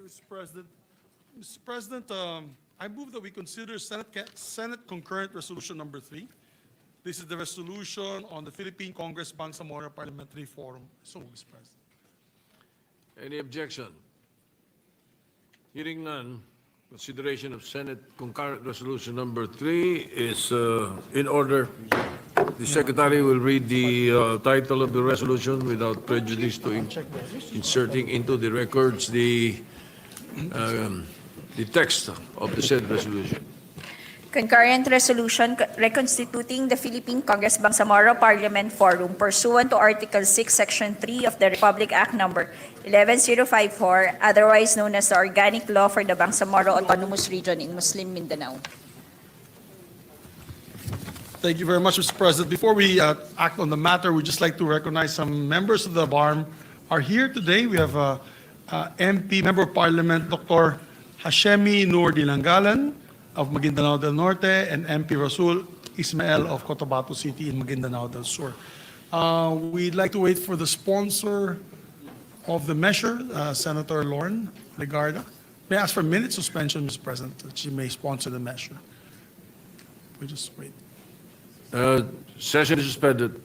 Mr. President. Mr. President, I move that we consider Senate Concurrent Resolution Number 3. This is the resolution on the Philippine Congress Bangsamoro Parliamentary Forum. So, Mr. President. Any objection? Hearing none, consideration of Senate Concurrent Resolution Number 3 is in order. The Secretary will read the title of the resolution without prejudice to inserting into the records the text of the said resolution. Concurrent resolution reconstituting the Philippine Congress Bangsamoro Parliament Forum pursuant to Article 6, Section 3 of the Republic Act No. 11054, otherwise known as the Organic Law for the Bangsamoro Autonomous Region in Muslim Mindanao. Thank you very much, Mr. President. Before we act on the matter, we'd just like to recognize some members of the BARM are here today. We have MP, Member of Parliament, Dr. Hashemi Nur Dilangalan of Maguindanao del Norte, and MP Rasul Ismael of Cotabato City in Maguindanao del Sur. We'd like to wait for the sponsor of the measure, Senator Lauren Legarda. May I ask for a minute suspension, Mr. President, that she may sponsor the measure. We just wait. Session is suspended.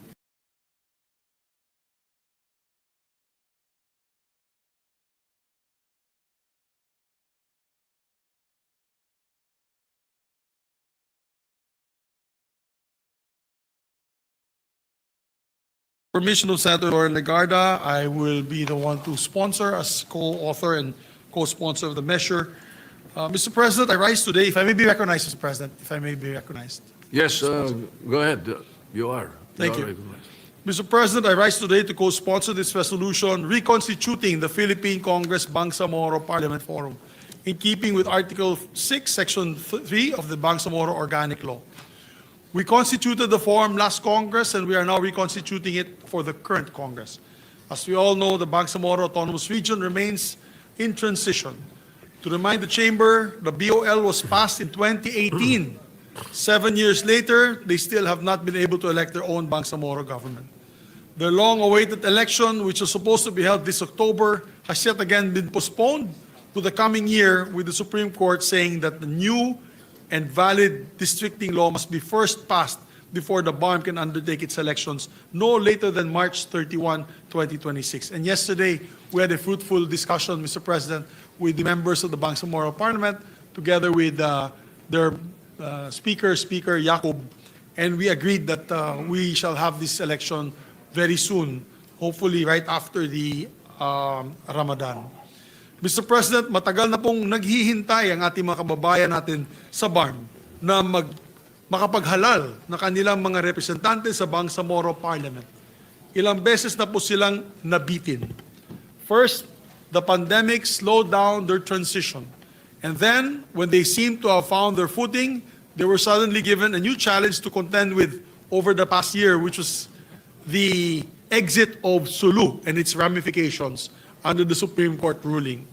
Permission of Senator Lauren Legarda, I will be the one to sponsor as co-author and co-sponsor of the measure. Mr. President, I rise today, if I may be recognized, Mr. President, if I may be recognized. Yes, go ahead. You are. Thank you. Recognized. Mr. President, I rise today to co-sponsor this resolution reconstituting the Philippine Congress Bangsamoro Parliament Forum in keeping with Article 6, Section 3 of the Bangsamoro Organic Law. We constituted the forum last Congress and we are now reconstituting it for the current Congress. As we all know, the Bangsamoro Autonomous Region remains in transition. To remind the Chamber, the BOL was passed in 2018. 7 years later, they still have not been able to elect their own Bangsamoro government. Their long-awaited election, which was supposed to be held this October, has yet again been postponed to the coming year, with the Supreme Court saying that the new and valid districting law must be first passed before the BARM can undertake its elections no later than March 31, 2026. And yesterday, we had a fruitful discussion, Mr. President, with the members of the Bangsamoro Parliament, together with their Speaker Jacob, and we agreed that we shall have this election very soon, hopefully right after the Ramadan. Mr. President, matagal na pong naghihintay ang ating mga kababayan natin sa BARM na makapaghalal na kanilang mga representante sa Bangsamoro Parliament. Ilang beses na po silang nabitin. First, the pandemic slowed down their transition. And then, when they seemed to have found their footing, they were suddenly given a new challenge to contend with over the past year, which was the exit of Sulu and its ramifications under the Supreme Court ruling.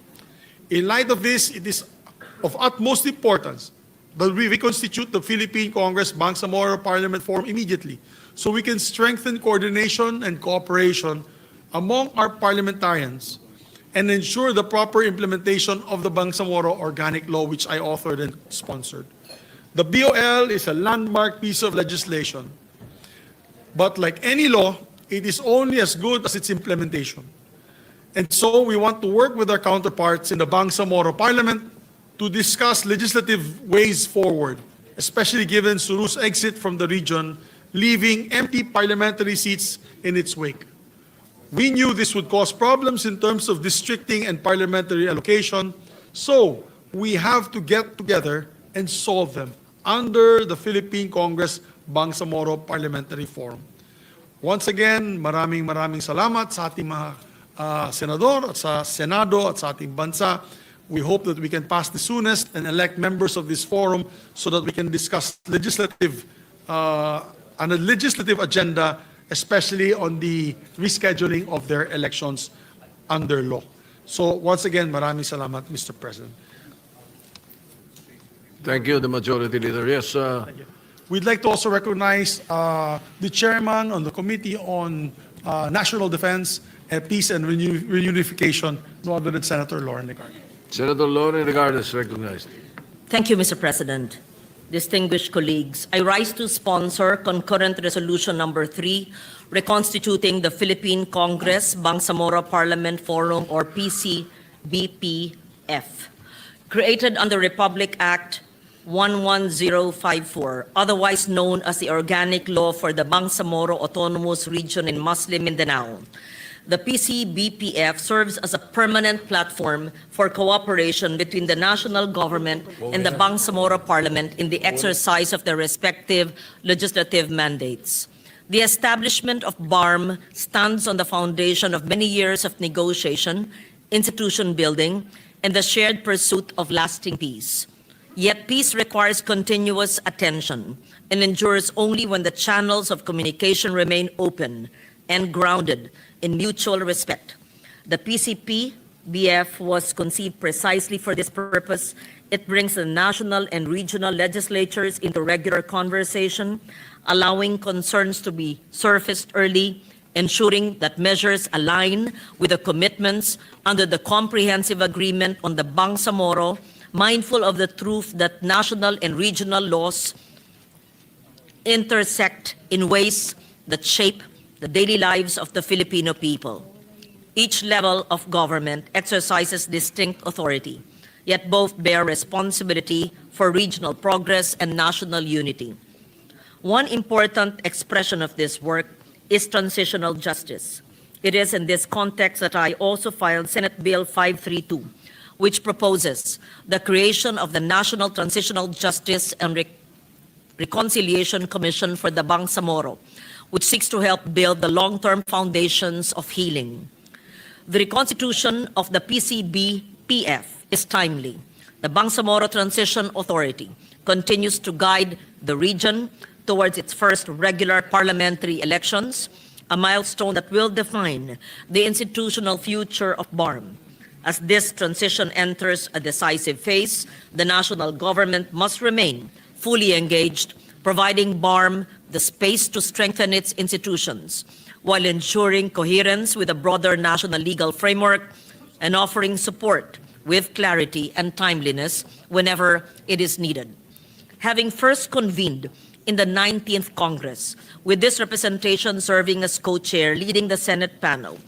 In light of this, it is of utmost importance that we reconstitute the Philippine Congress Bangsamoro Parliament Forum immediately so we can strengthen coordination and cooperation among our parliamentarians and ensure the proper implementation of the Bangsamoro Organic Law, which I authored and sponsored. The BOL is a landmark piece of legislation, but like any law, it is only as good as its implementation. And so we want to work with our counterparts in the Bangsamoro Parliament to discuss legislative ways forward, especially given Sulu's exit from the region, leaving empty parliamentary seats in its wake. We knew this would cause problems in terms of districting and parliamentary allocation, so we have to get together and solve them under the Philippine Congress Bangsamoro Parliamentary Forum. Once again, maraming salamat sa ating mga senador at sa Senado at sa ating bansa. We hope that we can pass the soonest and elect members of this forum so that we can discuss legislative on a legislative agenda, especially on the rescheduling of their elections under law. So once again, maraming salamat, Mr. President. Thank you, the Majority Leader. Yes, We'd like to also recognize the chairman on the Committee on National Defense, Peace and Reunification, no other than Senator Lauren Legarda. Senator Lauren Legarda is recognized. Thank you, Mr. President. Distinguished colleagues, I rise to sponsor concurrent resolution number 3, reconstituting the Philippine Congress Bangsamoro Parliament Forum, or PCBPF, created under Republic Act 11054, otherwise known as the Organic Law for the Bangsamoro Autonomous Region in Muslim Mindanao. The PCBPF serves as a permanent platform for cooperation between the national government and the Bangsamoro Parliament in the exercise of their respective legislative mandates. The establishment of BARM stands on the foundation of many years of negotiation, institution building, and the shared pursuit of lasting peace. Yet peace requires continuous attention and endures only when the channels of communication remain open and grounded in mutual respect. The PCP-BF was conceived precisely for this purpose. It brings the national and regional legislatures into regular conversation, allowing concerns to be surfaced early, ensuring that measures align with the commitments under the Comprehensive Agreement on the Bangsamoro, mindful of the truth that national and regional laws intersect in ways that shape the daily lives of the Filipino people. Each level of government exercises distinct authority, yet both bear responsibility for regional progress and national unity. One important expression of this work is transitional justice. It is in this context that I also filed Senate Bill 532, which proposes the creation of the National Transitional Justice and Reconciliation Commission for the Bangsamoro, which seeks to help build the long-term foundations of healing. The reconstitution of the PCB-PF is timely. The Bangsamoro Transition Authority continues to guide the region towards its first regular parliamentary elections, a milestone that will define the institutional future of BARM. As this transition enters a decisive phase, the national government must remain fully engaged, providing BARM the space to strengthen its institutions, while ensuring coherence with a broader national legal framework and offering support with clarity and timeliness whenever it is needed. Having first convened in the 19th Congress, with this representation serving as co-chair leading the Senate panel,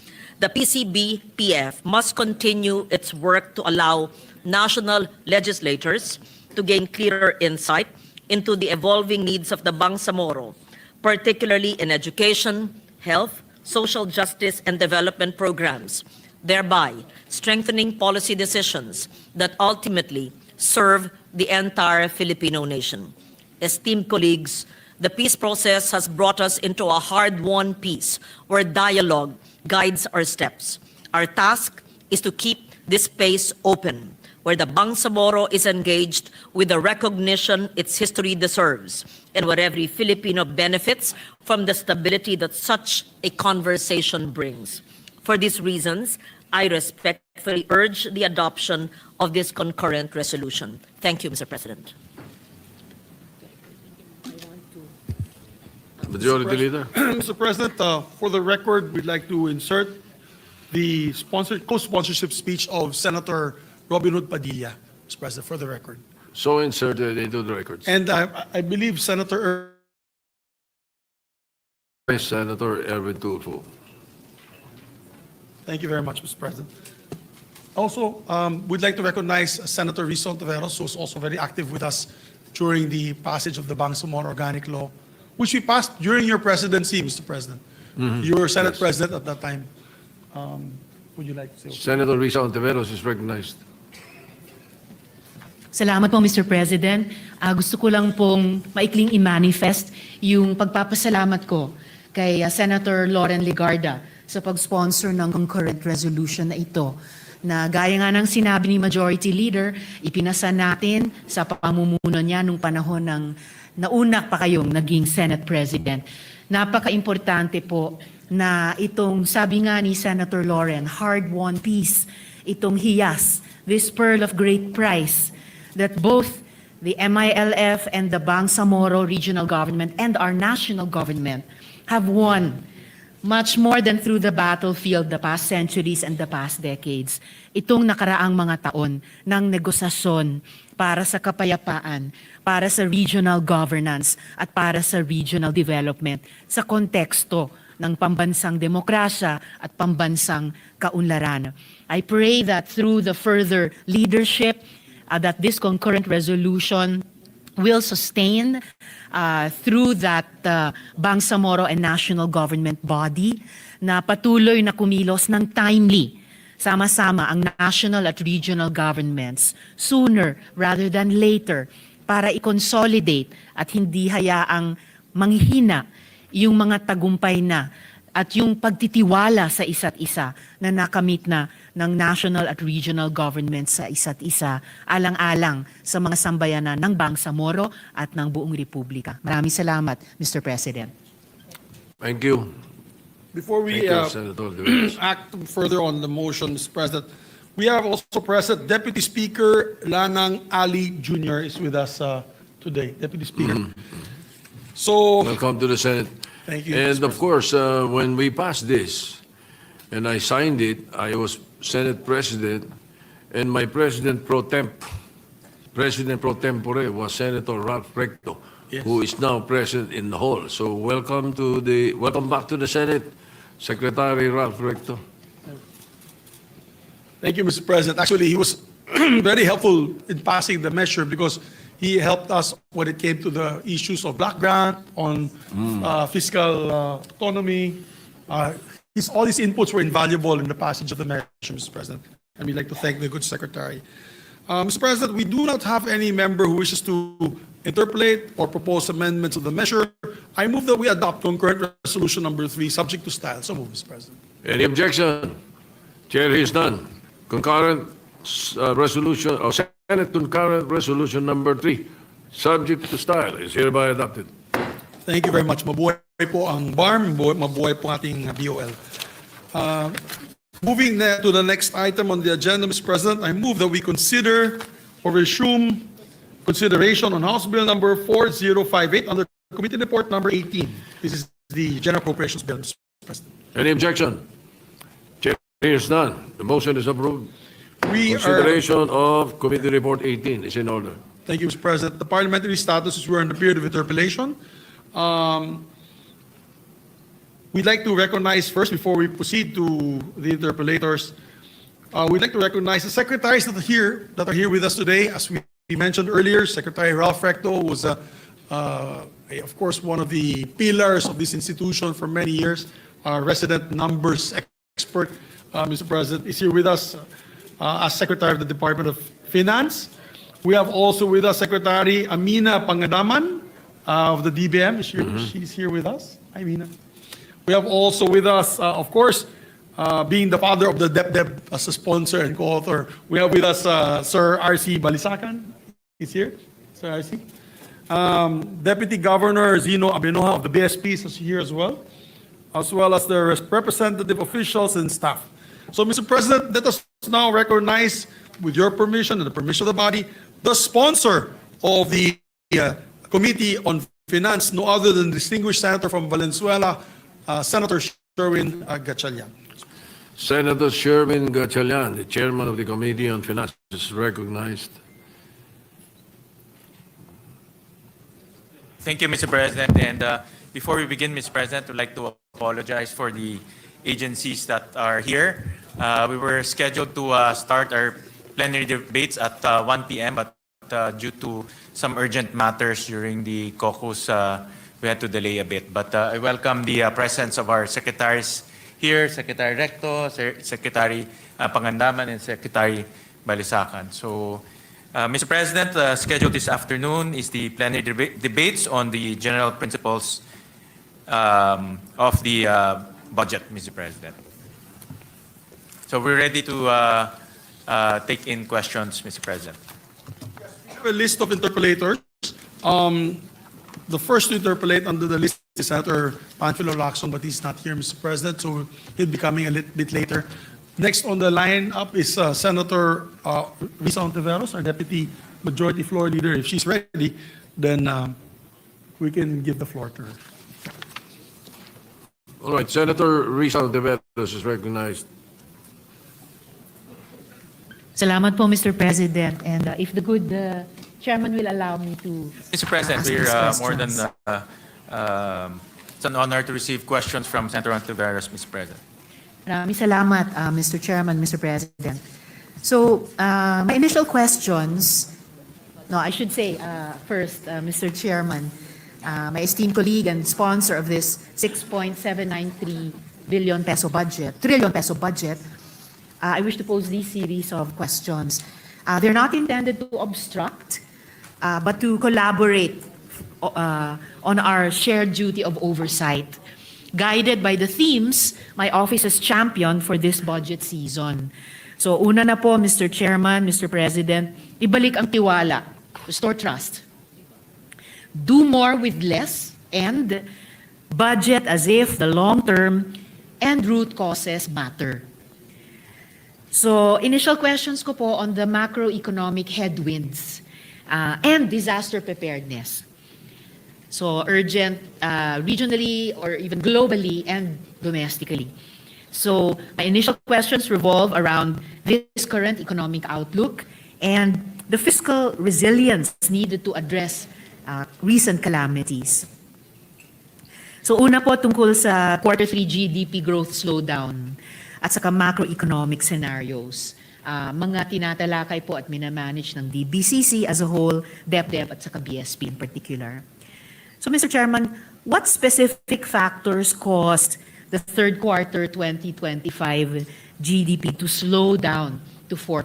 the PCB-PF must continue its work to allow national legislators to gain clearer insight into the evolving needs of the Bangsamoro, particularly in education, health, social justice, and development programs, thereby strengthening policy decisions that ultimately serve the entire Filipino nation. Esteemed colleagues, the peace process has brought us into a hard-won peace where dialogue guides our steps. Our task is to keep this space open, where the Bangsamoro is engaged with the recognition its history deserves, and where every Filipino benefits from the stability that such a conversation brings. For these reasons, I respectfully urge the adoption of this concurrent resolution. Thank you, Mr. President. Majority Leader. Mr. President, for the record, we'd like to insert the co-sponsorship speech of Senator Robin Hood Padilla, Mr. President, for the record. So inserted into the records. And I believe Senator Senator Erwin Tulfo. Thank you very much, Mr. President. Also, we'd like to recognize Senator Rizon Taveros, who was also very active with us during the passage of the Bangsamoro Organic Law, which we passed during your presidency, Mr. President. You were Senate President at that time. Would you like to say? Senator Risa Ontiveros is recognized. Salamat po, Mr. President. Gusto ko lang pong maikling i-manifest yung pagpapasalamat ko kay Senator Lauren Legarda sa pag-sponsor ng concurrent resolution na ito, na gaya nga ng sinabi ni Majority Leader, ipinasa natin sa pamumuno niya nung panahon ng nauna pa kayong naging Senate President. Napaka-importante po na itong, sabi nga ni Senator Lauren, hard-won peace, itong hiyas, this pearl of great price, that both the MILF and the Bangsamoro Regional Government and our national government have won much more than through the battlefield the past centuries and the past decades, itong nakaraang mga taon ng negosasyon para sa kapayapaan, para sa regional governance, at para sa regional development sa konteksto ng pambansang demokrasya at pambansang kaunlaran. I pray that through the further leadership, that this concurrent resolution will sustain through that Bangsamoro and national government body na patuloy na kumilos ng timely, sama-sama ang national at regional governments sooner rather than later para i-consolidate at hindi hayaang manghina yung mga tagumpay na at yung pagtitiwala sa isa't isa na nakamit na ng national at regional governments sa isa't isa, alang-alang sa mga sambayanan ng Bangsamoro at ng buong Republika. Maraming salamat, Mr. President. Thank you. Before we Thank you, Senator Rivera. act further on the motion, Mr. President, we have also present Deputy Speaker Lanang Ali Jr. is with us today. Deputy Speaker. So, Welcome to the Senate. thank you. And Mr. of course, when we passed this, and I signed it, I was Senate President, and my President pro tempore was Senator Ralph Recto, Yes. who is now present in the hall. So welcome back to the Senate, Secretary Ralph Recto. Thank you, Mr. President. Actually, he was very helpful in passing the measure because he helped us when it came to the issues of block grant, on fiscal autonomy. All his inputs were invaluable in the passage of the measure, Mr. President. And we'd like to thank the good secretary. Mr. President, we do not have any member who wishes to interpolate or propose amendments of the measure. I move that we adopt concurrent resolution number 3, subject to style. So move, Mr. President. Any objection? Chair hears none. Concurrent resolution, or Senate concurrent resolution number 3, subject to style, is hereby adopted. Thank you very much. Mabuhay po ang BARM, mabuhay po ating BOL. Moving to the next item on the agenda, Mr. President, I move that we consider or resume consideration on House Bill number 4058 under Committee Report number 18. This is the General Appropriations Bill, Mr. President. Any objection? Chair hears none. The motion is approved. We are, Consideration of Committee Report 18 is in order. thank you, Mr. President. The parliamentary status is we're in the period of interpellation. We'd like to recognize first, before we proceed to the interpellators, we'd like to recognize the secretaries that are here with us today. As we mentioned earlier, Secretary Ralph Recto was, of course, one of the pillars of this institution for many years. Our resident numbers expert, Mr. President, is here with us as Secretary of the Department of Finance. We have also with us Secretary Amina Pangadaman of the DBM. She's here with us. Hi, Amina. We have also with us, of course, being the father of the DepDep as a sponsor and co-author, we have with us Sir R.C. Balisacan. He's here. Sir R.C. Deputy Governor Zino Abenoja of the BSP is here as well as the representative officials and staff. So, Mr. President, let us now recognize, with your permission and the permission of the body, the sponsor of the Committee on Finance, no other than distinguished senator from Valenzuela, Senator Sherwin Gatchalian. Senator Sherwin Gatchalian, the chairman of the Committee on Finance, is recognized. Thank you, Mr. President. And before we begin, Mr. President, I'd like to apologize for the agencies that are here. We were scheduled to start our plenary debates at 1 p.m., but due to some urgent matters during the caucus, we had to delay a bit. But I welcome the presence of our secretaries here, Secretary Recto, Secretary Pangandaman, and Secretary Balisacan. So, Mr. President, scheduled this afternoon is the plenary debates on the general principles of the budget, Mr. President. So we're ready to take in questions, Mr. President. We have a list of interpellators. The first to interpolate under the list is Senator Panfilo Lacson, but he's not here, Mr. President, so he'll be coming a little bit later. Next on the line up is Senator Risa Ontiveros, our Deputy Majority Floor Leader. If she's ready, then we can give the floor to her. All right, Senator Rizal de Veros is recognized. Salamat po, Mr. President. And if the good chairman will allow me to Mr. President, ask we're these more than, questions. it's an honor to receive questions from Senator Antiveros, Mr. President. Maraming salamat, Mr. Chairman, Mr. President. So, my initial questions, no, I should say first, Mr. Chairman, my esteemed colleague and sponsor of this 6.793 trillion peso budget, I wish to pose these series of questions. They're not intended to obstruct, but to collaborate on our shared duty of oversight, guided by the themes my office has championed for this budget season. So una na po, Mr. Chairman, Mr. President, ibalik ang tiwala, restore trust. Do more with less and budget as if the long-term and root causes matter. So initial questions ko po on the macroeconomic headwinds and disaster preparedness. So urgent regionally or even globally and domestically. So my initial questions revolve around this current economic outlook and the fiscal resilience needed to address recent calamities. So una po tungkol sa Q3 GDP growth slowdown at saka macroeconomic scenarios. Mga tinatalakay po at minamanage ng DBCC as a whole, DepDep at saka BSP in particular. So Mr. Chairman, what specific factors caused the third quarter 2025 GDP to slow down to 4%?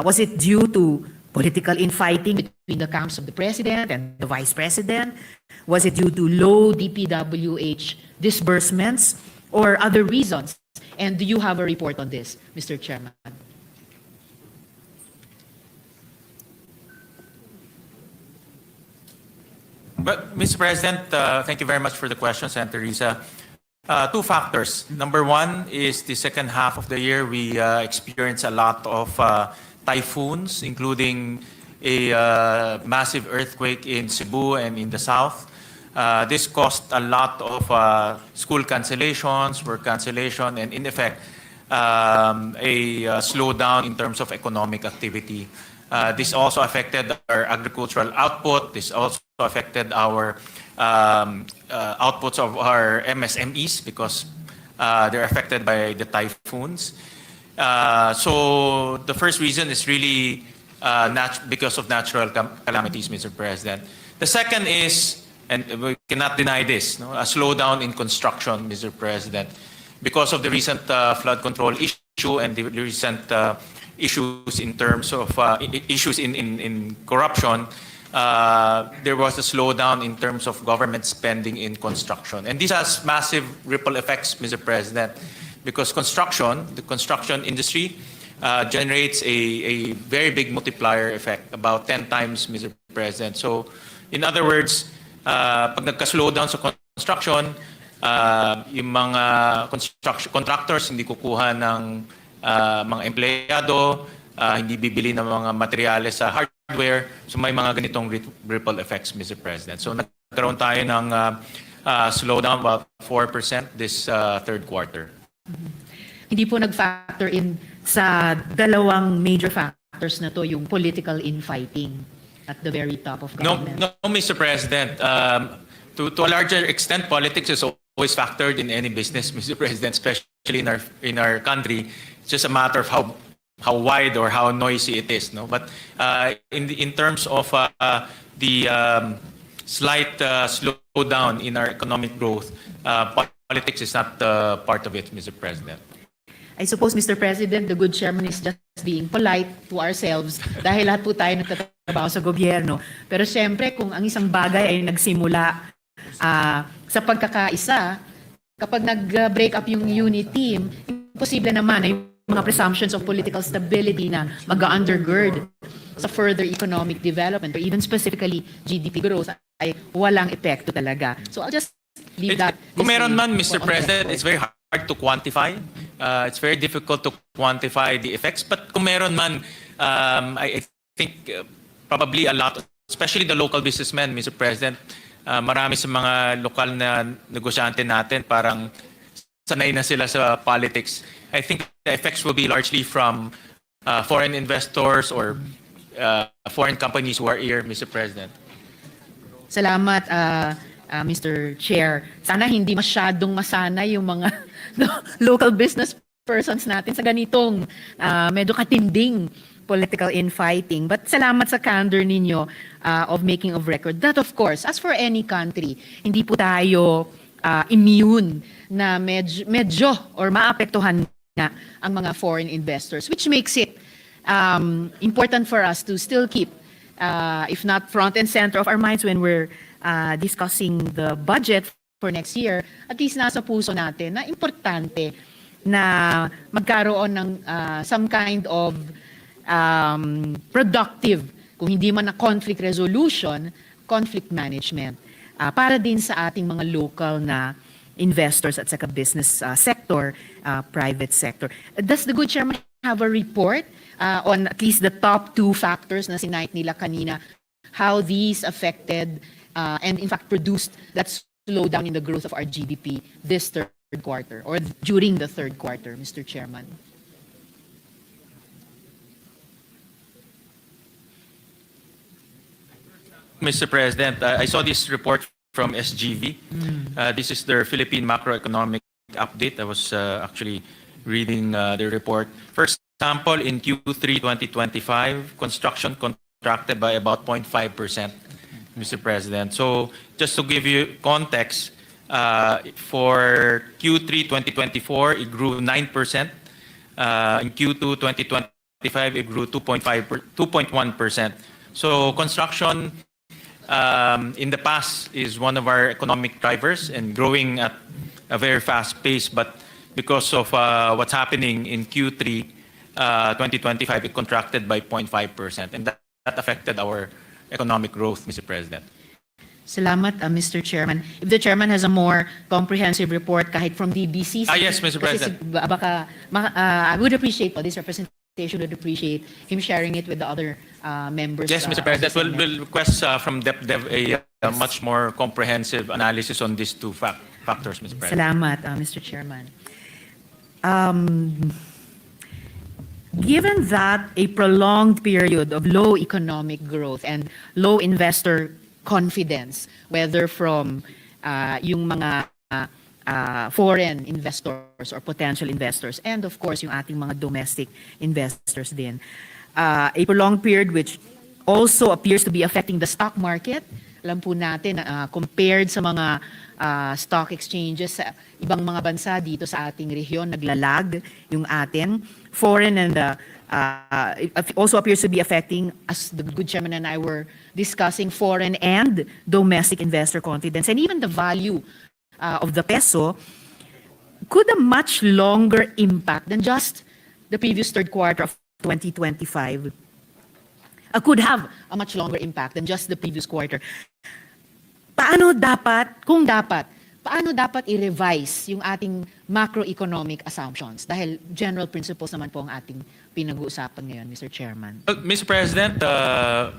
Was it due to political infighting between the camps of the President and the Vice President? Was it due to low DPWH disbursements or other reasons? And do you have a report on this, Mr. Chairman? But, Mr. President, thank you very much for the question, Senator Risa. Two factors. Number one is the second half of the year, we experienced a lot of typhoons, including a massive earthquake in Cebu and in the south. This caused a lot of school cancellations, work cancellation, and in effect, a slowdown in terms of economic activity. This also affected our agricultural output. This also affected our outputs of our MSMEs because they're affected by the typhoons. So the first reason is really because of natural calamities, Mr. President. The second is, and we cannot deny this, no, a slowdown in construction, Mr. President, because of the recent flood control issue and the recent issues in terms of issues in corruption. There was a slowdown in terms of government spending in construction. And this has massive ripple effects, Mr. President, because the construction industry generates a very big multiplier effect, about 10 times, Mr. President. So, in other words, pag nagka-slowdown sa construction, yung mga contractors hindi kukuha ng mga empleyado, hindi bibili ng mga materyales sa hardware. So may mga ganitong ripple effects, Mr. President. So nagkaroon tayo ng slowdown about 4% this third quarter. Hindi po nag-factor in sa dalawang major factors na to, yung political infighting at the very top of government. No, Mr. President. To a larger extent, politics is always factored in any business, Mr. President, especially in our country. It's just a matter of how wide or how noisy it is, no. But in terms of the slight slowdown in our economic growth, politics is not part of it, Mr. President. I suppose, Mr. President, the good chairman is just being polite to ourselves dahil lahat po tayo nagtatrabaho sa gobyerno. Pero siyempre, kung ang isang bagay ay nagsimula sa pagkakaisa, kapag nag-break up yung unit team, imposible naman ay mga presumptions of political stability na mag-undergird sa further economic development or even specifically GDP growth ay walang epekto talaga. So I'll just leave that. Kung meron man, Mr. President, it's very hard to quantify. It's very difficult to quantify the effects. But kung meron man, I think probably a lot, especially the local businessmen, Mr. President, marami sa mga lokal na negosyante natin parang sanay na sila sa politics. I think the effects will be largely from foreign investors or foreign companies who are here, Mr. President. Salamat, Mr. Chair. Sana hindi masyadong masana yung mga local business persons natin sa ganitong medyo katinding political infighting. But salamat sa candor ninyo of making of record. That of course, as for any country, hindi po tayo immune na medyo or maapektuhan nga ang mga foreign investors, which makes it important for us to still keep, if not front and center of our minds when we're discussing the budget for next year, at least nasa puso natin na importante na magkaroon ng some kind of productive, kung hindi man na conflict resolution, conflict management, para din sa ating mga local na investors at saka business sector, private sector. Does the good chairman have a report on at least the top two factors na sinight nila kanina, how these affected and in fact produced that slowdown in the growth of our GDP this third quarter or during the third quarter, Mr. Chairman? Mr. President, I saw this report from SGV. This is their Philippine macroeconomic update. I was actually reading the report. For example, in Q3 2025, construction contracted by about 0.5%, Mr. President. So just to give you context, for Q3 2024, it grew 9%. In Q2 2025, it grew 2.1%. So construction in the past is one of our economic drivers and growing at a very fast pace. But because of what's happening in Q3 2025, it contracted by 0.5%. And that affected our economic growth, Mr. President. Salamat, Mr. Chairman. If the Chairman has a more comprehensive report kahit from DBC. Yes, Mr. President. I would appreciate, this representation would appreciate him sharing it with the other members. Yes, Mr. President. We'll request from DepDev a much more comprehensive analysis on these two factors, Mr. President. Salamat, Mr. Chairman. Given that a prolonged period of low economic growth and low investor confidence, whether from yung mga foreign investors or potential investors, and of course yung ating mga domestic investors din, a prolonged period which also appears to be affecting the stock market. Alam po natin, compared sa mga stock exchanges sa ibang mga bansa dito sa ating rehiyon, naglalag yung atin. Foreign and it also appears to be affecting, as the good chairman and I were discussing, foreign and domestic investor confidence, and even the value of the peso. Could a much longer impact than just the previous third quarter of 2025 could have a much longer impact than just the previous quarter. Paano dapat i-revise yung ating macroeconomic assumptions? Dahil general principles naman po ang ating pinag-uusapan ngayon, Mr. Chairman. Well, Mr. President,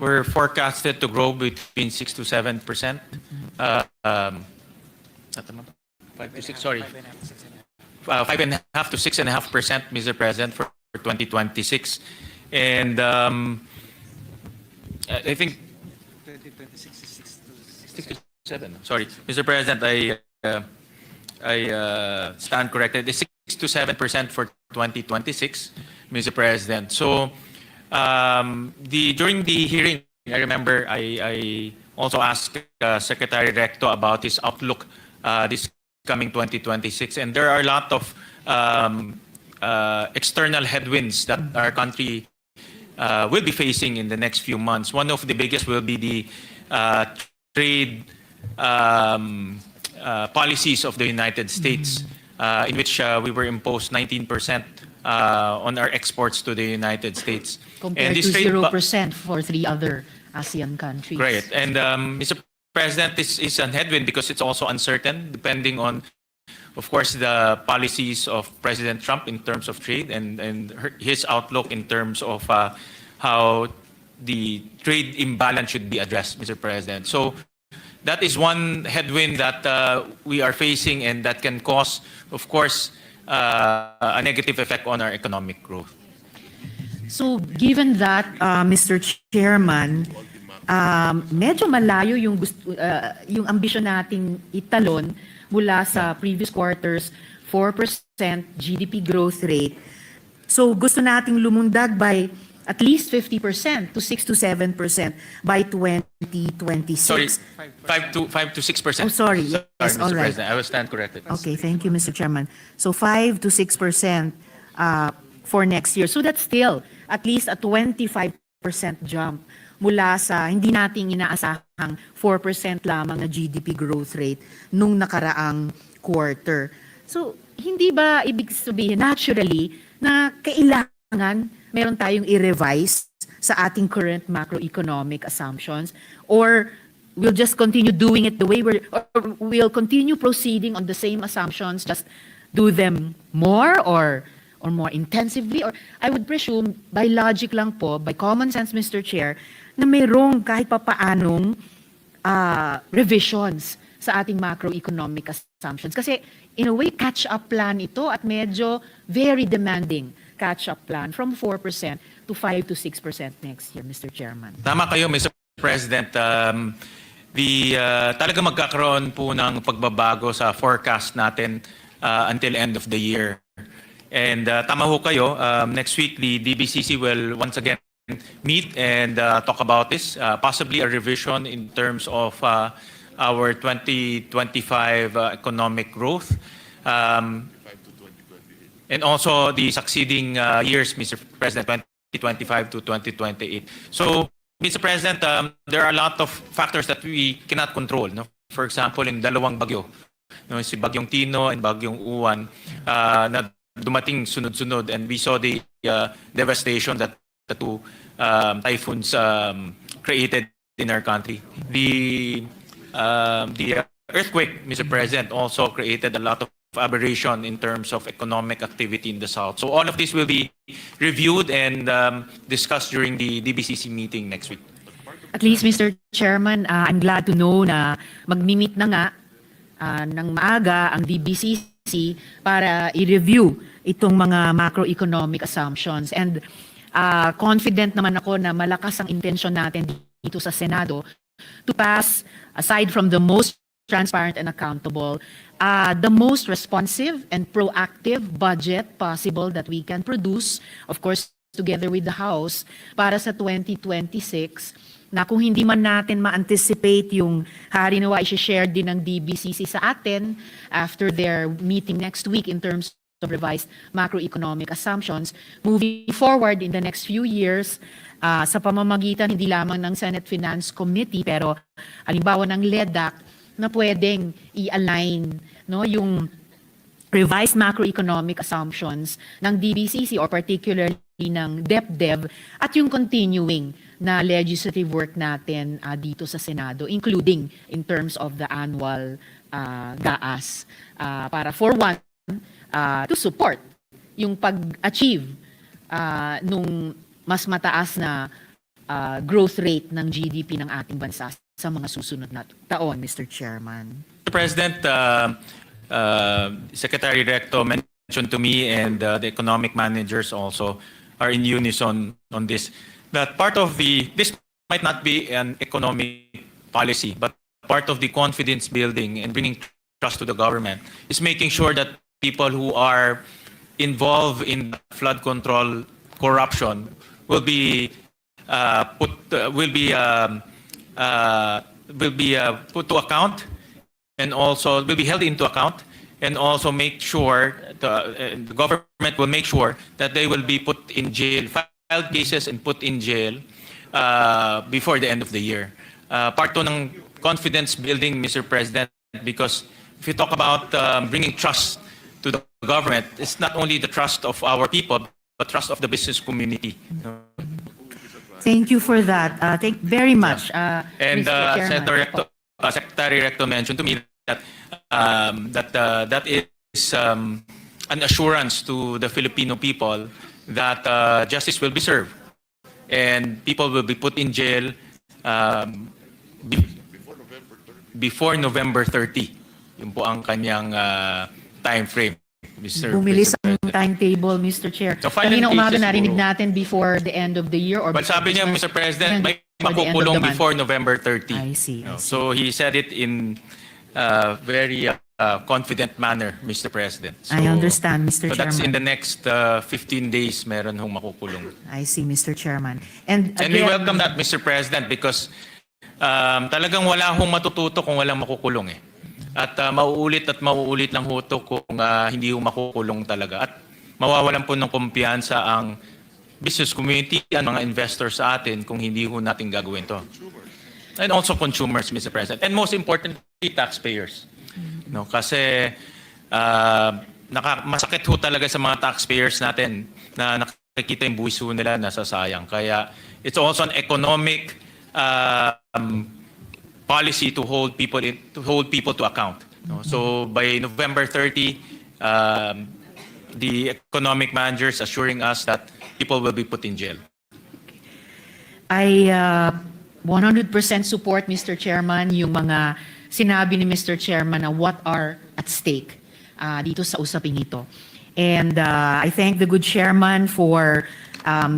we're forecasted to grow between 6 to 7%. 5 to 6, sorry. 5.5 to 6.5%, Mr. President, for 2026. And I think 6 to 7. Sorry, Mr. President, I stand corrected. It's 6 to 7% for 2026, Mr. President. So during the hearing, I remember I also asked Secretary Recto about his outlook this coming 2026, and there are a lot of external headwinds that our country will be facing in the next few months. One of the biggest will be the trade policies of the United States, in which we were imposed 19% on our exports to the United States. Compared to 0% for 3 other ASEAN countries. Great. And Mr. President, this is a headwind because it's also uncertain, depending on, of course, the policies of President Trump in terms of trade and his outlook in terms of how the trade imbalance should be addressed, Mr. President. So that is one headwind that we are facing, and that can cause, of course, a negative effect on our economic growth. So given that, Mr. Chairman, medyo malayo yung yung ambisyon nating italon mula sa previous quarters 4% GDP growth rate. So gusto nating lumundag by at least 50% to 6 to 7% by 2026. Sorry, 5 to 6%. Oh, sorry. Yes, Mr. all right. President, I will stand corrected. Okay, thank you, Mr. Chairman. So 5 to 6% for next year. So that's still at least a 25% jump mula sa hindi nating inaasahang 4% lamang na GDP growth rate nung nakaraang quarter. So hindi ba ibig sabihin naturally na kailangan meron tayong i-revise sa ating current macroeconomic assumptions, or we'll just continue doing it the way or we'll continue proceeding on the same assumptions, just do them more or more intensively? Or I would presume by logic lang po, by common sense, Mr. Chair, na mayroong kahit papaanong revisions sa ating macroeconomic assumptions. Kasi in a way, catch-up plan ito at medyo very demanding catch-up plan from 4% to 5 to 6% next year, Mr. Chairman. Tama kayo, Mr. President. Talaga magkakaroon po ng pagbabago sa forecast natin until end of the year. And tama ho kayo, next week the DBCC will once again meet and talk about this, possibly a revision in terms of our 2025 economic growth. And also the succeeding years, Mr. President, 2025 to 2028. So, Mr. President, there are a lot of factors that we cannot control. No? For example, in dalawang bagyo, no, si Bagyong Tino and Bagyong Uwan, na dumating sunod-sunod, and we saw the devastation that the two typhoons created in our country. The earthquake, Mr. President, also created a lot of aberration in terms of economic activity in the South. So all of this will be reviewed and discussed during the DBCC meeting next week. At least, Mr. Chairman, I'm glad to know na magmi-meet na nga ng maaga ang DBCC para i-review itong mga macroeconomic assumptions. And confident naman ako na malakas ang intensyon natin dito sa Senado to pass, aside from the most transparent and accountable, the most responsive and proactive budget possible that we can produce, of course, together with the House, para sa 2026, na kung hindi man natin ma-anticipate yung harinawa, i-share din ng DBCC sa atin after their meeting next week in terms of revised macroeconomic assumptions, moving forward in the next few years, sa pamamagitan hindi lamang ng Senate Finance Committee, pero halimbawa ng LEDAC, na pwedeng i-align, no, yung revised macroeconomic assumptions ng DBCC or particularly ng DepDev at yung continuing na legislative work natin dito sa Senado, including in terms of the annual GAAS, para for one, to support yung pag-achieve nung mas mataas na growth rate ng GDP ng ating bansa sa mga susunod na taon, Mr. Chairman. Mr. President, Secretary Recto mentioned to me, and the economic managers also are in unison on this, that part of this might not be an economic policy, but part of the confidence building and bringing trust to the government is making sure that people who are involved in flood control corruption will be put to account, and also will be held into account, and also make sure the government will make sure that they will be put in jail, filed cases and put in jail before the end of the year. Part to ng confidence building, Mr. President, because if you talk about bringing trust to the government, it's not only the trust of our people, but trust of the business community. Thank you for that. Thank very much, And Mr. Chairman. Secretary Recto mentioned to me that that is an assurance to the Filipino people that justice will be served and people will be put in jail before November 30. Yun po ang kanyang time frame, Bumilis Mr. ang President. timetable, Mr. Chair. So, filing Kanina umaga cases narinig po. natin before the end of the year or But before sabi niya, Christmas. Mr. President, may Before the end of makukulong the month. before November 30. I see, I see. So he said it in very confident manner, Mr. President. So, I understand, Mr. So that's in the Chairman. next 15 days, meron hong makukulong. I see, Mr. Chairman. And And we again, welcome that, Mr. President, because talagang wala hong matututo kung walang makukulong eh. At mauulit lang ho ito kung hindi ho makukulong talaga. At mawawalan po ng kumpiyansa ang business community, ang mga investors sa atin kung hindi ho natin gagawin to. And also consumers, Mr. President. And most importantly, taxpayers. No, kasi masakit ho talaga sa mga taxpayers natin na nakikita yung buwis ho nila nasasayang. Kaya it's also an economic policy to hold people to account. No? So by November 30, the economic managers assuring us that people will be put in jail. I 100% support, Mr. Chairman, yung mga sinabi ni Mr. Chairman na what are at stake dito sa usaping ito. And I thank the good chairman for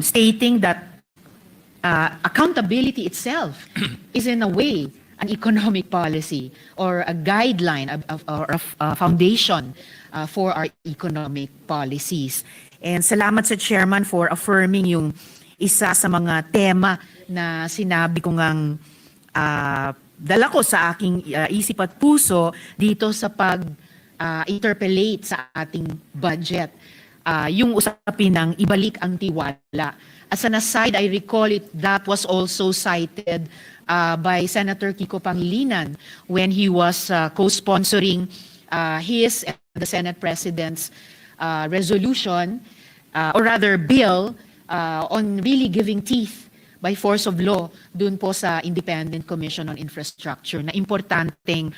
stating that accountability itself is in a way an economic policy or a guideline or a foundation for our economic policies. And salamat sa chairman for affirming yung isa sa mga tema na sinabi ko ngang dala ko sa aking isip at puso dito sa interpellate sa ating budget. Yung usapin ng ibalik ang tiwala. As an aside, I recall that was also cited by Senator Kiko Pangilinan when he was co-sponsoring his and the Senate President's resolution, or rather bill, on really giving teeth by force of law dun po sa Independent Commission on Infrastructure na importanteng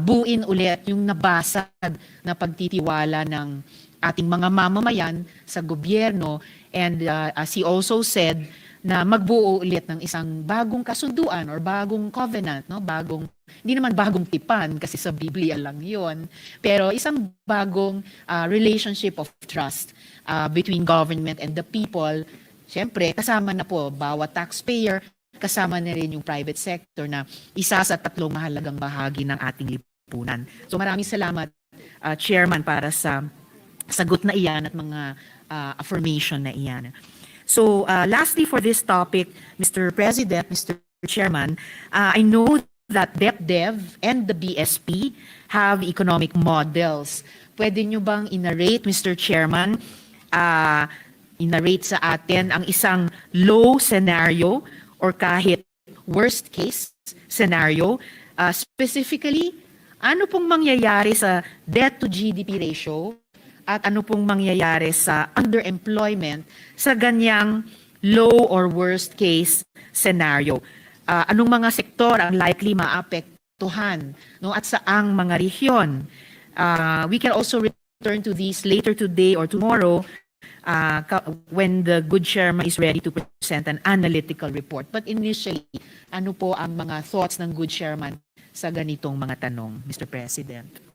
buuin ulit yung nabasag na pagtitiwala ng ating mga mamamayan sa gobyerno. And as he also said, na magbuo ulit ng isang bagong kasunduan or bagong covenant, no? Hindi naman bagong tipan kasi sa Biblia lang yon, pero isang bagong relationship of trust between government and the people. Siyempre, kasama na po bawat taxpayer, kasama na rin yung private sector na isa sa tatlong mahalagang bahagi ng ating lipunan. So maraming salamat, Chairman, para sa sagot na iyan at mga affirmation na iyan. So lastly for this topic, Mr. President, Mr. Chairman, I know that DepDev and the BSP have economic models. Pwede nyo bang inarrate, Mr. Chairman, inarrate sa atin ang isang low scenario or kahit worst case scenario? Specifically, ano pong mangyayari sa debt to GDP ratio at ano pong mangyayari sa underemployment sa ganyang low or worst case scenario? Anong mga sektor ang likely maapektuhan, no, at saang mga rehiyon? We can also return to these later today or tomorrow when the good chairman is ready to present an analytical report. But initially, ano po ang mga thoughts ng good chairman sa ganitong mga tanong, Mr. President?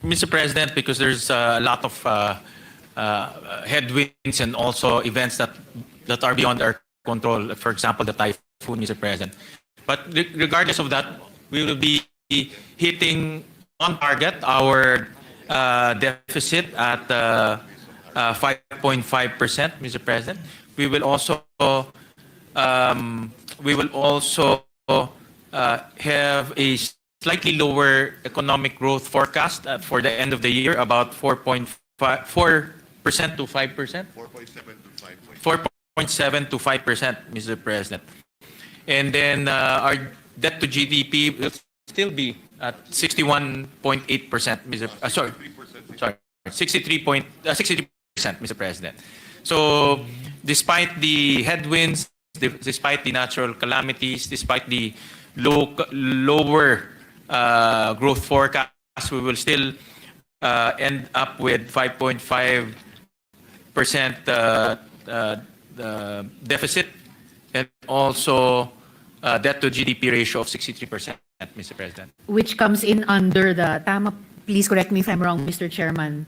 Mr. President, because there's a lot of headwinds and also events that are beyond our control. For example, the typhoon, Mr. President. But regardless of that, we will be hitting on target our deficit at 5.5%, Mr. President. We will also have a slightly lower economic growth forecast for the end of the year, about 4% to 5%. 4.7 to 5%, Mr. President. And then our debt to GDP will still be at 61.8%, sorry, 63%, Mr. President. So despite the headwinds, despite the natural calamities, despite the lower growth forecast, we will still end up with 5.5% deficit, and also debt to GDP ratio of 63%, Mr. President. Which comes in under the, please correct me if I'm wrong, Mr. Chairman,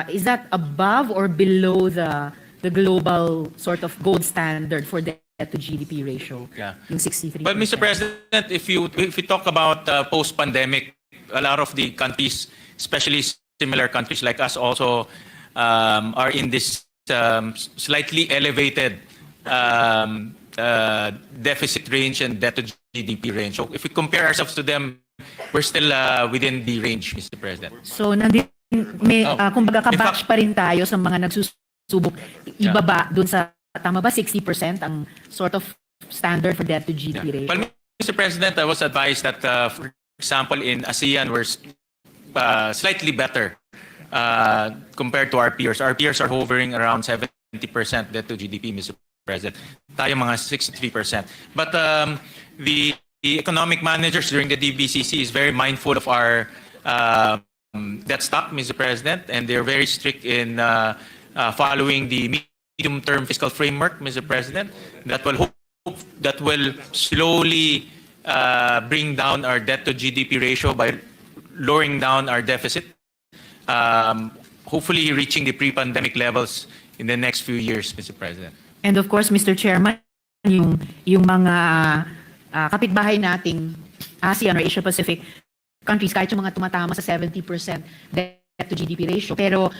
is that above or below the global sort of gold standard for debt to GDP ratio? Yeah. Yung 63%. But Mr. President, if you talk about post-pandemic, a lot of the countries, especially similar countries like us, also are in this slightly elevated deficit range and debt to GDP range. So if we compare ourselves to them, we're still within the range, Mr. President. So kumbaga kabatch pa rin tayo sa mga nagsusubok ibaba dun sa, tama ba, 60% ang sort of standard for debt to GDP ratio? Well, Mr. President, I was advised that, for example, in ASEAN, we're slightly better compared to our peers. Our peers are hovering around 70% debt to GDP, Mr. President. Tayo mga 63%. But the economic managers during the DBCC is very mindful of our debt stock, Mr. President, and they're very strict in following the medium-term fiscal framework, Mr. President, that will slowly bring down our debt to GDP ratio by lowering down our deficit, hopefully reaching the pre-pandemic levels in the next few years, Mr. President. And of course, Mr. Chairman, yung mga kapitbahay nating ASEAN or Asia Pacific countries, kahit yung mga tumatama sa 70% debt to GDP ratio, pero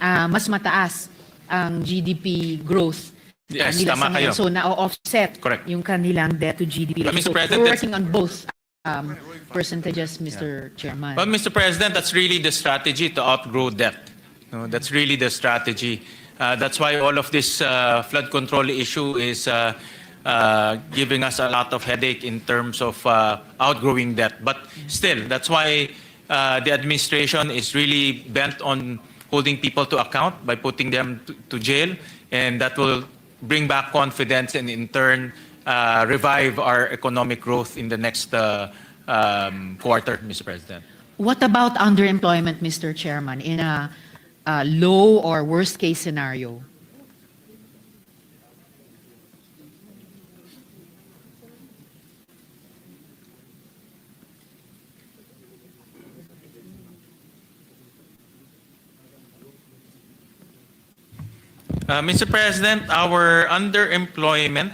mas mataas ang GDP growth. Yes, nila tama sa ngayon. kayo. So na-offset Correct. yung kanilang debt to GDP But, ratio. Mr. So President, we're working on both percentages, Mr. Chairman. Well, Mr. President, that's really the strategy to outgrow debt. No, that's really the strategy. That's why all of this flood control issue is giving us a lot of headache in terms of outgrowing debt. But still, that's why the administration is really bent on holding people to account by putting them to jail, and that will bring back confidence and in turn revive our economic growth in the next quarter, Mr. President. What about underemployment, Mr. Chairman, in a low or worst case scenario? Mr. President, our underemployment,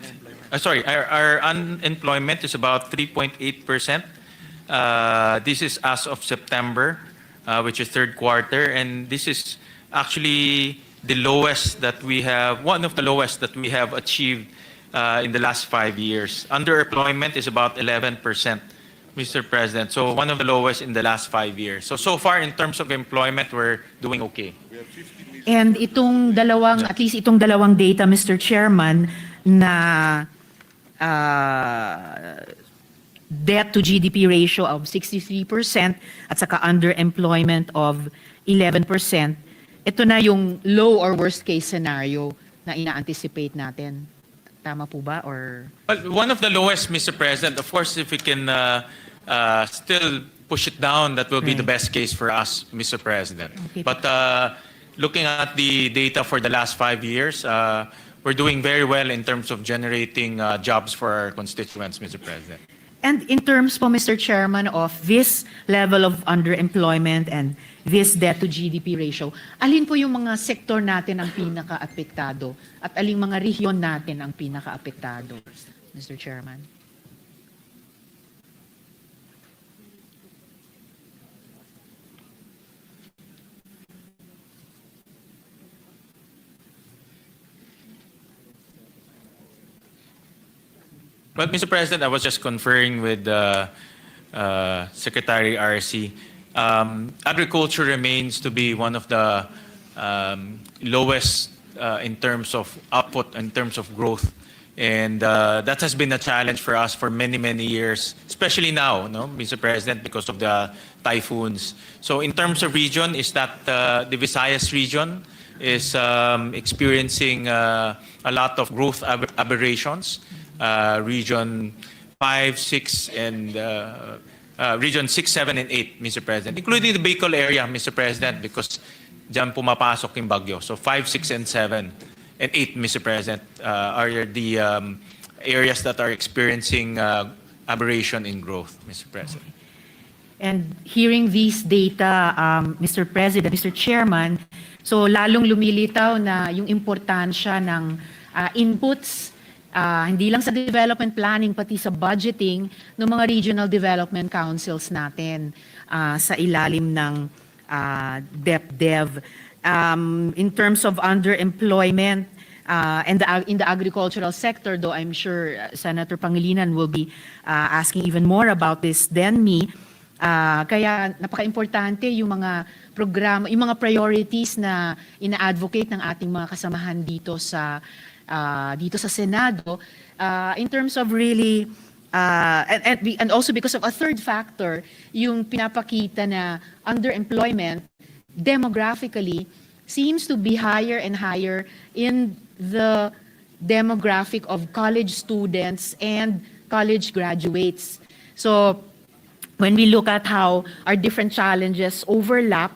our unemployment is about 3.8%. This is as of September, which is third quarter, and this is actually the lowest that we have, one of the lowest that we have achieved in the last 5 years. Underemployment is about 11%, Mr. President. So one of the lowest in the last 5 years. So far in terms of employment, we're doing okay. And itong dalawang, at least itong dalawang data, Mr. Chairman, na debt to GDP ratio of 63% at saka underemployment of 11%, ito na yung low or worst case scenario na ina-anticipate natin. Tama po ba? Or Well, one of the lowest, Mr. President. Of course, if we can still push it down, that will be the best case for us, Mr. President. Okay. But looking at the data for the last 5 years, we're doing very well in terms of generating jobs for our constituents, Mr. President. And in terms po, Mr. Chairman, of this level of underemployment and this debt to GDP ratio, alin po yung mga sektor natin ang pinaka-apektado at aling mga rehiyon natin ang pinaka-apektado, Mr. Chairman? But Mr. President, I was just conferring with Secretary RC. Agriculture remains to be one of the lowest in terms of output, in terms of growth. And that has been a challenge for us for many, many years, especially now, no, Mr. President, because of the typhoons. So in terms of region, is that the Visayas region is experiencing a lot of growth aberrations. Region 5, 6, and Region 6, 7, and 8, Mr. President, including the Bicol area, Mr. President, because dyan pumapasok yung bagyo. So 5, 6, and 7, and 8, Mr. President, are the areas that are experiencing aberration in growth, Mr. President. And hearing these data, Mr. President, Mr. Chairman, so lalong lumilitaw na yung importansya ng inputs, hindi lang sa development planning, pati sa budgeting ng mga regional development councils natin sa ilalim ng DepDev. In terms of underemployment and in the agricultural sector, though I'm sure Senator Pangilinan will be asking even more about this than me, kaya napaka-importante yung mga programa, yung mga priorities na ina-advocate ng ating mga kasamahan dito sa Senado in terms of really and also because of a third factor, yung pinapakita na underemployment demographically seems to be higher and higher in the demographic of college students and college graduates. So when we look at how our different challenges overlap,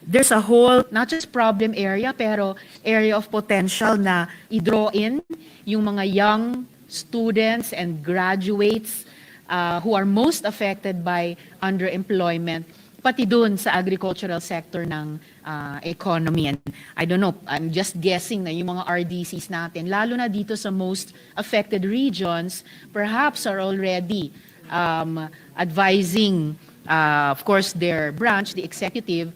there's a whole, not just problem area, pero area of potential na i-draw in yung mga young students and graduates who are most affected by underemployment, pati dun sa agricultural sector ng economy. And I don't know, I'm just guessing na yung mga RDCs natin, lalo na dito sa most affected regions, perhaps are already advising, of course, their branch, the executive,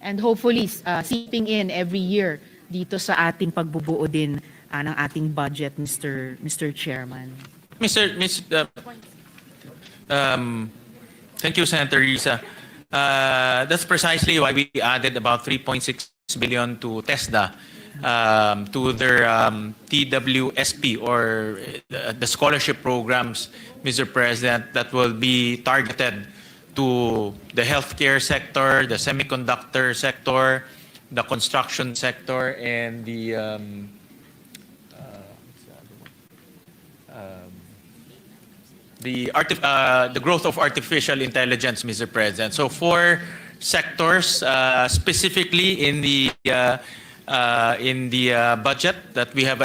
and hopefully seeping in every year dito sa ating pagbubuo din ng ating budget, Mr. Chairman. Thank you, Senator Risa. That's precisely why we added about 3.6 billion to TESDA, to their TWSP or the scholarship programs, Mr. President, that will be targeted to the healthcare sector, the semiconductor sector, the construction sector, and the growth of artificial intelligence, Mr. President. So 4 sectors, specifically in the budget that we have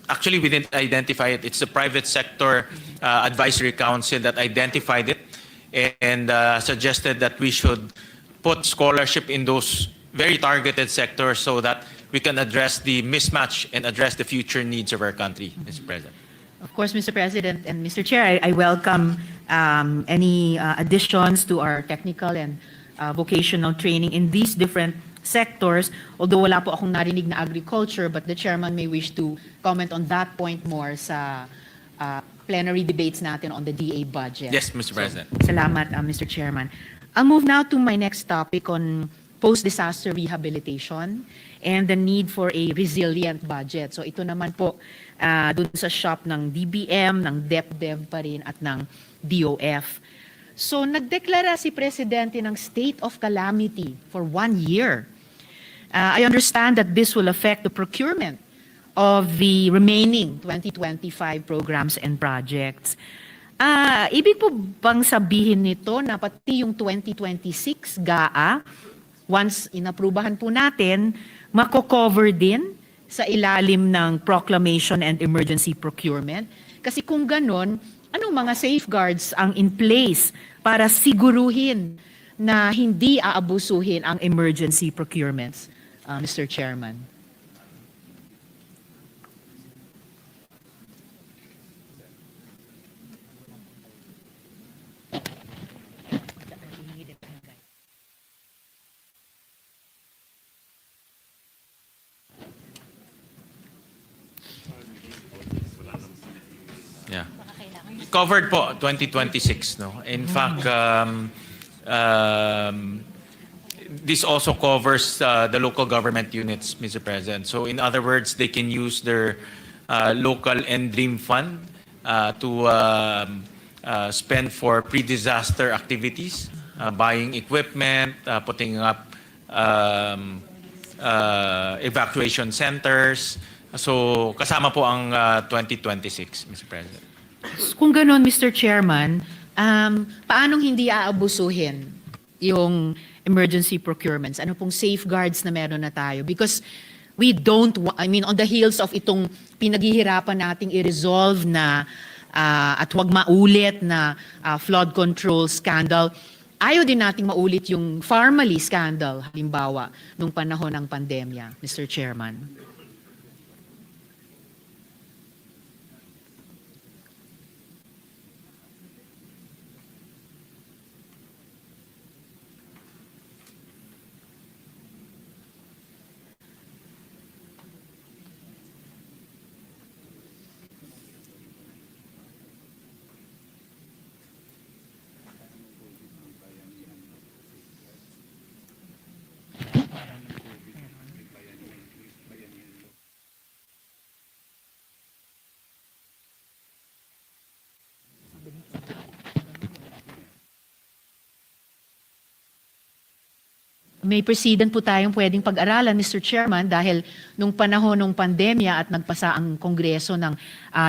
actually we didn't identify it. It's the private sector advisory council that identified it and suggested that we should put scholarship in those very targeted sectors so that we can address the mismatch and address the future needs of our country, Mr. President. Of course, Mr. President and Mr. Chair, I welcome any additions to our technical and vocational training in these different sectors. Although wala po akong narinig na agriculture, but the chairman may wish to comment on that point more sa plenary debates natin on the DA budget. Yes, Mr. President. So, salamat, Mr. Chairman. I'll move now to my next topic on post-disaster rehabilitation and the need for a resilient budget. So ito naman po dun sa shop ng DBM, ng DepDev pa rin at ng DOF. So nagdeklara si Presidente ng state of calamity for 1 year. I understand that this will affect the procurement of the remaining 2025 programs and projects. Ibig po bang sabihin nito na pati yung 2026 GAA, once inaprubahan po natin, mako-cover din sa ilalim ng proclamation and emergency procurement? Kasi kung ganon, anong mga safeguards ang in place para siguruhin na hindi aabusuhin ang emergency procurements, Mr. Chairman? Yeah. Covered po 2026, no. In fact, this also covers the local government units, Mr. President. So in other words, they can use their local and dream fund to spend for pre-disaster activities, buying equipment, putting up evacuation centers. So kasama po ang 2026, Mr. President. Kung ganon, Mr. Chairman, paanong hindi aabusuhin yung emergency procurements? Ano pong safeguards na meron na tayo? Because we don't, on the heels of itong pinaghihirapan nating i-resolve na at wag maulit na flood control scandal, ayaw din nating maulit yung Pharmaly scandal, halimbawa, nung panahon ng pandemya, Mr. Chairman. May precedent po tayong pwedeng pag-aralan, Mr. Chairman, dahil nung panahon ng pandemya at nagpasa ang Kongreso ng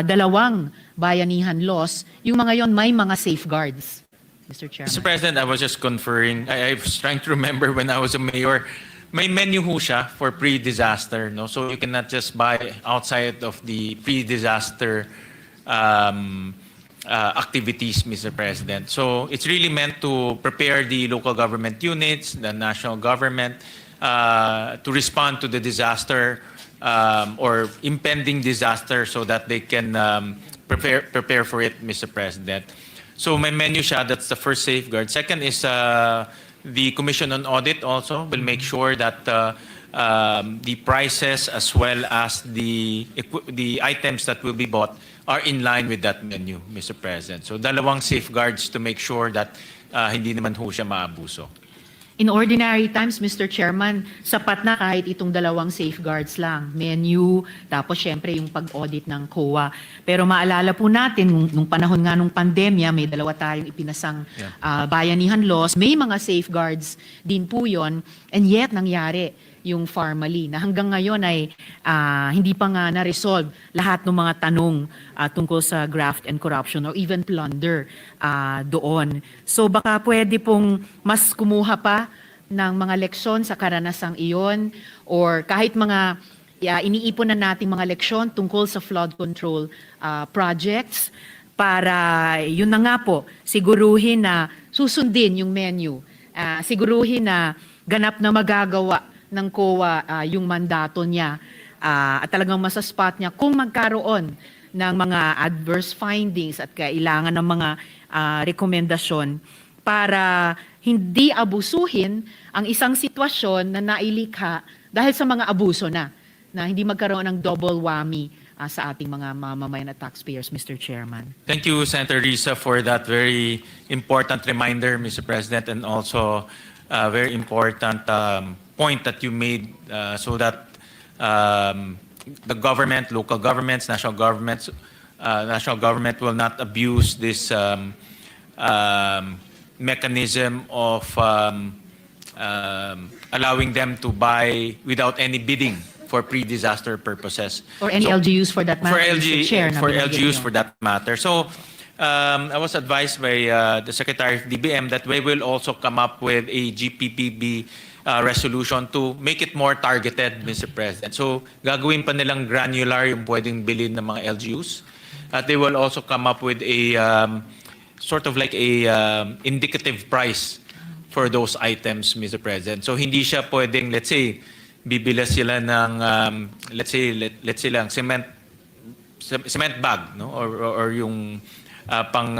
dalawang bayanihan laws, yung mga yon may mga safeguards, Mr. Chairman. Mr. President, I was just conferring. I was trying to remember when I was a mayor. May menu ho siya for pre-disaster, no? So you cannot just buy outside of the pre-disaster activities, Mr. President. So it's really meant to prepare the local government units, the national government, to respond to the disaster or impending disaster so that they can prepare for it, Mr. President. So may menu siya, that's the first safeguard. Second is the Commission on Audit also will make sure that the prices as well as the items that will be bought are in line with that menu, Mr. President. So dalawang safeguards to make sure that hindi naman ho siya maabuso. In ordinary times, Mr. Chairman, sapat na kahit itong dalawang safeguards lang. Menu, tapos syempre yung pag-audit ng COA. Pero maalala po natin, nung panahon nga nung pandemya, may dalawa tayong ipinasang bayanihan laws. May mga safeguards din po yon, and yet nangyari yung Pharmaly na hanggang ngayon ay hindi pa nga na-resolve lahat ng mga tanong tungkol sa graft and corruption or even plunder doon. So baka pwede pong mas kumuha pa ng mga leksyon sa karanasang iyon or kahit mga iniipon na nating mga leksyon tungkol sa flood control projects para yun na nga po, siguruhin na susundin yung menu, siguruhin na ganap na magagawa ng COA yung mandato niya at talagang masaspat niya kung magkaroon ng mga adverse findings at kailangan ng mga rekomendasyon para hindi abusuhin ang isang sitwasyon na nailikha dahil sa mga abuso na hindi magkaroon ng double whammy sa ating mga mamamayan at taxpayers, Mr. Chairman. Thank you, Senator Risa, for that very important reminder, Mr. President, and also a very important point that you made so that the government, local governments, national government will not abuse this mechanism of allowing them to buy without any bidding for pre-disaster purposes. Or any LGUs for that matter, Mr. Chair. For LGUs for that matter. So I was advised by the Secretary of DBM that we will also come up with a GPPB resolution to make it more targeted, Mr. President. So gagawin pa nilang granular yung pwedeng bilhin ng mga LGUs. At they will also come up with a sort of like a indicative price for those items, Mr. President. So hindi siya pwedeng, let's say, bibila sila ng let's say lang cement bag, no, or yung pang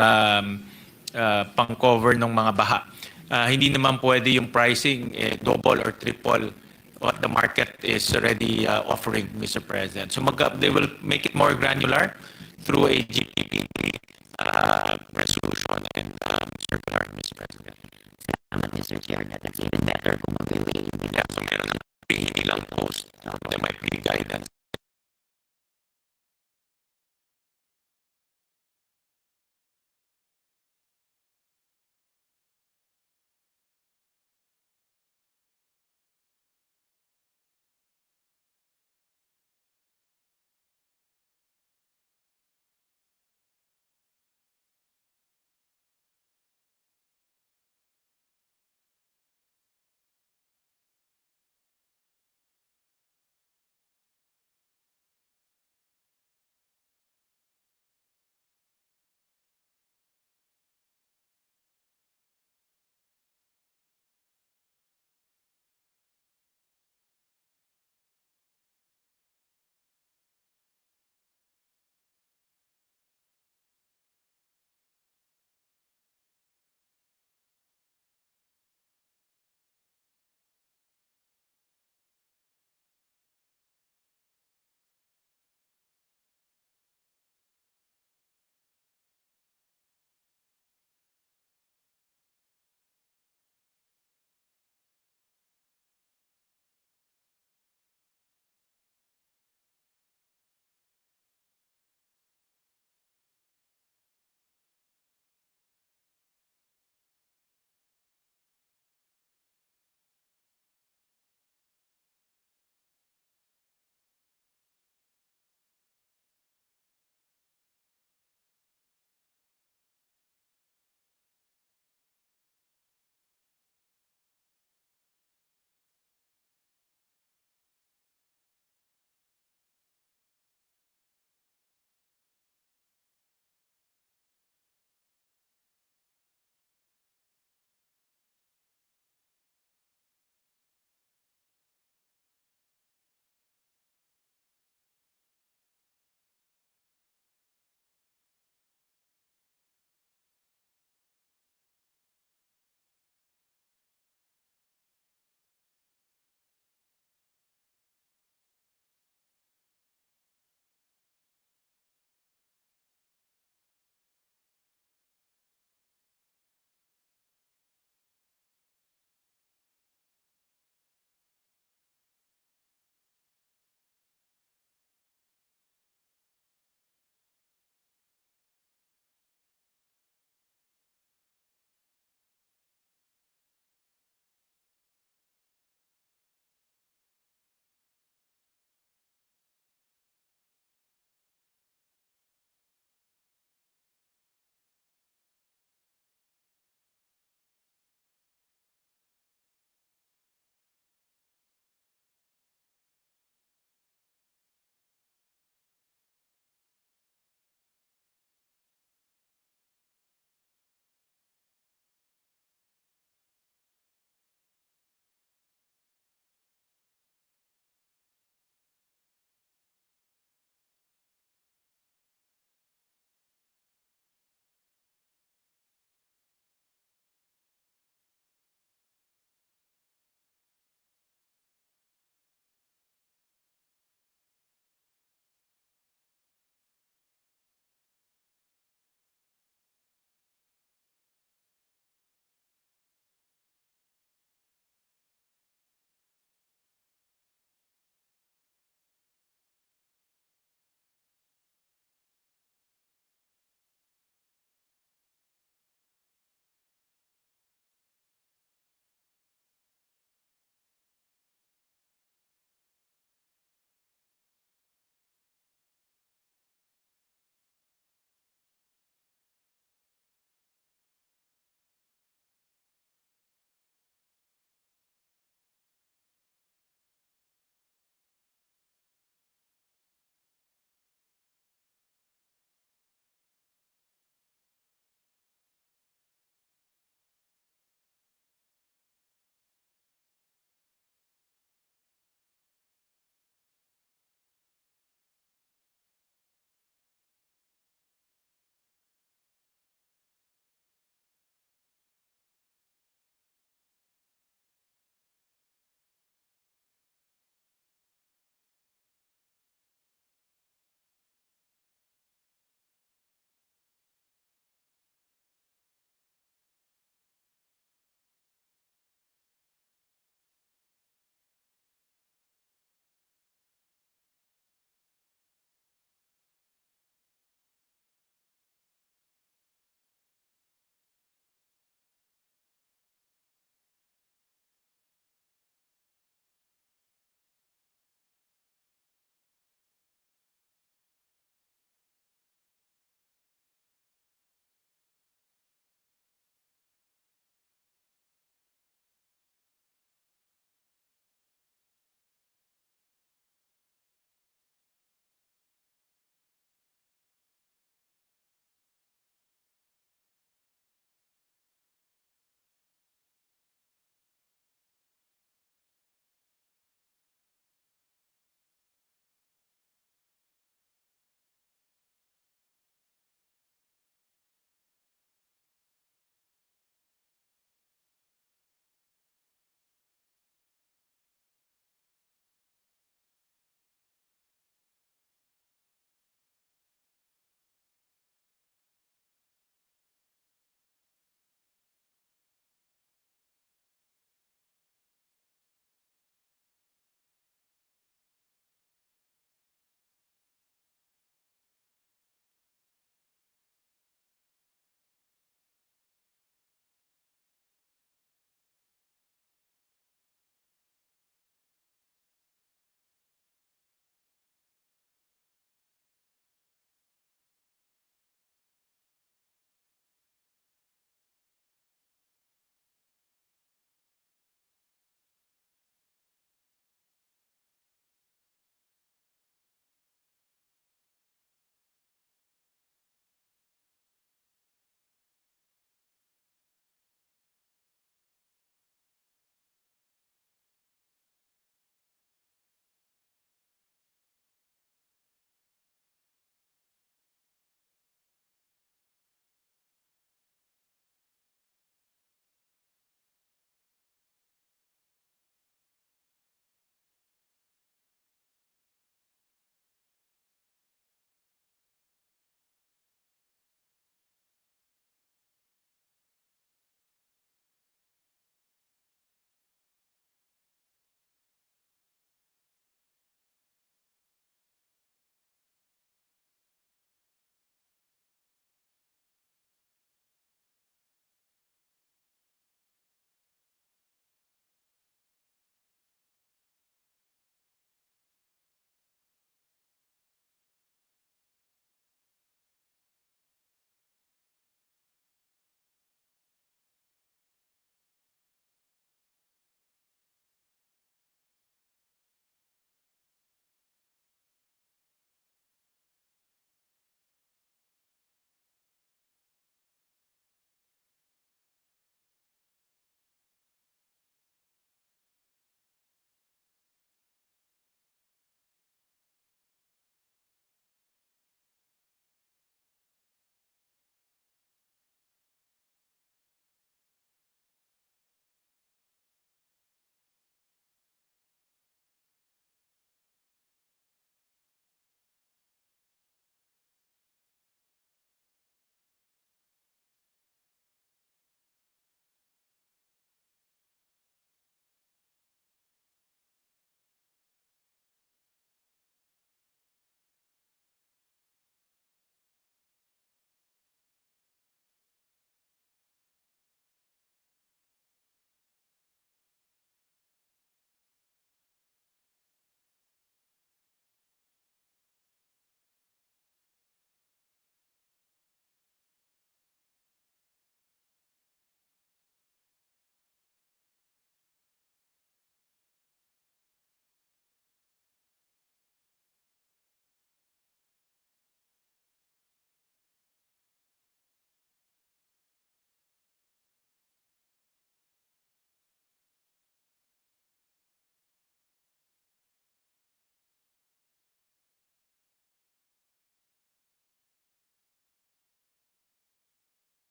cover ng mga baha. Hindi naman pwede yung pricing double or triple what the market is already offering, Mr. President. So they will make it more granular through a GPP internet. It's even better kung mag-way. Yeah, so meron ng hindi lang post. There might be guidance.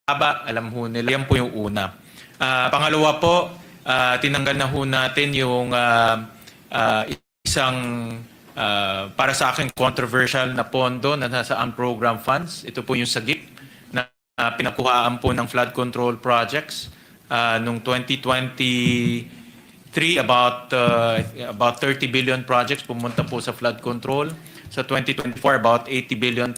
mababa, alam ho nila. Yan po yung una. Pangalawa po, tinanggal na ho natin yung isang para sa akin controversial na pondo na nasa unprogrammed funds. Ito po yung sagip na pinakuhaan po ng flood control projects nung 2023 about 30 billion projects pumunta po sa flood control. Sa 2024 about 80 billion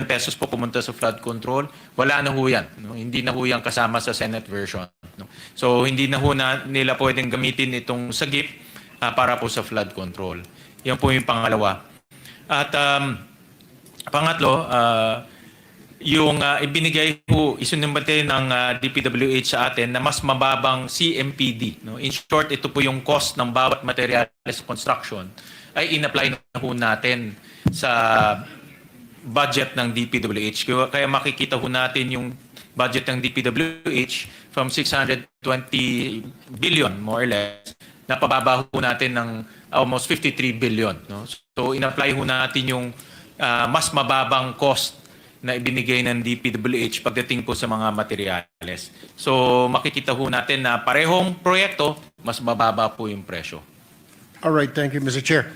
pesos po pumunta sa flood control. Wala na ho yan. No? Hindi na ho yan kasama sa Senate version. No? So hindi na ho nila pwedeng gamitin itong sagip para po sa flood control. Yan po yung pangalawa. At pangatlo, yung ibinigay po, isinumbate ng DPWH sa atin na mas mababang CMPD. No? In short, ito po yung cost ng bawat materials construction ay in-apply na po natin sa budget ng DPWH. Kaya makikita po natin yung budget ng DPWH from 620 billion more or less, napababa po natin ng almost 53 billion. No? So in-apply po natin yung mas mababang cost na ibinigay ng DPWH pagdating po sa mga materyales. So makikita po natin na parehong proyekto, mas mababa po yung presyo. All right, thank you, Mr. Chair.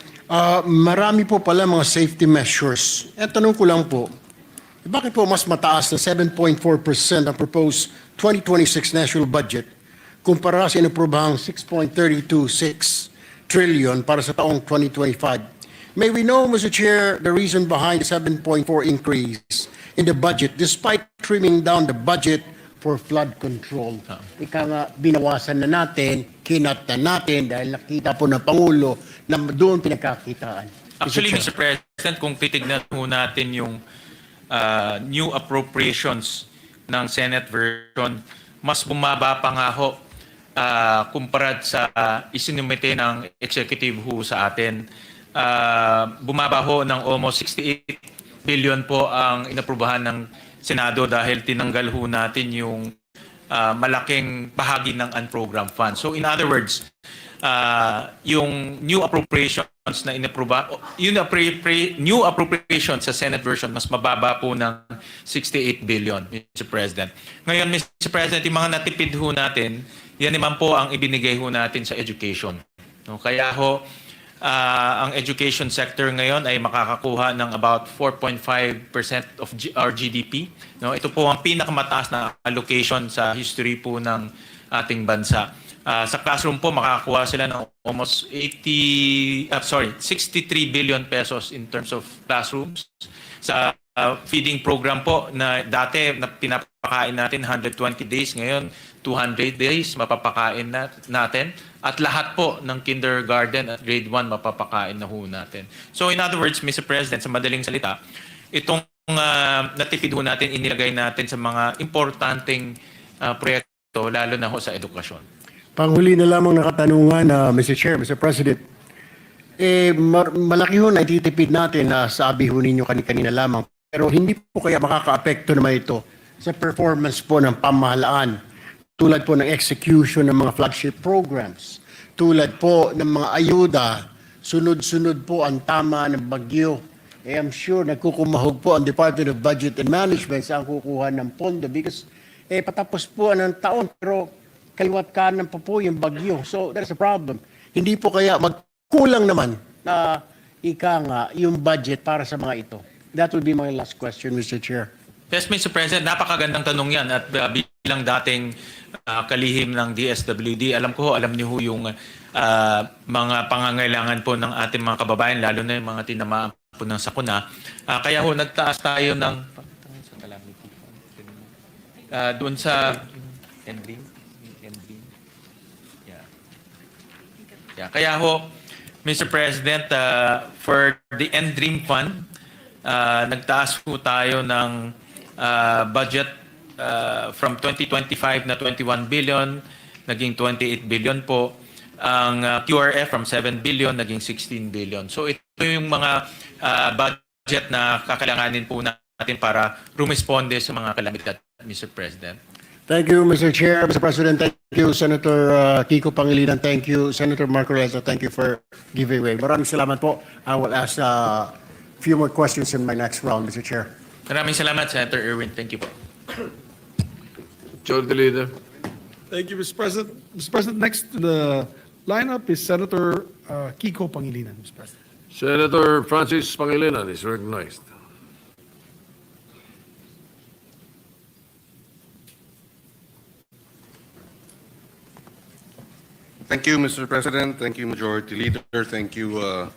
Marami po pala mga safety measures. Tanong ko lang po, bakit po mas mataas na 7.4% ang proposed 2026 national budget kumpara sa inaprobahang 6.326 trillion para sa taong 2025? May we know, Mr. Chair, the reason behind the 7.4 increase in the budget despite trimming down the budget for flood control? Ika nga, binawasan na natin, kinat na natin dahil nakita po ng Pangulo na doon pinagkakitaan. Actually, Mr. President, kung titignan po natin yung new appropriations ng Senate version, mas bumaba pa nga ho kumparat sa isinumite ng executive ho sa atin. Bumaba ho ng almost 68 billion po ang inaprubahan ng Senado dahil tinanggal ho natin yung malaking bahagi ng unprogrammed funds. So in other words, yung new appropriations na inapruba, new appropriations sa Senate version mas mababa po ng 68 billion, Mr. President. Ngayon, Mr. President, yung mga natipid ho natin, yan naman po ang ibinigay ho natin sa education. No, kaya ho, ang education sector ngayon ay makakakuha ng about 4.5% of our GDP. No, ito po ang pinakamataas na allocation sa history po ng ating bansa. Sa classroom po makakakuha sila ng almost 63 billion pesos in terms of classrooms. Sa feeding program po na dati na pinapakain natin 120 days, ngayon 200 days mapapakain natin. At lahat po ng kindergarten at grade 1 mapapakain na ho natin. So in other words, Mr. President, sa madaling salita, itong natipid ho natin, inilagay natin sa mga importanteng proyekto, lalo na ho sa edukasyon. Panghuli na lamang na katanungan, Mr. Chair, Mr. President. Malaki ho na ititipid natin na sabi ho ninyo kanina lamang. Pero hindi po kaya makaka-apekto naman ito sa performance po ng pamahalaan, tulad po ng execution ng mga flagship programs, tulad po ng mga ayuda, sunod-sunod po ang tama ng bagyo. I'm sure nagkukumahog po ang Department of Budget and Management sa ang kukuha ng pondo because patapos po ng taon pero kaliwat kanan pa po yung bagyo. So that's a problem. Hindi po kaya magkulang naman na yung budget para sa mga ito. That will be my last question, Mr. Chair. Yes, Mr. President, napakagandang tanong yan at bilang dating kalihim ng DSWD, alam niyo ho yung mga pangangailangan po ng ating mga kababayan, lalo na yung mga tinamaan po ng sakuna. Kaya ho, nagtaas tayo ng doon sa kaya ho, Mr. President, for the Dream Fund, nagtaas po tayo ng budget from 2025 na 21 billion, naging 28 billion po. Ang QRF from 7 billion, naging 16 billion. So ito yung mga budget na kakailanganin po natin para rumisponde sa mga kalamidad, Mr. President. Thank you, Mr. Chair, Mr. President. Thank you, Senator Kiko Pangilinan. Thank you, Senator Marco Reza. Thank you for giving way. Maraming salamat po. I will ask a few more questions in my next round, Mr. Chair. Maraming salamat, Senator Erwin. Thank you po. Majority Leader. Thank you, Mr. President. Mr. President, next in the lineup is Senator Kiko Pangilinan, Mr. President. Senator Francis Pangilinan is recognized. Thank you, Mr. President. Thank you, Majority Leader. Thank you,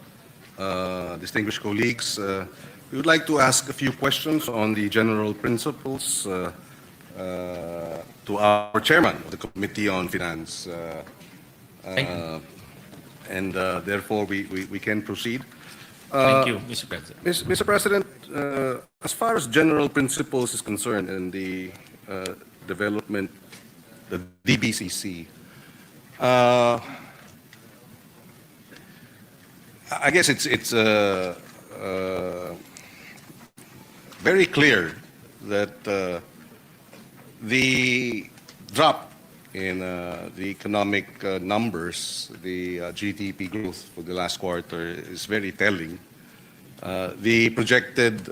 distinguished colleagues. We would like to ask a few questions on the general principles to our chairman of the Committee on Finance. And therefore, we can proceed. Thank you, Mr. President. Mr. President, as far as general principles is concerned in the development, the DBCC, I guess it's very clear that the drop in the economic numbers, the GDP growth for the last quarter is very telling. The projected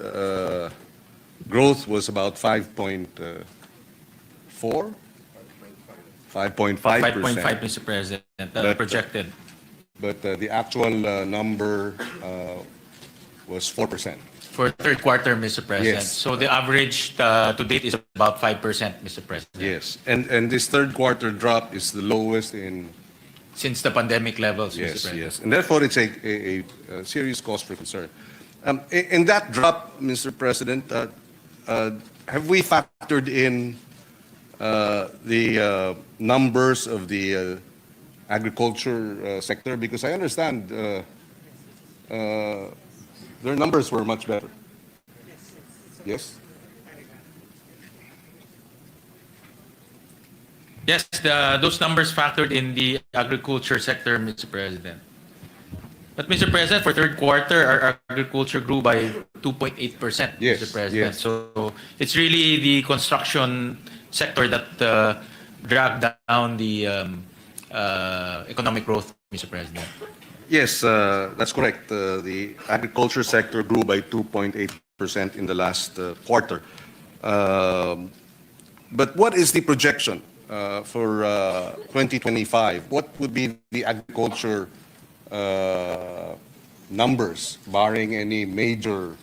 growth was about 5.4, 5.5%. 5.5, Mr. President, projected. But the actual number was 4%. For third quarter, Mr. President. Yes. So the average to date is about 5%, Mr. President. Yes, and this third quarter drop is the lowest in, Since the pandemic levels, Mr. yes, President. yes. And therefore, it's a serious cause for concern. In that drop, Mr. President, have we factored in the numbers of the agriculture sector? Because I understand their numbers were much better. Yes? Yes, those numbers factored in the agriculture sector, Mr. President. But, Mr. President, for third quarter, our agriculture grew by 2.8%, Yes, Mr. President. yes. So it's really the construction sector that dragged down the economic growth, Mr. President. Yes, that's correct. The agriculture sector grew by 2.8% in the last quarter. But what is the projection for 2025? What would be the agriculture numbers, barring any major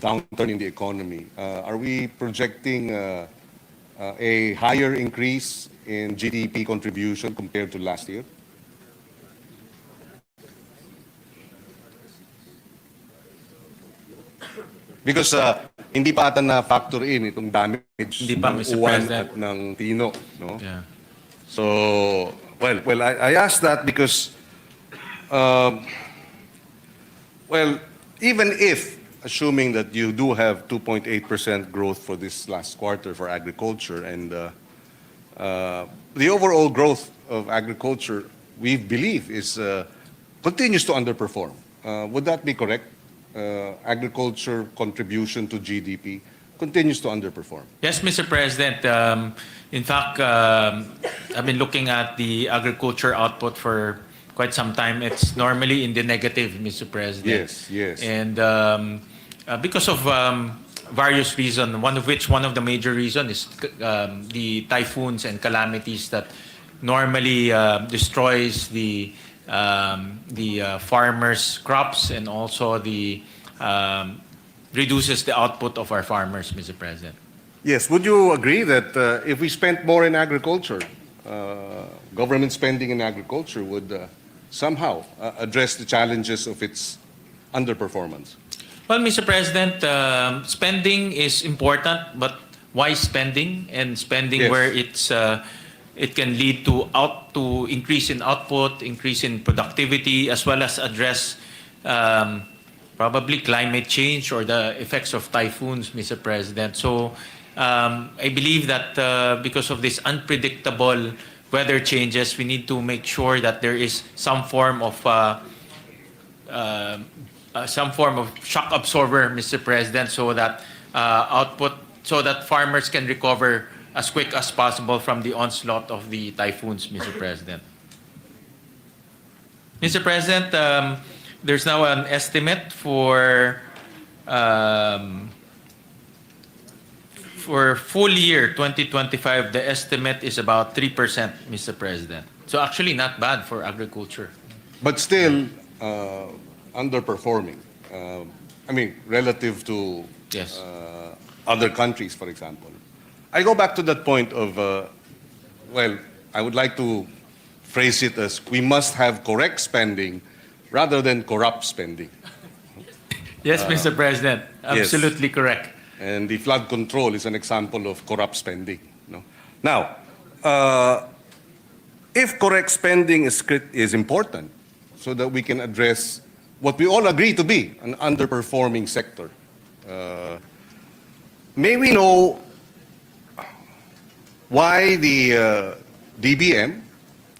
downturn in the economy? Are we projecting a higher increase in GDP contribution compared to last year? Because hindi pa ata na-factor in itong damage Hindi pa, ng Mr. uwan President. at ng tino. No? Yeah. So, well, I asked that because, even if, assuming that you do have 2.8% growth for this last quarter for agriculture, and the overall growth of agriculture, we believe, is continues to underperform. Would that be correct? Agriculture contribution to GDP continues to underperform. Yes, Mr. President. In fact, I've been looking at the agriculture output for quite some time. It's normally in the negative, Mr. President. Yes, yes. And because of various reasons, one of the major reasons is the typhoons and calamities that normally destroys the farmers' crops, and also reduces the output of our farmers, Mr. President. Yes, would you agree that if we spent more in agriculture, government spending in agriculture would somehow address the challenges of its underperformance? Well, Mr. President, spending is important, but why spending? And spending Yes. where it can lead to increase in output, increase in productivity, as well as address probably climate change or the effects of typhoons, Mr. President. So I believe that because of this unpredictable weather changes, we need to make sure that there is some form of shock absorber, Mr. President, so that farmers can recover as quick as possible from the onslaught of the typhoons, Mr. President. Mr. President, there's now an estimate for for full year 2025, the estimate is about 3%, Mr. President. So actually not bad for agriculture. But still underperforming. I mean, relative to Yes. other countries, for example. I go back to that point of, well, I would like to phrase it as we must have correct spending rather than corrupt spending. Yes, Mr. President, yes. absolutely correct. And the flood control is an example of corrupt spending. No? Now, if correct spending is important so that we can address what we all agree to be an underperforming sector, may we know why the DBM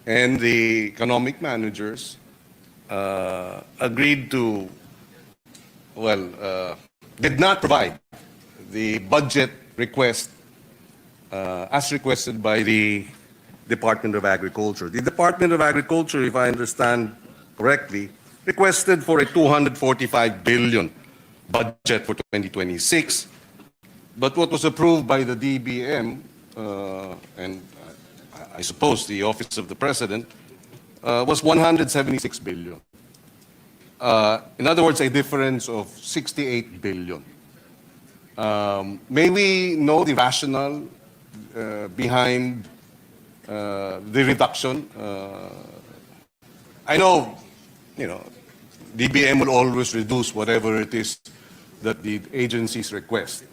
and the economic managers agreed to, well, did not provide the budget request as requested by the Department of Agriculture. The Department of Agriculture, if I understand correctly, requested for a 245 billion budget for 2026. But what was approved by the DBM and I suppose the Office of the President was 176 billion. In other words, a difference of 68 billion. May we know the rationale behind the reduction? I know, DBM will always reduce whatever it is that the agencies request.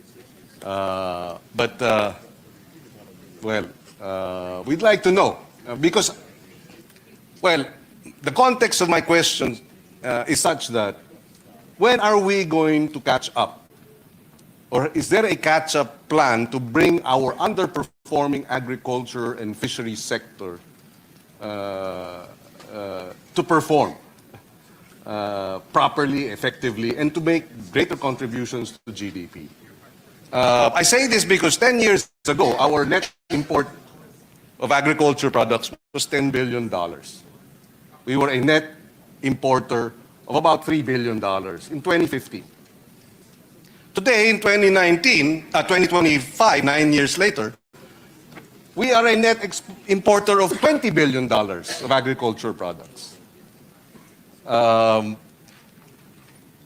But we'd like to know because, well, the context of my question is such that when are we going to catch up? Or is there a catch-up plan to bring our underperforming agriculture and fisheries sector to perform properly, effectively, and to make greater contributions to GDP? I say this because 10 years ago, our net import of agriculture products was $10 billion. We were a net importer of about $3 billion in 2015. Today, in 2025, 9 years later, we are a net importer of $20 billion of agriculture products.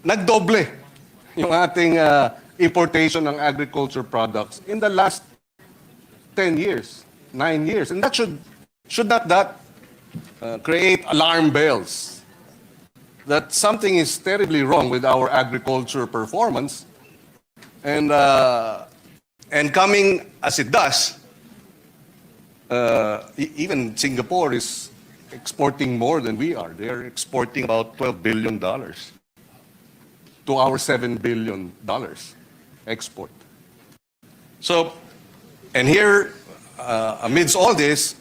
Nagdoble yung ating importation ng agriculture products in the last 10 years, 9 years. And that should not that create alarm bells that something is terribly wrong with our agriculture performance? And coming as it does, even Singapore is exporting more than we are. They're exporting about $12 billion to our $7 billion export. So, and here, amidst all this,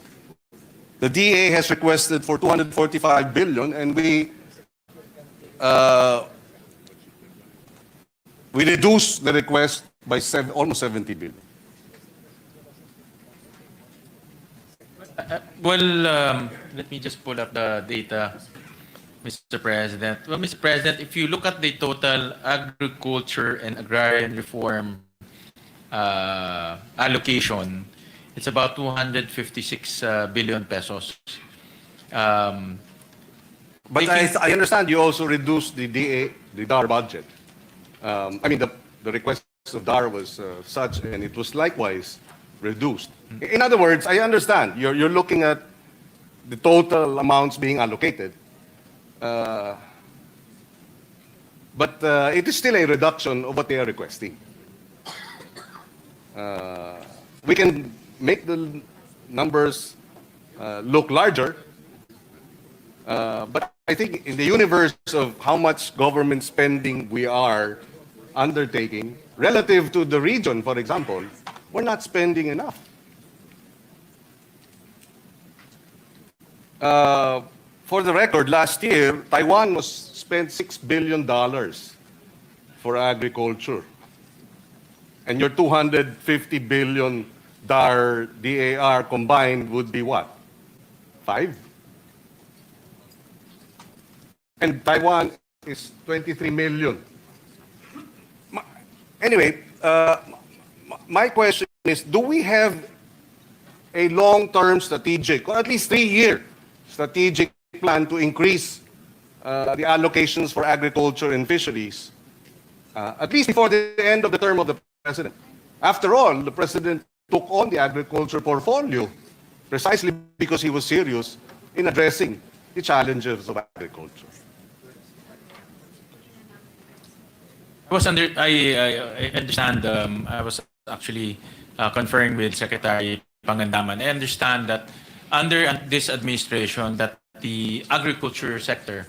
the DA has requested for 245 billion, and we reduced the request by almost 70 billion. Let me just pull up the data, Mr. President. Well, Mr. President, if you look at the total agriculture and agrarian reform allocation, it's about 256 billion pesos. But I understand you also reduced the DAR budget. I mean, the request of DAR was such, and it was likewise reduced. In other words, I understand you're looking at the total amounts being allocated, but it is still a reduction of what they are requesting. We can make the numbers look larger, but I think in the universe of how much government spending we are undertaking relative to the region, for example, we're not spending enough. For the record, last year, Taiwan spent $6 billion for agriculture. And your 250 billion DAR combined would be what? 5? And Taiwan is 23 million. Anyway, my question is, do we have a long-term strategic, or at least 3-year strategic plan to increase the allocations for agriculture and fisheries, at least before the end of the term of the president? After all, the president took on the agriculture portfolio precisely because he was serious in addressing the challenges of agriculture. I understand, I was actually conferring with Secretary Pangandaman. I understand that under this administration that the agriculture sector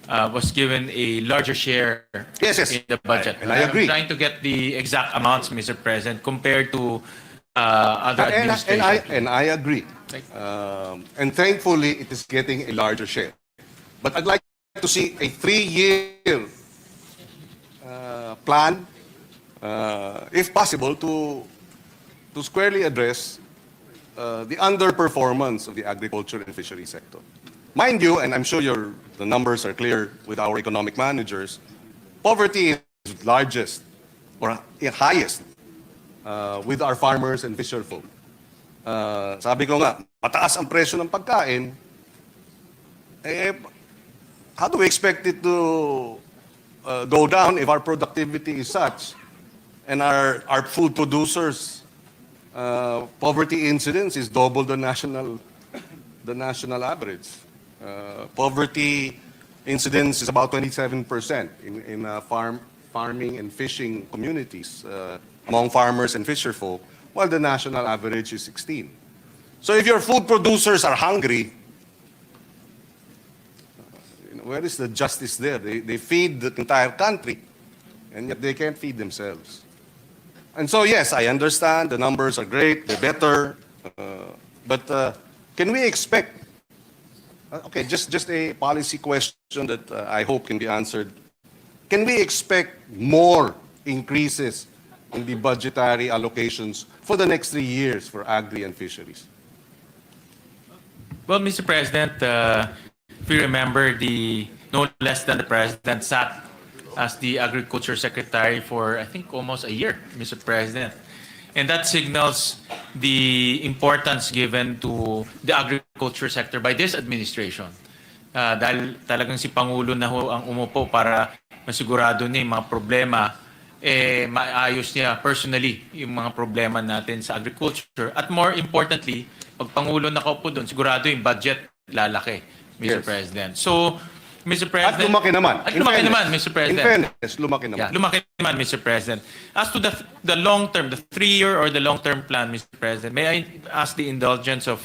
was given a larger share Yes, yes. in the budget. And I agree. I'm trying to get the exact amounts, Mr. President, compared to other administrations. And I agree. And thankfully, it is getting a larger share. But I'd like to see a 3-year plan, if possible, to squarely address the underperformance of the agriculture and fishery sector. Mind you, and I'm sure the numbers are clear with our economic managers, poverty is largest or highest with our farmers and fisherfolk. Sabi ko nga, mataas ang presyo ng pagkain, how do we expect it to go down if our productivity is such and our food producers' poverty incidence is double the national average? Poverty incidence is about 27% in farming and fishing communities among farmers and fisherfolk, while the national average is 16. So if your food producers are hungry, where is the justice there? They feed the entire country, and yet they can't feed themselves. And so, yes, I understand the numbers are great, they're better, but can we expect, okay, just a policy question that I hope can be answered. Can we expect more increases in the budgetary allocations for the next 3 years for agri and fisheries? Well, Mr. President, if you remember, no less than the President sat as the Agriculture Secretary for, I think, almost a year, Mr. President. And that signals the importance given to the agriculture sector by this administration. Dahil talagang si Pangulo na ho ang umupo para masigurado niya yung mga problema, maayos niya personally yung mga problema natin sa agriculture. At more importantly, pag Pangulo nakaupo doon, sigurado yung budget lalaki, Mr. Yes. President. So, Mr. President... At lumaki naman. At lumaki naman, Mr. President. In fairness, lumaki naman. Yeah, lumaki naman, Mr. President. As to the long-term, the 3-year or the long-term plan, Mr. President, may I ask the indulgence of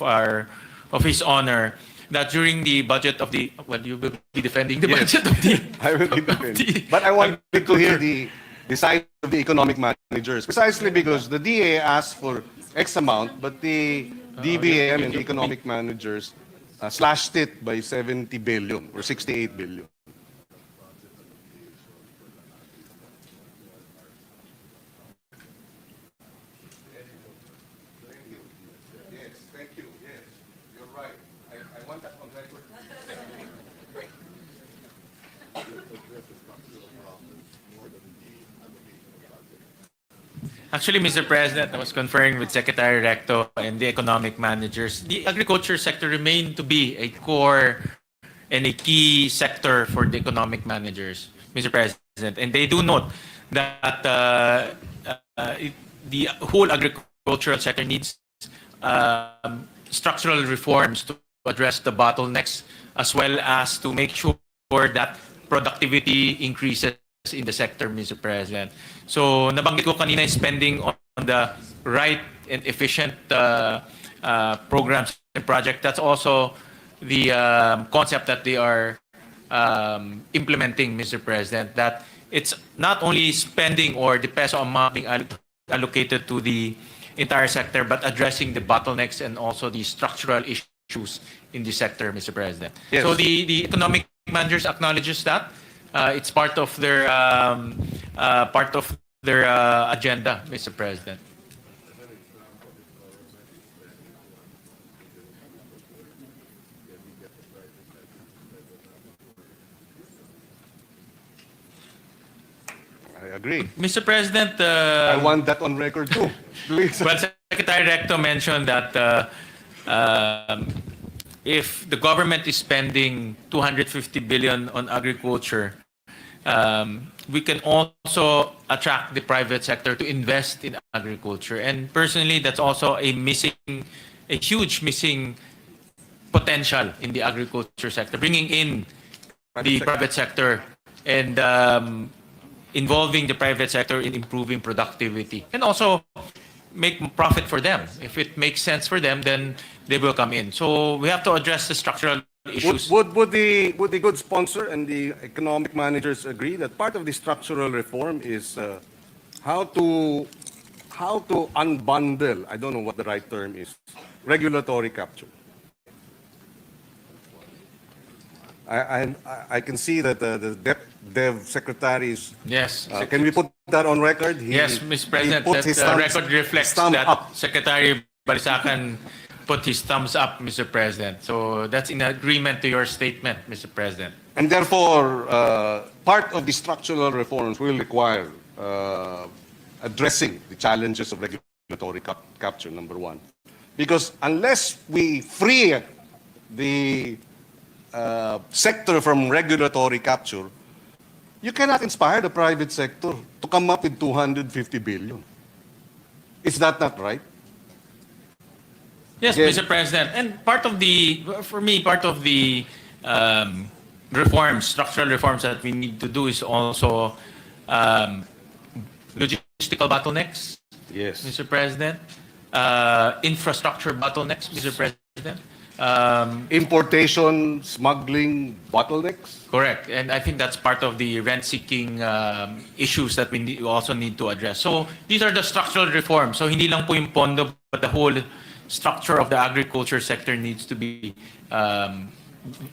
His Honor that during the budget of the... Well, you will be defending the Yes. budget of the... I will be defending. But I wanted to hear the side of the economic managers, precisely because the DA asked for X amount, but the DBM and the economic managers slashed it by 70 billion or 68 billion. Yes, thank you. Yes, you're right. I want that on record. Actually, Mr. President, I was conferring with Secretary Recto and the economic managers. The agriculture sector remained to be a core and a key sector for the economic managers, Mr. President. And they do note that the whole agricultural sector needs structural reforms to address the bottlenecks as well as to make sure that productivity increases in the sector, Mr. President. So, nabanggit ko kanina yung spending on the right and efficient programs and projects. That's also the concept that they are implementing, Mr. President, that it's not only spending or the peso amount being allocated to the entire sector, but addressing the bottlenecks and also the structural issues in the sector, Mr. President. Yes. So the economic managers acknowledges that. It's part of their agenda, Mr. President. I agree. Mr. President, I want that on record too. Please. well, Secretary Recto mentioned that if the government is spending 250 billion on agriculture, we can also attract the private sector to invest in agriculture. And personally, that's also a huge missing potential in the agriculture sector, bringing in the private sector and involving the private sector in improving productivity and also make profit for them. If it makes sense for them, then they will come in. So we have to address the structural issues. Would the good sponsor and the economic managers agree that part of the structural reform is how to unbundle, I don't know what the right term is, regulatory capture? I can see that the Dev Secretary is. Yes. Can we put that on record? Yes, Mr. President, put his that thumbs- record reflects thumb that up. Secretary Balisacan put his thumbs up, Mr. President. So that's in agreement to your statement, Mr. President. And therefore, part of the structural reforms will require addressing the challenges of regulatory capture, number one. Because unless we free the sector from regulatory capture, you cannot inspire the private sector to come up with 250 billion. Is that not right? Yes, Again. Mr. President. And for me, part of the structural reforms that we need to do is also logistical bottlenecks, Yes. Mr. President, infrastructure bottlenecks, Mr. President. Importation, smuggling, bottlenecks. Correct. And I think that's part of the rent-seeking issues that we also need to address. So these are the structural reforms. So hindi lang po yung pondo, but the whole structure of the agriculture sector needs to be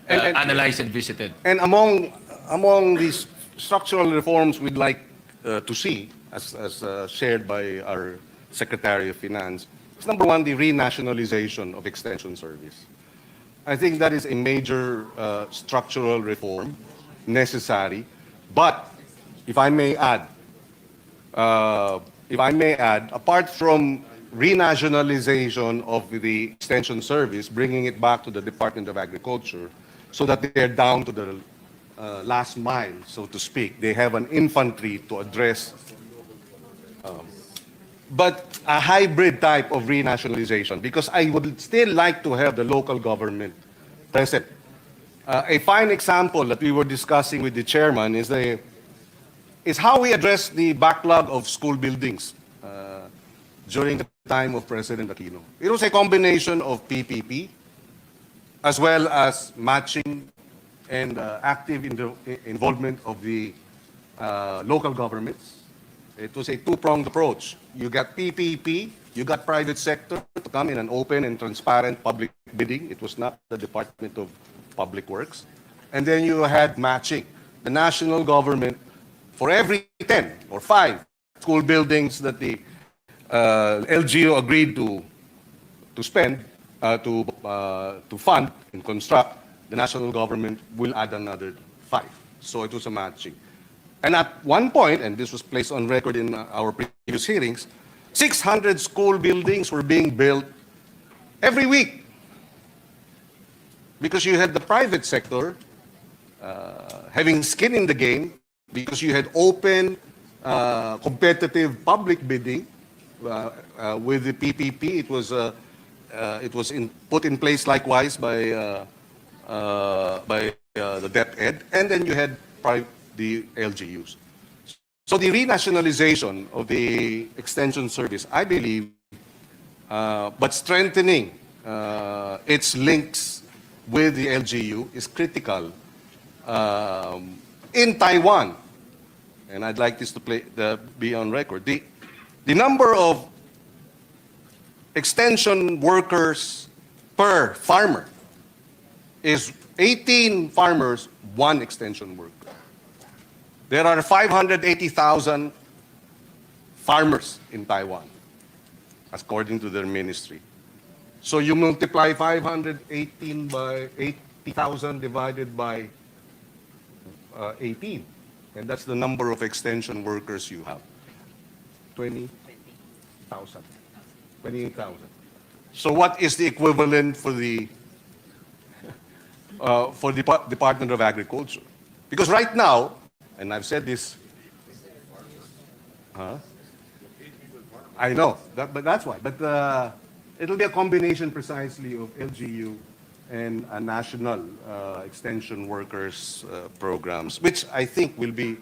analyzed and visited. And among these structural reforms we'd like to see, as shared by our Secretary of Finance, is number one, the renationalization of Extension Service. I think that is a major structural reform necessary. But if I may add, apart from renationalization of the Extension Service, bringing it back to the Department of Agriculture, so that they're down to the last mile, so to speak. They have an infantry to address, but a hybrid type of renationalization, because I would still like to have the local government present. A fine example that we were discussing with the chairman is how we address the backlog of school buildings during the time of President Aquino. It was a combination of PPP as well as matching and active involvement of the local governments. It was a two-pronged approach. You got PPP, you got private sector to come in an open and transparent public bidding. It was not the Department of Public Works. And then you had matching. The national government, for every 10 or 5 school buildings that the LGU agreed to spend, to fund and construct, the national government will add another 5. So it was a matching. And at one point, and this was placed on record in our previous hearings, 600 school buildings were being built every week. Because you had the private sector having skin in the game, because you had open, competitive public bidding with the PPP. It was put in place likewise by the DepEd, and then you had the LGUs. So the renationalization of the Extension Service, I believe, but strengthening its links with the LGU is critical in Taiwan. And I'd like this to be on record. The number of extension workers per farmer is 18 farmers, 1 extension worker. There are 580,000 farmers in Taiwan, according to their ministry. So you multiply 518 by 80,000 divided by 18. And that's the number of extension workers you have. 20,000. 28,000. So what is the equivalent for the Department of Agriculture? Because right now, and I've said this, I know, but that's why. But it'll be a combination precisely of LGU and a national extension workers programs, which I think will be,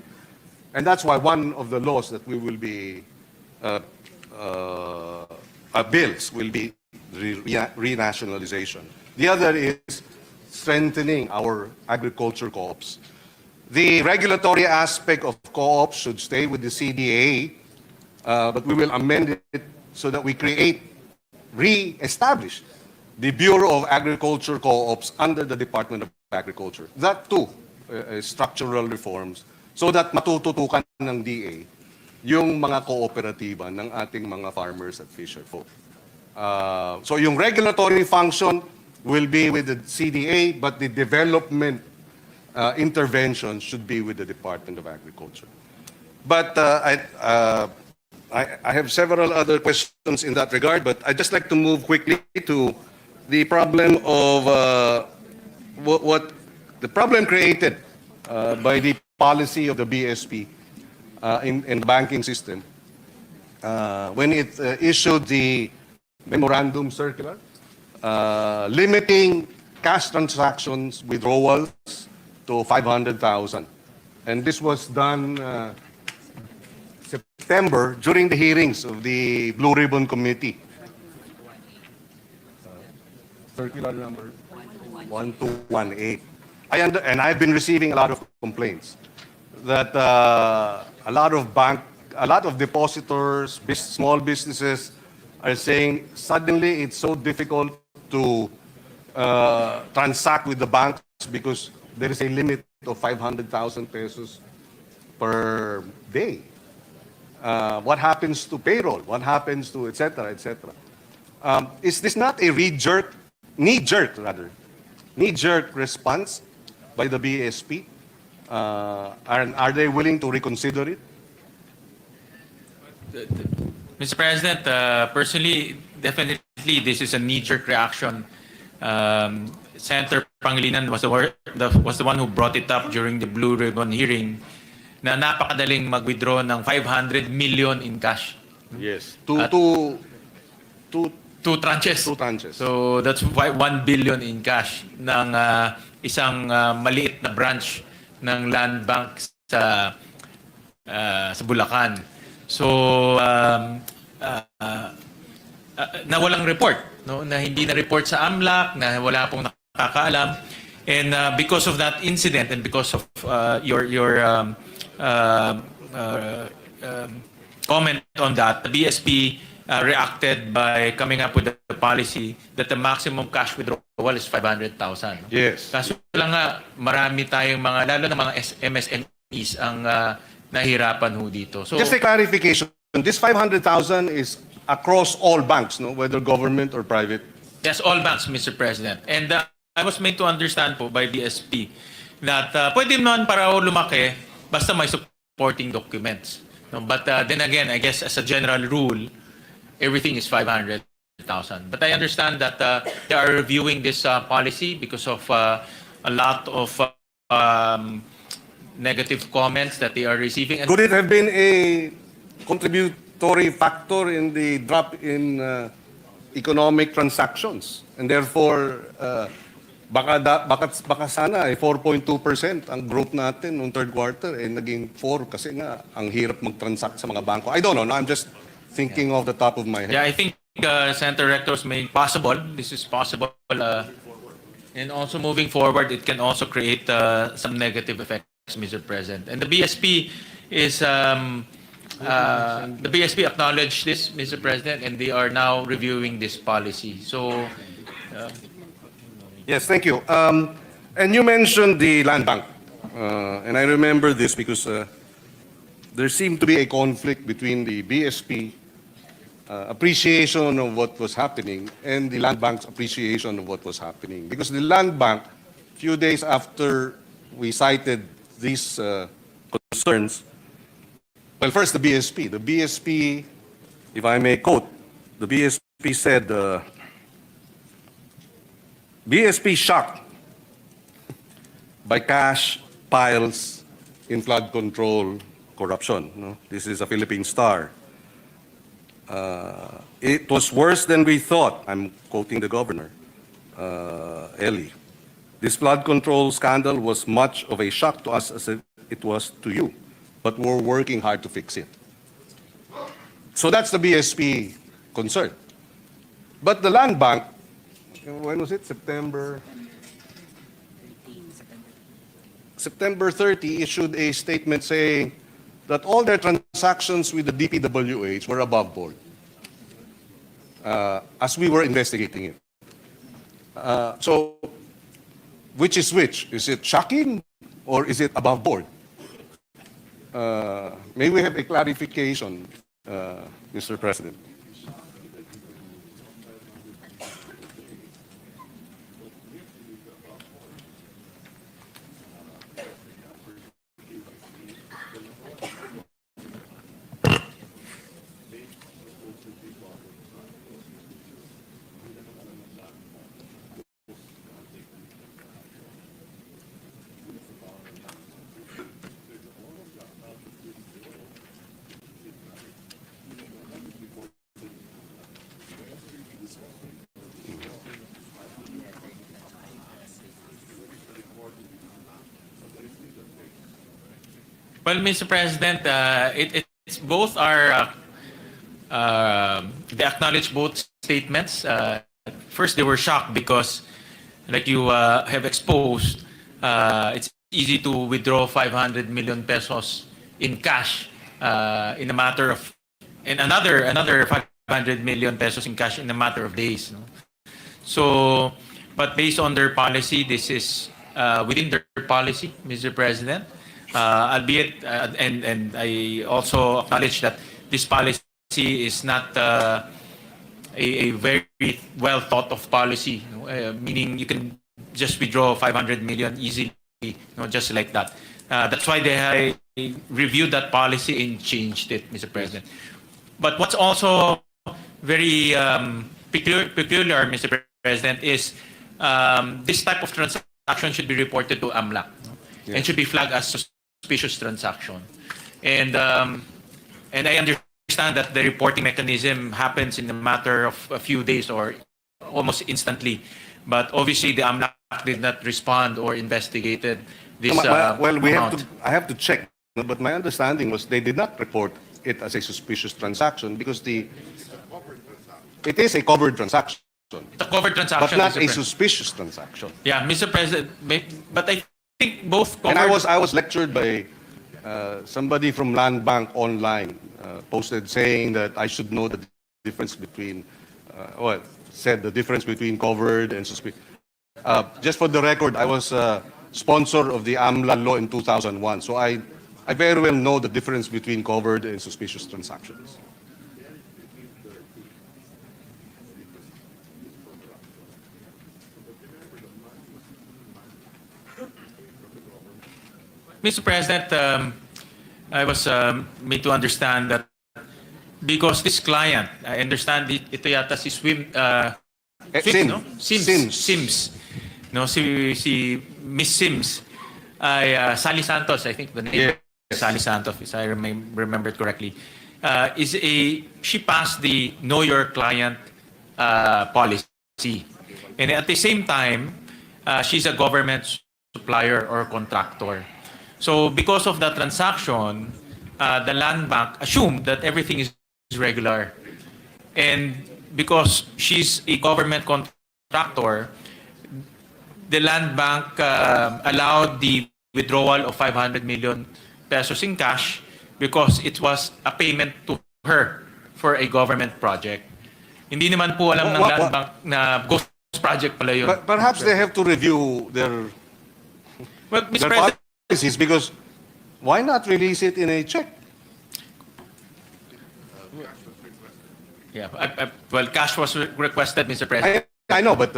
and that's why one of the laws that we will be, bills will be renationalization. The other is strengthening our agriculture co-ops. The regulatory aspect of co-ops should stay with the CDA, but we will amend it so that we re-establish the Bureau of Agriculture Co-ops under the Department of Agriculture. That too, structural reforms, so that matututukan ng DA yung mga kooperatiba ng ating mga farmers at fisherfolk. So yung regulatory function will be with the CDA, but the development intervention should be with the Department of Agriculture. But I have several other questions in that regard, but I'd just like to move quickly to the problem of the problem created by the policy of the BSP in the banking system when it issued the memorandum circular limiting cash transactions withdrawals to 500,000. And this was done September during the hearings of the Blue Ribbon Committee. Circular number 1218. And I've been receiving a lot of complaints that a lot of depositors, small businesses are saying suddenly it's so difficult to transact with the banks because there is a limit of 500,000 pesos per day. What happens to payroll? What happens to et cetera, et cetera? Is this not a knee-jerk response by the BSP? Are they willing to reconsider it? Mr. President, personally, definitely this is a knee-jerk reaction. Senator Pangilinan was the one who brought it up during the Blue Ribbon hearing na napakadaling mag-withdraw ng 500 million in cash. Yes. Two tranches. Two tranches. So that's 1 billion in cash ng isang maliit na branch ng land bank sa Bulacan. So na walang report, no? Na hindi na report sa AMLAC, na wala pong nakakaalam. And because of that incident and because of your comment on that, the BSP reacted by coming up with a policy that the maximum cash withdrawal is 500,000. Yes. Kaso lang nga, marami tayong lalo na mga MSMEs ang nahirapan ho dito. So, just a clarification, this 500,000 is across all banks, no? Whether government or private? yes, all banks, Mr. President. And I was made to understand po by BSP that pwede naman para lumaki basta may supporting documents. No? But then again, I guess as a general rule, everything is 500,000. But I understand that they are reviewing this policy because of a lot of negative comments that they are receiving. And Could it have been a contributory factor in the drop in economic transactions? And therefore, baka sana 4.2% ang growth natin noong third quarter naging 4 kasi nga ang hirap mag-transact sa mga bangko. I don't know. No? I'm just thinking off the top of my head. yeah, I think Senator Rector's made possible. This is possible. And also moving forward, it can also create some negative effects, Mr. President. And the BSP is the BSP acknowledged this, Mr. President, and they are now reviewing this policy. So, Yes, thank you. And you mentioned the land bank. And I remember this because there seemed to be a conflict between the BSP appreciation of what was happening and the land bank's appreciation of what was happening. Because the land bank, few days after we cited these concerns. Well, first, the BSP. The BSP, if I may quote, the BSP said, BSP shocked by cash piles in flood control corruption. No? This is a Philippine Star. It was worse than we thought. I'm quoting the governor, Eli. This flood control scandal was much of a shock to us as it was to you, but we're working hard to fix it. So that's the BSP concern. But the Land Bank, when was it? September 30 issued a statement saying that all their transactions with the DPWH were above board as we were investigating it. So, which is which? Is it shocking or is it above board? May we have a clarification, Mr. President? Well, Mr. President, it's both are, they acknowledge both statements. First, they were shocked because, like you have exposed, it's easy to withdraw 500 million pesos in cash in a matter of, and another 500 million pesos in cash in a matter of days. No? So, but based on their policy, this is within their policy, Mr. President. Albeit, and I also acknowledge that this policy is not a very well thought of policy, meaning you can just withdraw 500 million easily, just like that. That's why they reviewed that policy and changed it, Mr. President. But what's also very peculiar, Mr. President, is this type of transaction should be reported to AMLAC and should be flagged as suspicious transaction. And I understand that the reporting mechanism happens in a matter of a few days or almost instantly. But obviously the AMLAC did not respond or investigated this well, amount. I have to check, but my understanding was they did not report it as a suspicious transaction because it is a covered transaction. It's a covered transaction, But not Mr. a President. suspicious transaction. Yeah, Mr. President, but I think both covered. And I was lectured by somebody from Land Bank online, posted saying that I should know the difference between, said the difference between covered and suspicious. Just for the record, I was a sponsor of the AMLA law in 2001, so I very well know the difference between covered and suspicious transactions. Mr. President, I was made to understand that because this client, I understand ito yata si Sims. no? Sims. No, si Miss Sims ay Sally Santos, I think the name is Sally Santos, if I remember it correctly. She passed the Know Your Client policy. And at the same time, she's a government supplier or contractor. So because of that transaction, the Land Bank assumed that everything is regular. And because she's a government contractor, the Land Bank allowed the withdrawal of 500 million pesos in cash because it was a payment to her for a government project. Hindi naman po alam ng Land Bank na ghost project pala yun. But perhaps they have to review their Mr. President, policies, because why not release it in a check? yeah, well, cash was requested, Mr. President. I know, but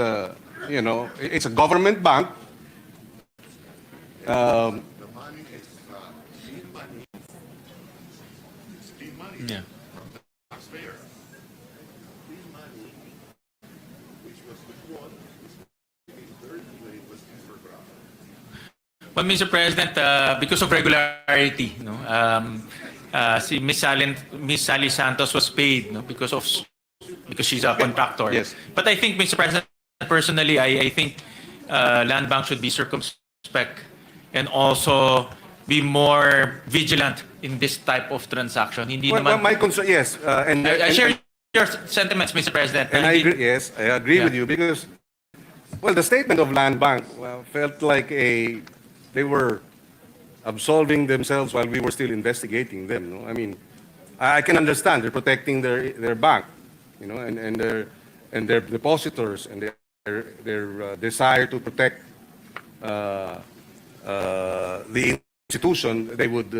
it's a government bank. Yeah. Well, Mr. President, because of regularity, no, si Miss Sally Santos was paid, no, because she's a contractor. Yes. But I think, Mr. President, personally, I think Land Bank should be circumspect and also be more vigilant in this type of transaction. Hindi Well, naman. my concern, yes, I share your sentiments, Mr. President. and I agree, yes, I agree with Yeah. you because, well, the statement of Land Bank felt like they were absolving themselves while we were still investigating them. No? I mean, I can understand they're protecting their bank, you know, and their depositors and their desire to protect the institution. They would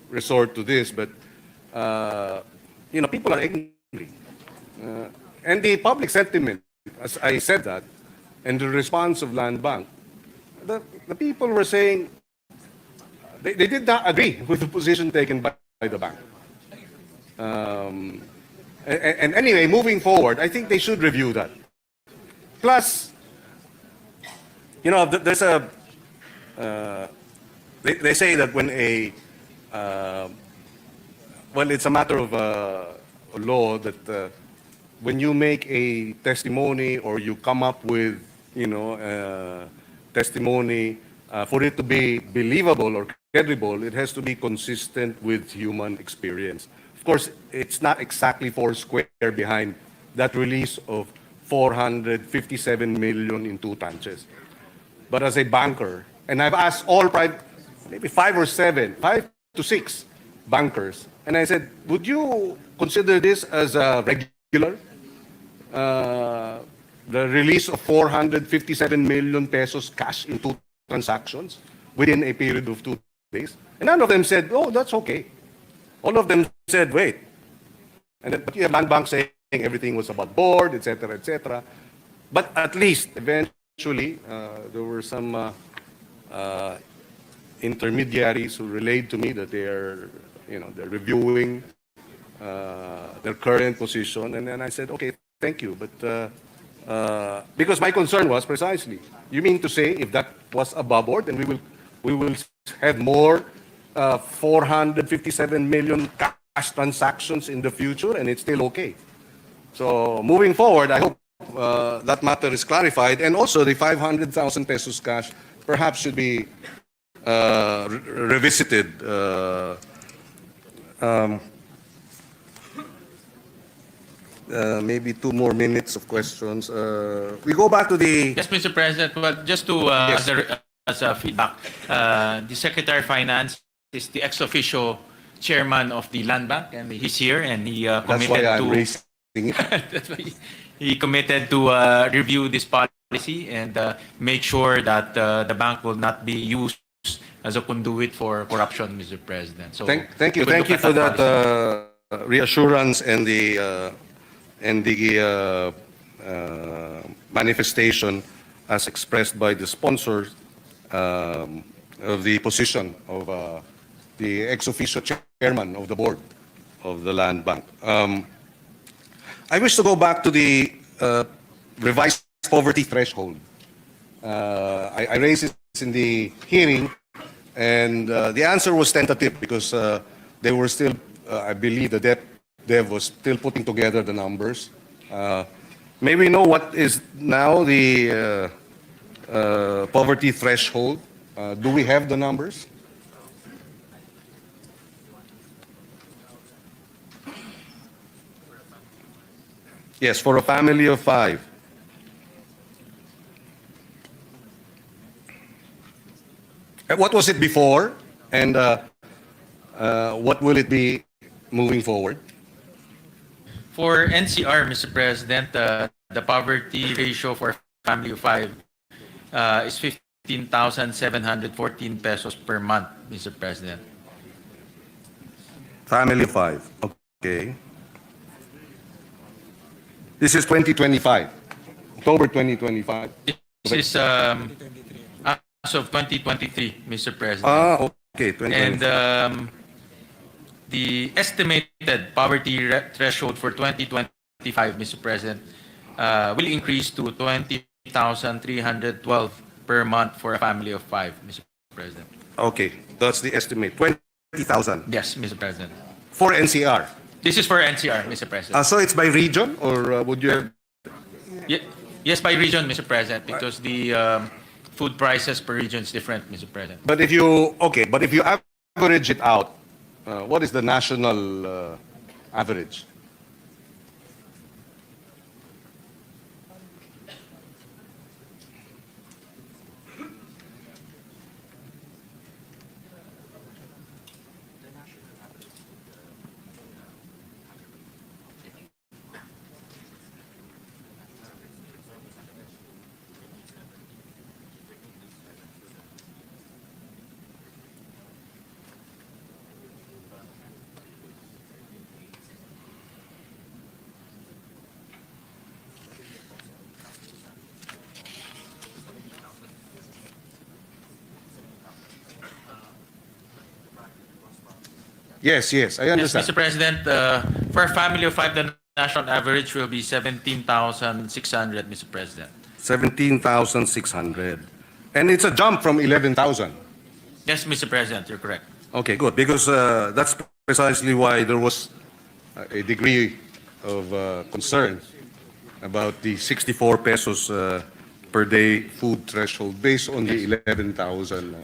resort to this, but you know, people are angry. And the public sentiment, as I said that, and the response of Land Bank, the people were saying they did not agree with the position taken by the bank. And anyway, moving forward, I think they should review that. Plus, you know, there's a, they say that when well, it's a matter of law that when you make a testimony or you come up with, you know, testimony, for it to be believable or credible, it has to be consistent with human experience. Of course, it's not exactly four square behind that release of 457 million in two tranches. But as a banker, and I've asked all maybe 5 to 6 bankers, and I said, would you consider this as a regular? The release of 457 million pesos cash in two transactions within a period of 2 days? And none of them said, oh, that's okay. All of them said, wait. And then, but you have Land Bank saying everything was above board, etc., etc. But at least, eventually, there were some intermediaries who relayed to me that they're reviewing their current position. And then I said, okay, thank you. But because my concern was precisely, you mean to say if that was above board, then we will have more 457 million cash transactions in the future, and it's still okay. So moving forward, I hope that matter is clarified, and also the 500,000 pesos cash perhaps should be revisited. Maybe 2 more minutes of questions. We go back to the... Yes, Mr. President, well, just to, Yes. as a feedback, the Secretary of Finance is the ex officio chairman of the Land Bank, and he's here, and he That's committed why I'm to... raising it. That's why he committed to review this policy and make sure that the bank will not be used as a conduit for corruption, Mr. President. So Thank you. we'll Thank look you at for that policy. reassurance and the manifestation as expressed by the sponsors of the position of the ex officio chairman of the board of the Land Bank. I wish to go back to the revised poverty threshold. I raised this in the hearing, and the answer was tentative because they were still, I believe the Dev was still putting together the numbers. May we know what is now the poverty threshold? Do we have the numbers? Yes, for a family of 5. What was it before, and what will it be moving forward? For NCR, Mr. President, the poverty ratio for family of 5 is 15,714 pesos per month, Mr. President. Family of 5. Okay. This is 2025, October 2025. This is as of 2023, Mr. President. Okay, 2020. And the estimated poverty threshold for 2025, Mr. President, will increase to 20,312 per month for a family of 5, Mr. President. Okay, that's the estimate, 20,000 Yes, Mr. President. for NCR. This is for NCR, Mr. President. So it's by region, or would you have? Yes, by region, Mr. President, because the food prices per region is different, Mr. President. But if you average it out, what is the national average? Yes, I Yes, understand. Mr. President, for a family of 5, the national average will be 17,600, Mr. President. 17,600. And it's a jump from 11,000. Yes, Mr. President, you're correct. Okay, good, because that's precisely why there was a degree of concern about the 64 pesos per day food threshold based on the 11,000.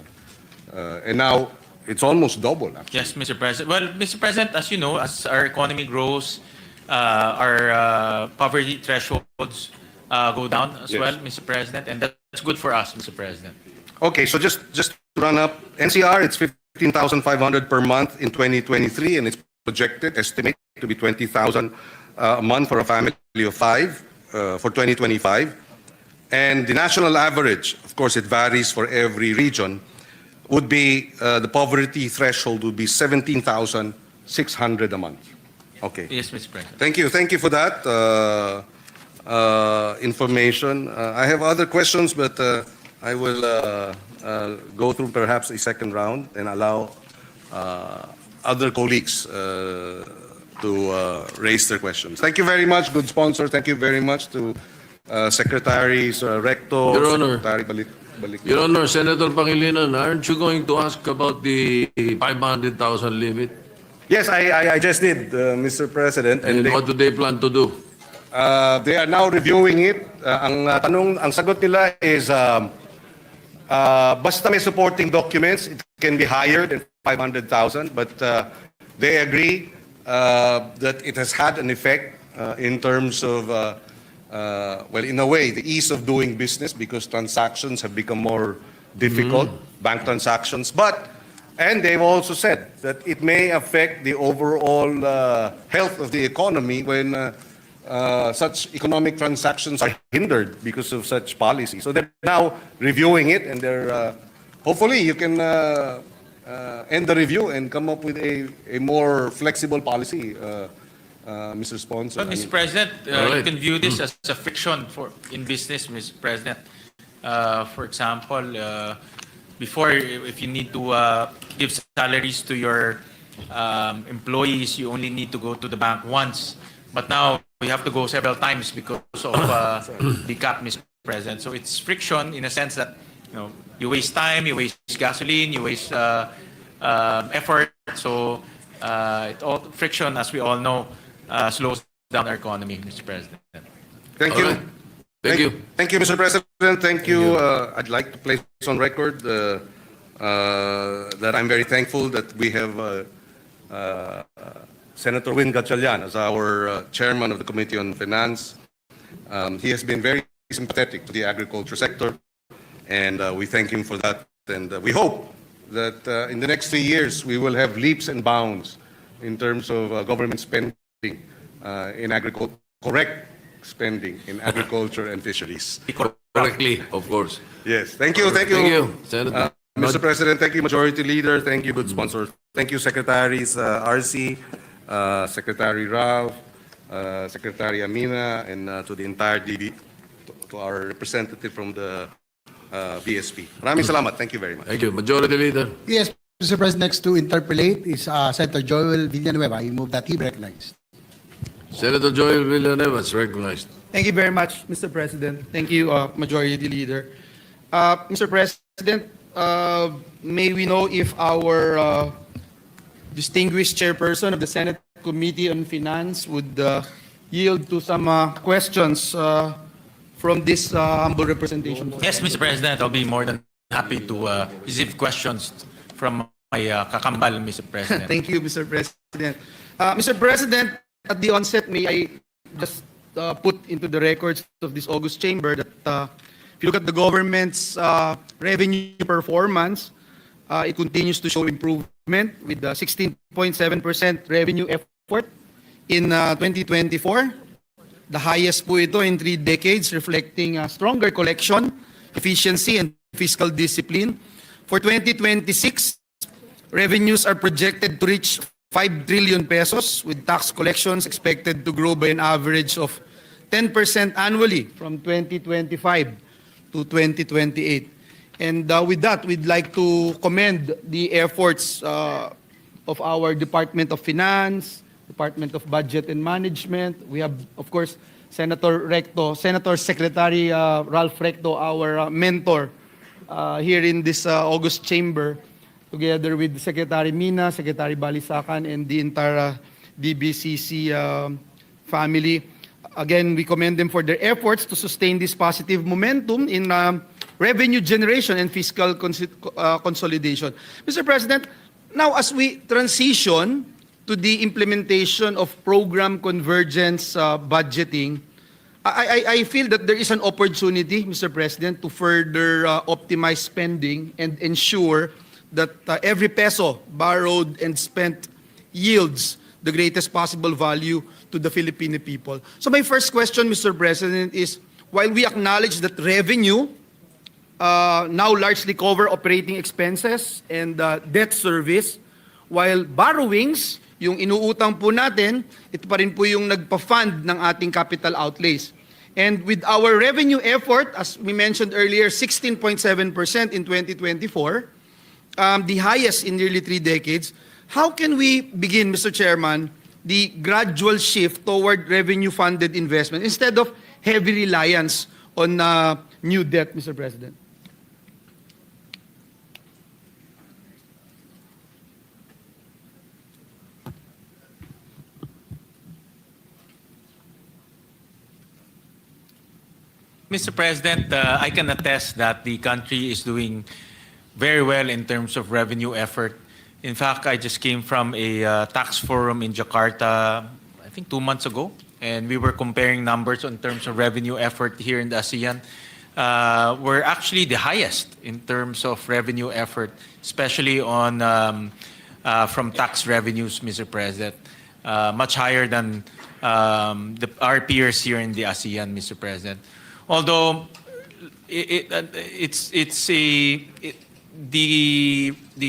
And now it's almost double, actually. Yes, Mr. President. Well, Mr. President, as you know, as our economy grows, our poverty thresholds go down as Yes. well, Mr. President, and that's good for us, Mr. President. Okay, so just to run up, NCR, it's 15,500 per month in 2023, and it's projected, estimate to be 20,000 a month for a family of 5 for 2025. And the national average, of course, it varies for every region, would be, the poverty threshold would be 17,600 a month. Okay. Yes, Mr. President. Thank you for that information. I have other questions, but I will go through perhaps a second round and allow other colleagues to raise their questions. Thank you very much, good sponsor. Thank you very much to Secretaries Recto, Your Honor. Secretary Balik. Your Honor, Senator Pangilinan, aren't you going to ask about the 500,000 limit? Yes, I just did, Mr. President. And they- what do they plan to do? They are now reviewing it. Ang sagot nila is, basta may supporting documents, it can be higher than 500,000, but they agree that it has had an effect in terms of, well, in a way, the ease of doing business because transactions have become more difficult, bank transactions. And they've also said that it may affect the overall health of the economy when such economic transactions are hindered because of such policy. So they're now reviewing it, and they're hopefully you can end the review and come up with a more flexible policy, Mr. Sponsor. But, Mr. President, All right. you can view this as a friction in business, Mr. President. For example, before, if you need to give salaries to your employees, you only need to go to the bank once. But now, we have to go several times because of the cap, Mr. President. So it's friction in a sense that you waste time, you waste gasoline, you waste effort. So friction, as we all know, slows down our economy, Mr. President. Thank All you. right. Thank you. Thank you, Mr. President. Thank you. I'd like to place on record that I'm very thankful that we have Senator Win Gatchalian as our chairman of the Committee on Finance. He has been very sympathetic to the agriculture sector, and we thank him for that. And we hope that in the next 3 years, we will have leaps and bounds in terms of government spending in agriculture, correct spending in agriculture and fisheries. Correctly, of course. Yes, thank you, thank you. Thank you, Senator. Mr. President, thank you, Majority Leader, thank you, good sponsor. Thank you, Secretaries RC, Secretary Ralph, Secretary Amina, and to the entire DB, to our representative from the BSP. Maraming salamat. Thank you very much. Thank you. Majority Leader. Yes, Mr. President, next to interpolate is Senator Joel Villanueva. I move that he be recognized. Senator Joel Villanueva is recognized. Thank you very much, Mr. President. Thank you, Majority Leader. Mr. President, may we know if our distinguished chairperson of the Senate Committee on Finance would yield to some questions from this humble representation? Yes, Mr. President, I'll be more than happy to receive questions from my kakambal, Mr. President. Thank you, Mr. President. Mr. President, at the onset, may I just put into the records of this August chamber that if you look at the government's revenue performance, it continues to show improvement with 16.7% revenue effort in 2024. The highest po ito in 3 decades, reflecting stronger collection, efficiency, and fiscal discipline. For 2026, revenues are projected to reach 5 trillion pesos, with tax collections expected to grow by an average of 10% annually from 2025 to 2028. And with that, we'd like to commend the efforts of our Department of Finance, Department of Budget and Management. We have, of course, Senator Secretary Ralph Recto, our mentor here in this August chamber, together with Secretary Mina, Secretary Balisacan, and the entire DBCC family. Again, we commend them for their efforts to sustain this positive momentum in revenue generation and fiscal consolidation. Mr. President, now as we transition to the implementation of program convergence budgeting, I feel that there is an opportunity, Mr. President, to further optimize spending and ensure that every peso borrowed and spent yields the greatest possible value to the Filipino people. So my first question, Mr. President, is while we acknowledge that revenue now largely cover operating expenses and debt service, while borrowings, yung inuutang po natin, ito pa rin po yung nagpa-fund ng ating capital outlays. And with our revenue effort, as we mentioned earlier, 16.7% in 2024, the highest in nearly 3 decades, how can we begin, Mr. Chairman, the gradual shift toward revenue-funded investment instead of heavy reliance on new debt, Mr. President? Mr. President, I can attest that the country is doing very well in terms of revenue effort. In fact, I just came from a tax forum in Jakarta, I think 2 months ago, and we were comparing numbers in terms of revenue effort here in the ASEAN. We're actually the highest in terms of revenue effort, especially on from tax revenues, Mr. President. Much higher than our peers here in the ASEAN, Mr. President. Although the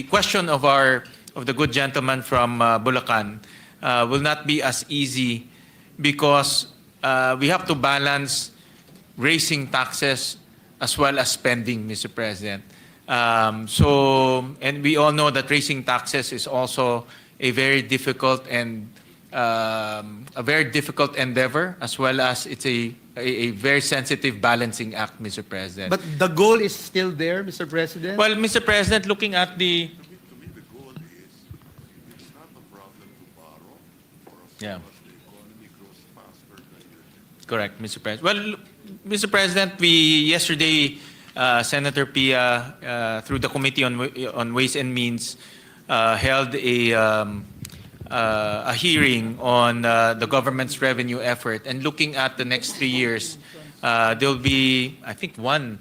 question of the good gentleman from Bulacan will not be as easy because we have to balance raising taxes as well as spending, Mr. President. And we all know that raising taxes is also a very difficult endeavor, as well as it's a very sensitive balancing act, Mr. President. But the goal is still there, Mr. President? Well, Mr. President, looking at the... The goal is, it's not a problem to borrow or Yeah. the economy grows faster than your Correct, Mr. President. Well, Mr. President, yesterday, Senator Pia, through the Committee on Ways and Means, held a hearing on the government's revenue effort, and looking at the next 3 years, there'll be, I think, one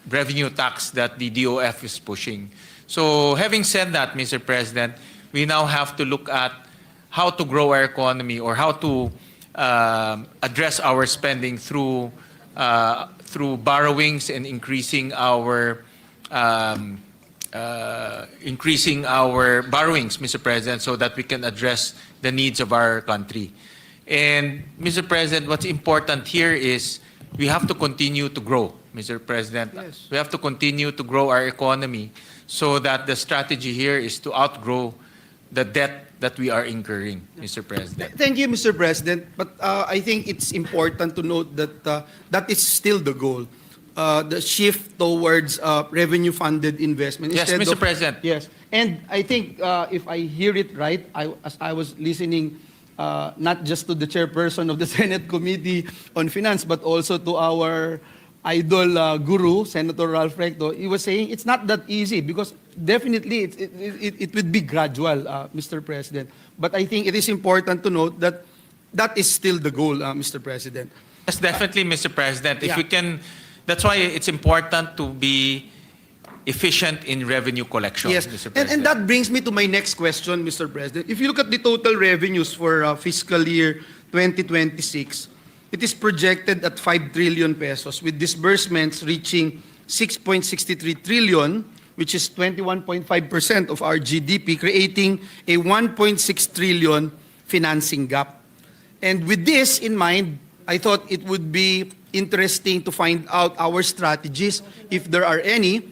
revenue tax that the DOF is pushing. So, having said that, Mr. President, we now have to look at how to grow our economy or how to address our spending through borrowings and increasing our borrowings, Mr. President, so that we can address the needs of our country. And Mr. President, what's important here is we have to continue to grow, Mr. President. Yes. We have to continue to grow our economy so that the strategy here is to outgrow the debt that we are incurring, Mr. President. Thank you, Mr. President. But I think it's important to note that that is still the goal. The shift towards revenue-funded investment. Yes, instead Mr. of- President. Yes. And I think if I hear it right, as I was listening not just to the chairperson of the Senate Committee on Finance, but also to our idol guru, Senator Ralph Recto, he was saying it's not that easy because definitely it would be gradual, Mr. President. But I think it is important to note that that is still the goal, Mr. President. Yes, definitely, Mr. President. If Yeah. we can, that's why it's important to be efficient in revenue collection, Yes, Mr. and President. that brings me to my next question, Mr. President. If you look at the total revenues for fiscal year 2026, it is projected at 5 trillion pesos with disbursements reaching 6.63 trillion, which is 21.5% of our GDP, creating a 1.6 trillion financing gap. And with this in mind, I thought it would be interesting to find out our strategies, if there are any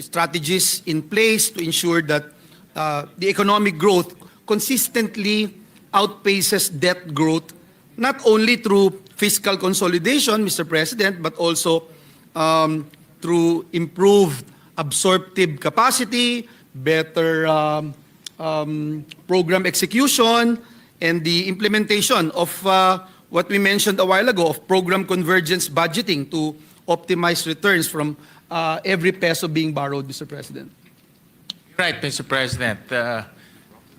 strategies in place to ensure that the economic growth consistently outpaces debt growth, not only through fiscal consolidation, Mr. President, but also through improved absorptive capacity, better program execution, and the implementation of what we mentioned a while ago of program convergence budgeting to optimize returns from every peso being borrowed, Mr. President. Right, Mr. President.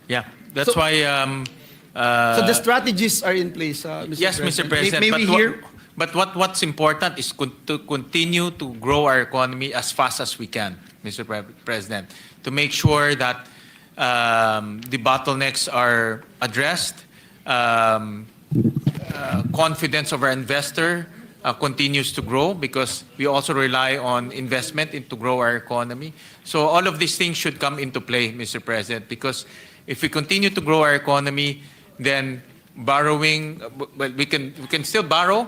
Yeah, that's So- why. So the strategies are in place, Mr. Yes, President. Mr. President. May we hear? But what's important is to continue to grow our economy as fast as we can, Mr. President, to make sure that the bottlenecks are addressed, confidence of our investor continues to grow because we also rely on investment to grow our economy. So all of these things should come into play, Mr. President, because if we continue to grow our economy, then borrowing, well, we can still borrow,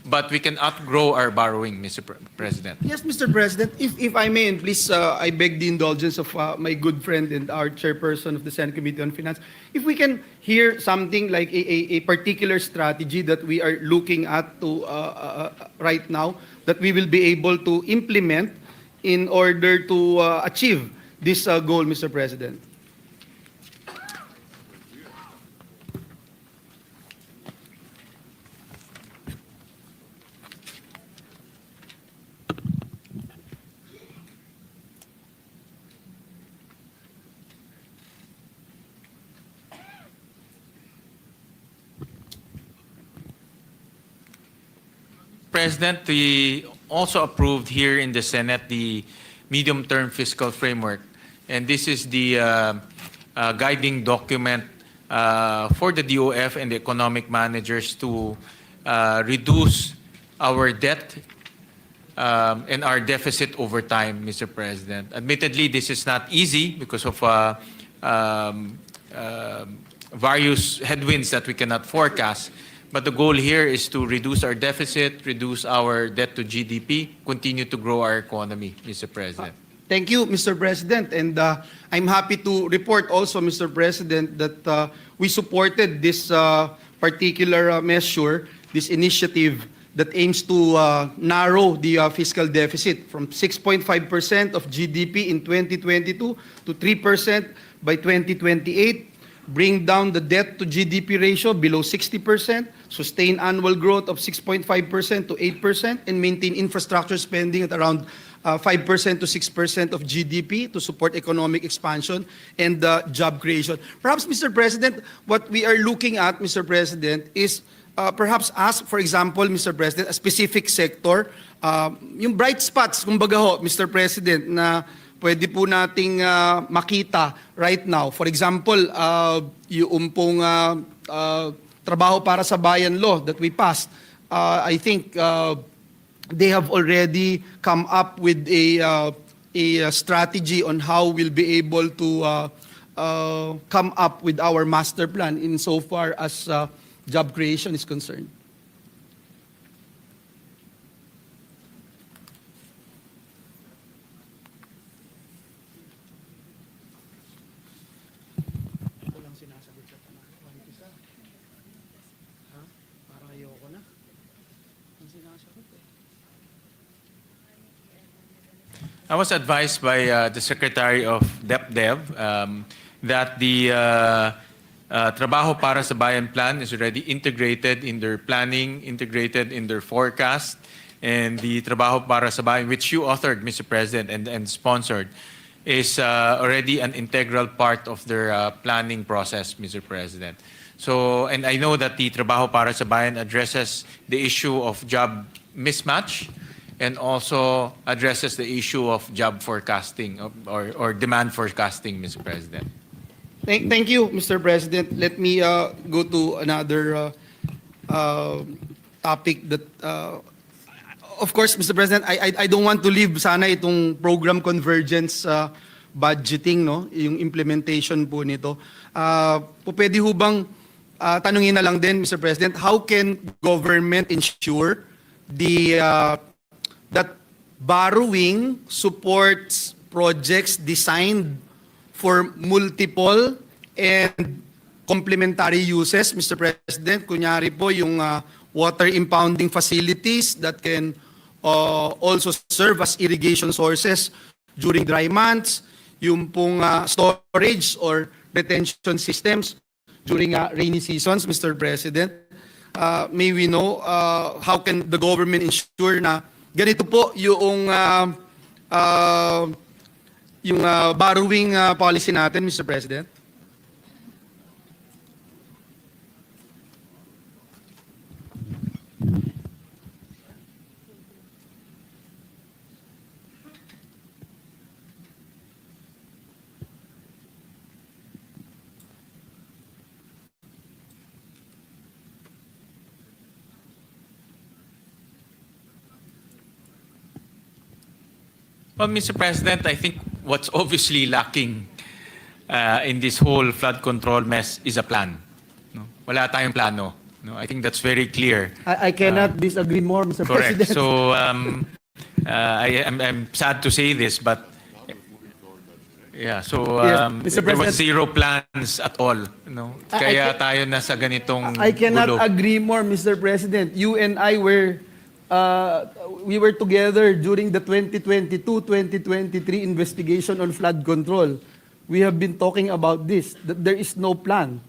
but we can outgrow our borrowing, Mr. President. Yes, Mr. President, if I may, and please, I beg the indulgence of my good friend and our chairperson of the Senate Committee on Finance, if we can hear something like a particular strategy that we are looking at to right now, that we will be able to implement in order to achieve this goal, Mr. President. President, we also approved here in the Senate the medium-term fiscal framework. And this is the guiding document for the DOF and the economic managers to reduce our debt and our deficit over time, Mr. President. Admittedly, this is not easy because of various headwinds that we cannot forecast. But the goal here is to reduce our deficit, reduce our debt to GDP, continue to grow our economy, Mr. President. Thank you, Mr. President. And I'm happy to report also, Mr. President, that we supported this particular measure, this initiative that aims to narrow the fiscal deficit from 6.5% of GDP in 2022 to 3% by 2028, bring down the debt to GDP ratio below 60%, sustain annual growth of 6.5% to 8%, and maintain infrastructure spending at around 5% to 6% of GDP to support economic expansion and job creation. Perhaps, Mr. President, what we are looking at, Mr. President, is perhaps ask, for example, Mr. President, a specific sector, yung bright spots, kumbaga ho, Mr. President, na pwede po nating makita right now. For example, yung pong trabaho para sa bayan law that we passed, I think they have already come up with a strategy on how we'll be able to come up with our master plan insofar as job creation is concerned. I was advised by the Secretary of DepDev that the Trabaho para sa Bayan plan is already integrated in their planning, integrated in their forecast, and the Trabaho para sa Bayan, which you authored, Mr. President, and sponsored, is already an integral part of their planning process, Mr. President. So, and I know that the Trabaho para sa Bayan addresses the issue of job mismatch, and also addresses the issue of job forecasting or demand forecasting, Mr. President. Thank you, Mr. President. Let me go to another topic that, of course, Mr. President, I don't want to leave sana itong program convergence budgeting, no? Yung implementation po nito. Pwede ho bang tanungin na lang din, Mr. President, how can government ensure that borrowing supports projects designed for multiple and complementary uses, Mr. President? Kunyari po yung water impounding facilities that can also serve as irrigation sources during dry months, yung pong storage or retention systems during rainy seasons, Mr. President. May we know how can the government ensure na ganito po yung borrowing policy natin, Mr. President? Well, Mr. President, I think what's obviously lacking in this whole flood control mess is a plan. No? Wala tayong plano. No? I think that's very clear. I cannot disagree more, Mr. Correct. President. So I'm sad to say this, but yeah. So Mr. there was President, zero plans at all. No? Kaya tayo na sa ganitong I cannot gulo. agree more, Mr. President. You and I we were together during the 2022-2023 investigation on flood control. We have been talking about this, that there is no plan.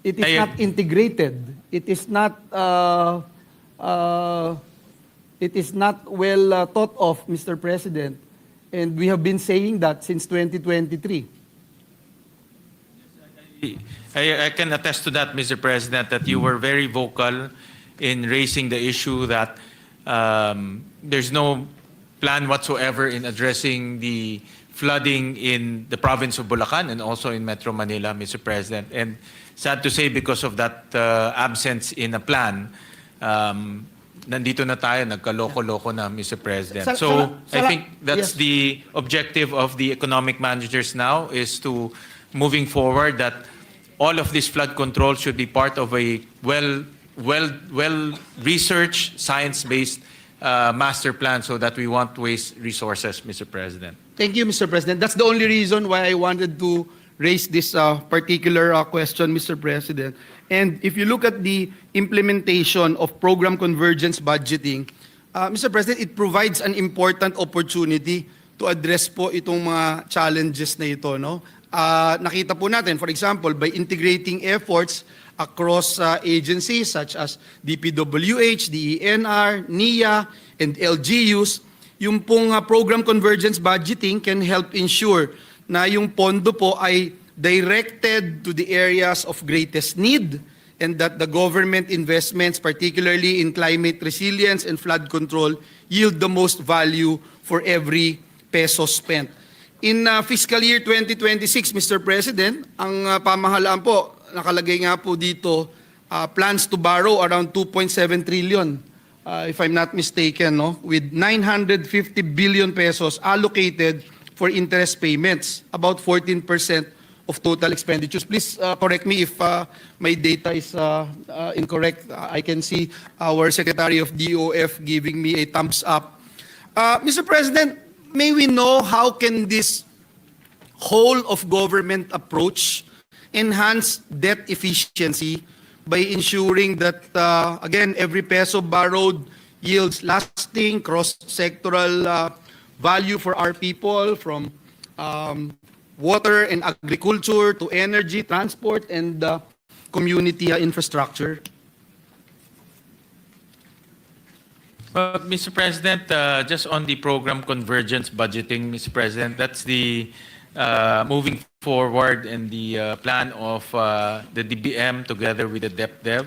It is not integrated. It is not well thought of, Mr. President. And we have been saying that since 2023. I can attest to that, Mr. President, that you were very vocal in raising the issue that there's no plan whatsoever in addressing the flooding in the province of Bulacan and also in Metro Manila, Mr. President. And sad to say, because of that absence in a plan, nandito na tayo, nagkaloko-loko na, Mr. President. So I think that's the objective of the economic managers now, is to, moving forward, that all of this flood control should be part of a well-researched, science-based master plan, so that we won't waste resources, Mr. President. Thank you, Mr. President. That's the only reason why I wanted to raise this particular question, Mr. President. And if you look at the implementation of program convergence budgeting, Mr. President, it provides an important opportunity to address po itong mga challenges na ito, no? Nakita po natin, for example, by integrating efforts across agencies such as DPWH, DENR, NIA, and LGUs, yung pong program convergence budgeting can help ensure na yung pondo po ay directed to the areas of greatest need, and that the government investments, particularly in climate resilience and flood control, yield the most value for every peso spent. In fiscal year 2026, Mr. President, ang pamahalaan po, nakalagay nga po dito, plans to borrow around 2.7 trillion, if I'm not mistaken, no? With 950 billion pesos allocated for interest payments, about 14% of total expenditures. Please correct me if my data is incorrect. I can see our Secretary of DOF giving me a thumbs up. Mr. President, may we know how can this whole of government approach enhance debt efficiency by ensuring that, again, every peso borrowed yields lasting cross-sectoral value for our people, from water and agriculture to energy, transport, and community infrastructure. Mr. President, just on the program convergence budgeting, Mr. President, that's the moving forward in the plan of the DBM together with the DepDev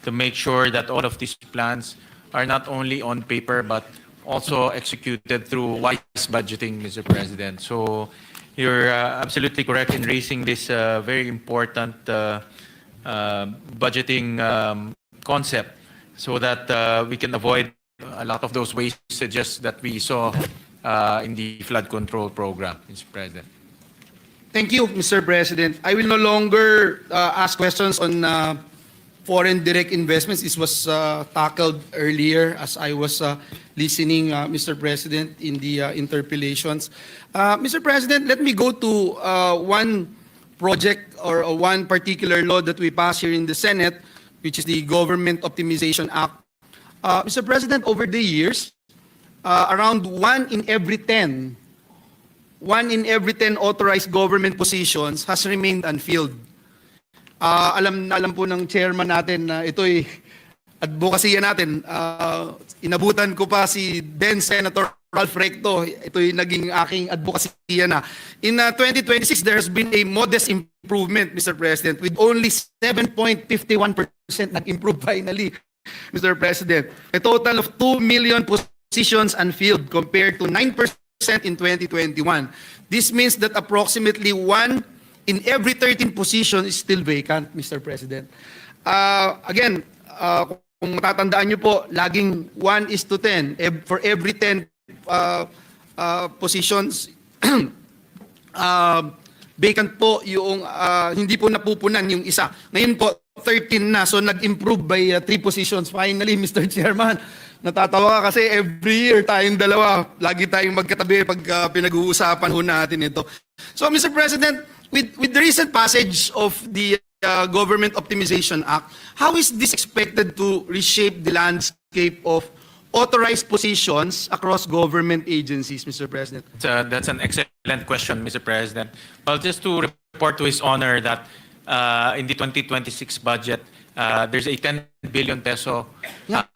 to make sure that all of these plans are not only on paper but also executed through wise budgeting, Mr. President. So you're absolutely correct in raising this very important budgeting concept so that we can avoid a lot of those wastages that we saw in the flood control program, Mr. President. Thank you, Mr. President. I will no longer ask questions on foreign direct investments. This was tackled earlier as I was listening, Mr. President, in the interpellations. Mr. President, let me go to one project or one particular law that we passed here in the Senate, which is the Government Optimization Act. Mr. President, over the years, around 1 in every 10 authorized government positions has remained unfilled. Alam po ng chairman natin na ito'y advokasya natin. Inabutan ko pa si then Senator Ralph Recto. Ito'y naging aking advokasya na. In 2026, there has been a modest improvement, Mr. President, with only 7.51% nag-improve finally, Mr. President. A total of 2 million positions unfilled compared to 9% in 2021. This means that approximately 1 in every 13 positions is still vacant, Mr. President. Again, kung matatandaan nyo po, laging 1:10. For every 10 positions, vacant po yung hindi po napupunan yung isa. Ngayon po, 13 na, so nag-improve by 3 positions. Finally, Mr. Chairman, natatawa ka kasi every year tayong dalawa, lagi tayong magkatabi pag pinag-uusapan ho natin ito. So, Mr. President, with the recent passage of the Government Optimization Act, how is this expected to reshape the landscape of authorized positions across government agencies, Mr. President? That's an excellent question, Mr. President. Well, just to report to His Honor that in the 2026 budget, there's a 10 billion peso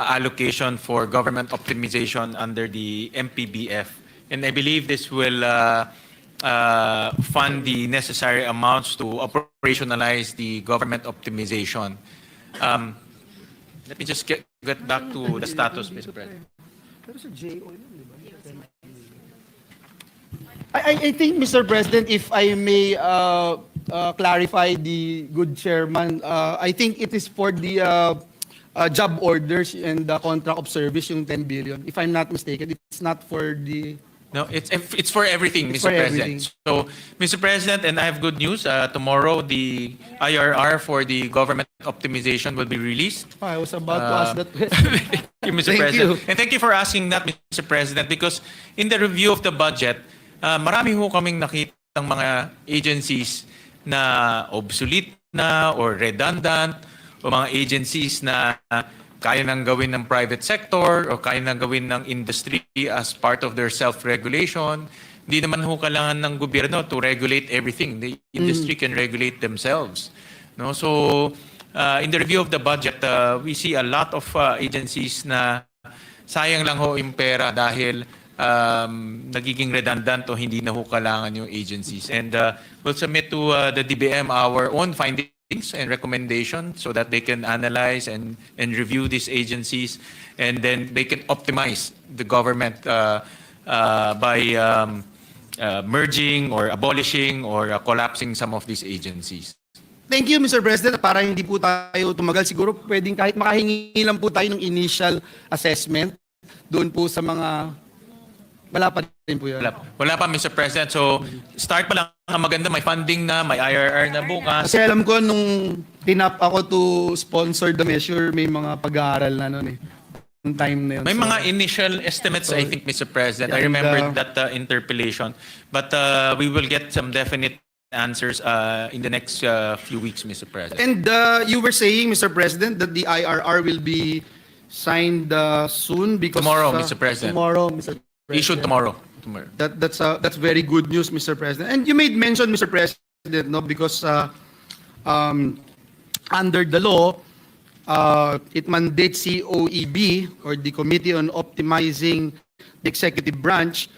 allocation for government optimization under the MPBF. And I believe this will fund the necessary amounts to operationalize the government optimization. Let me just get back to the status, Mr. President. I think, Mr. President, if I may clarify the good chairman, I think it is for the job orders and the contract of service, yung 10 billion. If I'm not mistaken, it's not for the... No, it's for everything, It's Mr. for President. everything. So, Mr. President, and I have good news. Tomorrow, the IRR for the government optimization will be released. I was about to ask that question. Thank you, Mr. Thank President. you. And thank you for asking that, Mr. President, because in the review of the budget, marami ho kaming nakitang mga agencies na obsolete na or redundant o mga agencies na kaya nang gawin ng private sector o kaya nang gawin ng industry as part of their self-regulation. Hindi naman ho kailangan ng gobyerno to regulate everything. The industry can regulate themselves. No? So, in the review of the budget, we see a lot of agencies na sayang lang ho yung pera dahil nagiging redundant o hindi na ho kailangan yung agencies. And we'll submit to the DBM our own findings and recommendations so that they can analyze and review these agencies, and then they can optimize the government by merging or abolishing or collapsing some of these agencies. Thank you, Mr. President. Para hindi po tayo tumagal, siguro pwedeng kahit makahingi lang po tayo ng initial assessment doon po sa mga... Wala pa rin po yun. Wala pa, Mr. President. So, start pa lang ang maganda. May funding na, may IRR na bukas. Kasi alam ko nung tinap ako to sponsor the measure, may mga pag-aaral na noon eh. Yung time na yun. May mga initial estimates, I think, Mr. President. I remember that interpellation. But we will get some definite answers in the next few weeks, Mr. President. And you were saying, Mr. President, that the IRR will be signed soon because... Tomorrow, Mr. President. Tomorrow, Mr. President. Issued tomorrow. Sotomayor. That's very good news, Mr. President. And you made mention, Mr. President, no, because under the law, it mandates COEB, or the Committee on Optimizing the Executive Branch,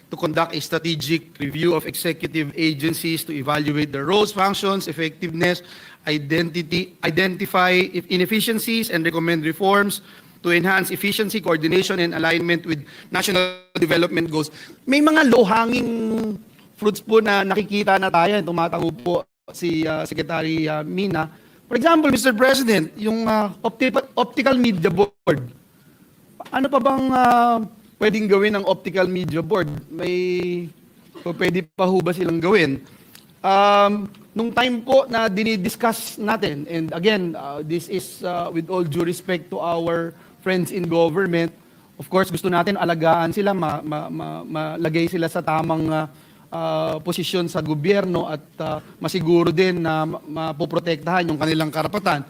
to conduct a strategic review of executive agencies to evaluate their roles, functions, effectiveness, identify inefficiencies, and recommend reforms to enhance efficiency, coordination, and alignment with national development goals. May mga low-hanging fruits po na nakikita na tayo, tumatango po si Secretary Mina. For example, Mr. President, yung optical media board. Ano pa bang pwedeng gawin ng optical media board? Pwede pa ho ba silang gawin? Nung time po na dinidiscuss natin, and again, this is with all due respect to our friends in government, of course, gusto natin alagaan sila, malagay sila sa tamang posisyon sa gobyerno at masiguro din na mapoprotektahan yung kanilang karapatan.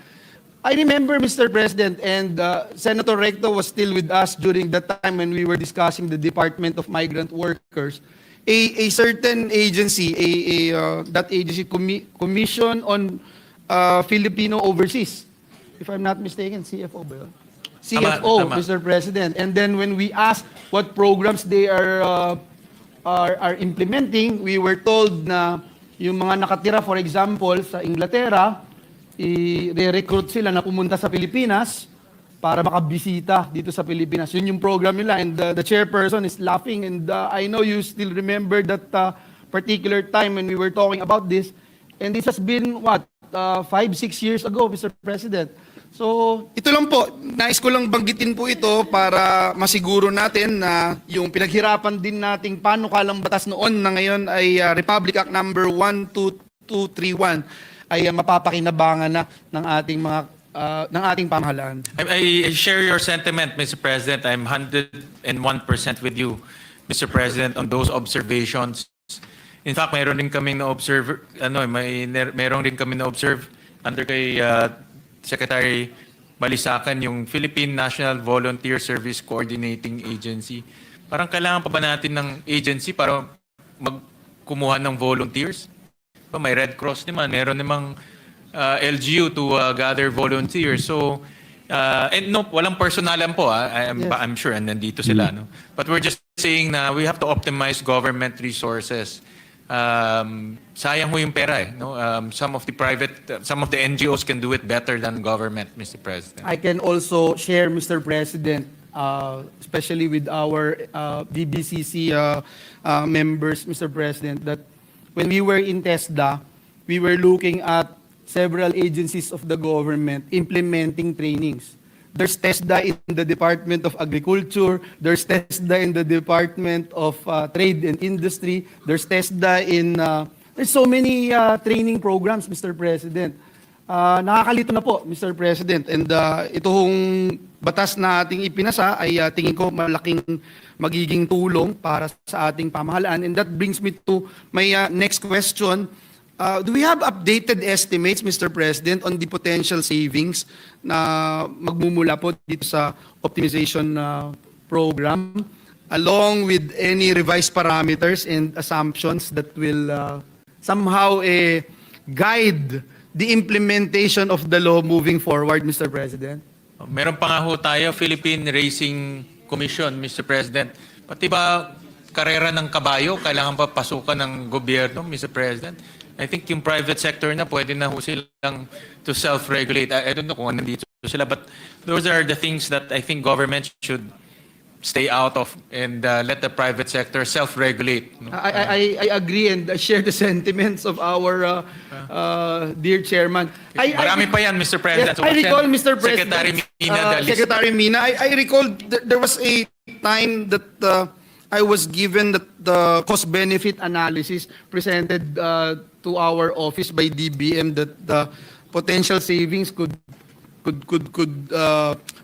I remember, Mr. President, and Senator Recto was still with us during that time when we were discussing the Department of Migrant Workers. A certain agency, that agency, Commission on Filipino Overseas, if I'm not mistaken, CFO ba yun? CFO, Tama. Mr. President. And then when we asked what programs they are implementing, we were told na yung mga nakatira, for example, sa Inglaterra, i-recruit sila na pumunta sa Pilipinas para makabisita dito sa Pilipinas. Yun yung program nila, and the chairperson is laughing, and I know you still remember that particular time when we were talking about this, and this has been, 5-6 years ago, Mr. President. So, ito lang po, nais ko lang banggitin po ito para masiguro natin na yung pinaghirapan din nating panukalang batas noon na ngayon ay Republic Act number 12231 ay mapapakinabangan na ng ating pamahalaan. I share your sentiment, Mr. President. I'm 101% with you, Mr. President, on those observations. In fact, mayroon din kaming na-observe, mayroon din kami na-observe under kay Secretary Balisacan, yung Philippine National Volunteer Service Coordinating Agency. Parang kailangan pa ba natin ng agency para magkumuha ng volunteers? May Red Cross naman, meron namang LGU to gather volunteers. So, and no, walang personalan po. I'm sure, and nandito sila. No? But we're just saying na we have to optimize government resources. Sayang ho yung pera eh. No? Some of the NGOs can do it better than government, Mr. President. I can also share, Mr. President, especially with our DBCC members, Mr. President, that when we were in TESDA, we were looking at several agencies of the government implementing trainings. There's TESDA in the Department of Agriculture, there's TESDA in the Department of Trade and Industry, there's TESDA in, there's so many training programs, Mr. President. Nakakalito na po, Mr. President, and itong batas na ating ipinasa ay tingin ko malaking magiging tulong para sa ating pamahalaan. And that brings me to my next question. Do we have updated estimates, Mr. President, on the potential savings na magmumula po dito sa optimization program, along with any revised parameters and assumptions that will somehow guide the implementation of the law moving forward, Mr. President? Meron pa nga ho tayo, Philippine Racing Commission, Mr. President. Pati ba karera ng kabayo, kailangan pa pasukan ng gobyerno, Mr. President? I think yung private sector na pwede na ho silang to self-regulate. I don't know kung nandito sila, but those are the things that I think government should stay out of and let the private sector self-regulate. No? I agree and I share the sentiments of our dear chairman. Marami pa yan, Mr. President. Yes, I recall, Mr. President, Secretary Mina, Secretary Mina, I recall there was a time that I was given the cost-benefit analysis presented to our office by DBM that the potential savings could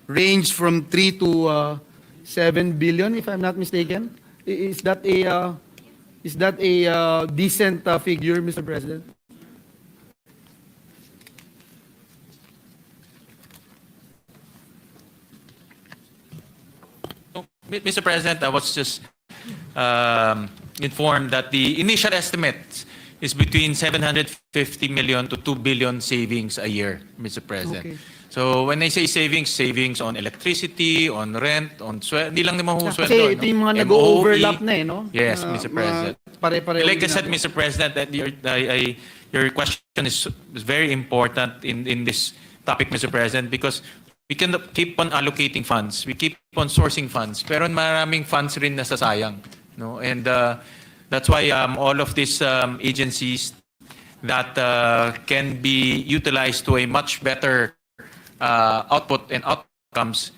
range from 3 to 7 billion, if I'm not mistaken. Is that a decent figure, Mr. President? Mr. President, I was just informed that the initial estimate is between 750 million to 2 billion savings a year, Mr. President. Okay. So when I say savings, savings on electricity, on rent, on sweldo, hindi lang naman ho sweldo. Kasi ito yung mga nag-overlap na eh, no? Yes, Mr. President. Pare-pareho Like I said, ginagawa. Mr. President, that your question is very important in this topic, Mr. President, because we can keep on allocating funds, we keep on sourcing funds, pero maraming funds rin nasasayang, no? And that's why all of these agencies that can be utilized to a much better output and outcomes,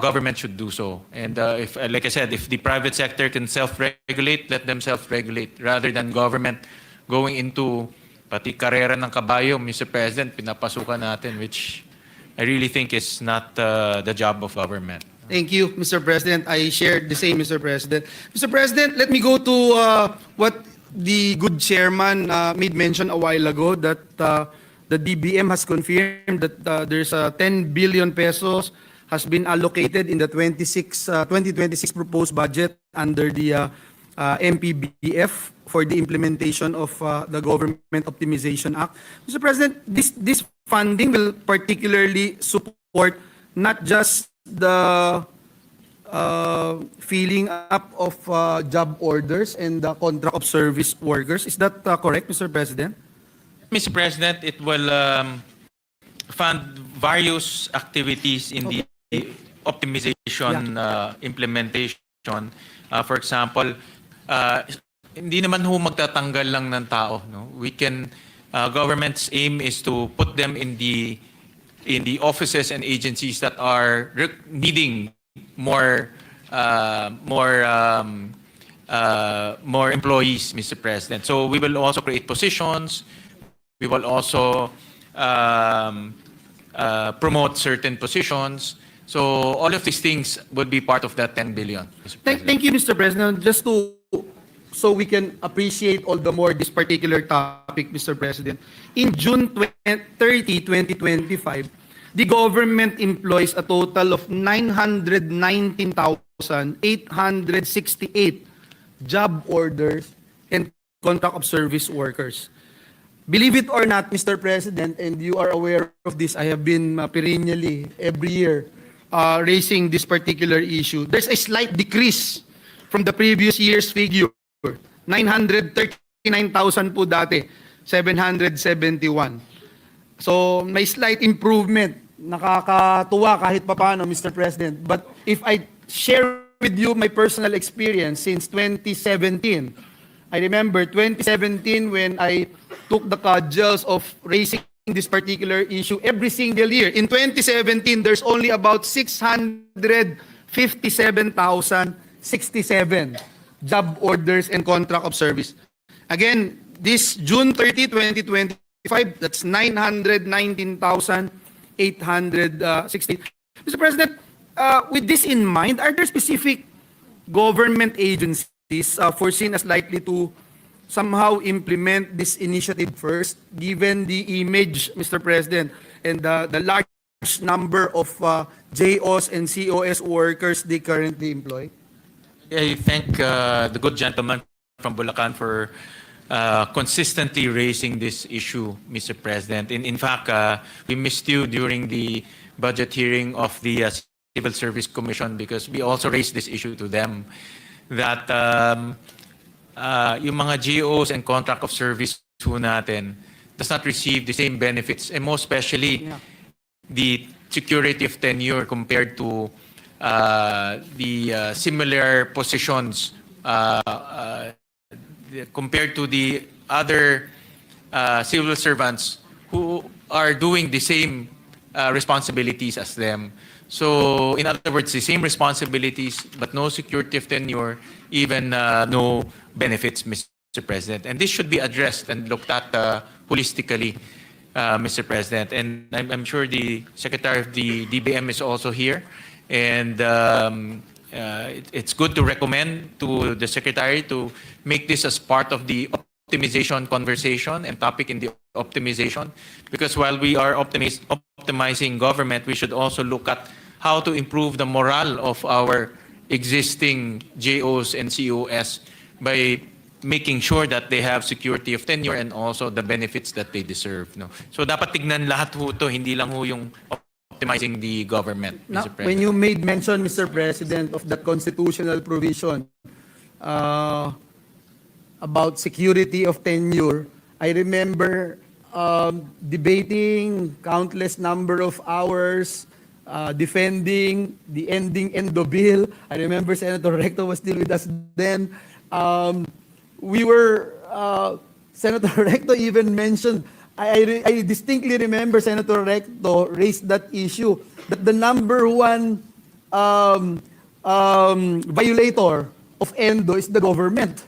government should do so. And if, like I said, if the private sector can self-regulate, let them self-regulate rather than government going into pati karera ng kabayo, Mr. President, pinapasukan natin, which I really think is not the job of government. Thank you, Mr. President. I share the same, Mr. President. Mr. President, let me go to what the good chairman made mention a while ago, that the DBM has confirmed that there's 10 billion pesos has been allocated in the 2026 proposed budget under the MPBF for the implementation of the Government Optimization Act. Mr. President, this funding will particularly support not just the filling up of job orders and the contract of service workers. Is that correct, Mr. President? Mr. President, it will fund various activities in the optimization implementation. For example, hindi naman ho magtatanggal lang ng tao, no? We can government's aim is to put them in the offices and agencies that are needing more employees, Mr. President. So we will also create positions. We will also promote certain positions. So all of these things will be part of that 10 billion. Mr. President. Thank you, Mr. President. Just so we can appreciate all the more this particular topic, Mr. President. In June 30, 2025, the government employs a total of 919,868 job orders and contract of service workers. Believe it or not, Mr. President, and you are aware of this, I have been perennially every year raising this particular issue. There's a slight decrease from the previous year's figure. 939,000 po dati, 771. So may slight improvement. Nakakatuwa kahit papaano, Mr. President. But if I share with you my personal experience since 2017, I remember 2017 when I took the cudgels of raising this particular issue every single year. In 2017, there's only about 657,067 job orders and contract of service. Again, this June 30, 2025, that's 919,860. Mr. President, with this in mind, are there specific government agencies foreseen as likely to somehow implement this initiative first, given the image, Mr. President, and the large number of JOs and COS workers they currently employ? I thank the good gentleman from Bulacan for consistently raising this issue, Mr. President. In fact, we missed you during the budget hearing of the Civil Service Commission because we also raised this issue to them that yung mga GOs and contract of service po natin does not receive the same benefits, and most especially the security of tenure compared to the similar positions compared to the other civil servants who are doing the same responsibilities as them. So, in other words, the same responsibilities, but no security of tenure, even no benefits, Mr. President. And this should be addressed and looked at holistically, Mr. President. And I'm sure the Secretary of the DBM is also here. And it's good to recommend to the Secretary to make this as part of the optimization conversation and topic in the optimization. Because while we are optimizing government, we should also look at how to improve the morale of our existing JOs and COS by making sure that they have security of tenure and also the benefits that they deserve. No? So dapat tignan lahat ho to, hindi lang ho yung optimizing the government, Now, Mr. President. when you made mention, Mr. President, of that constitutional provision about security of tenure, I remember debating countless number of hours, defending the end of bill. I remember Senator Recto was still with us then. Senator Recto even mentioned, I distinctly remember Senator Recto raised that issue, that the number one violator of ENDO is the government.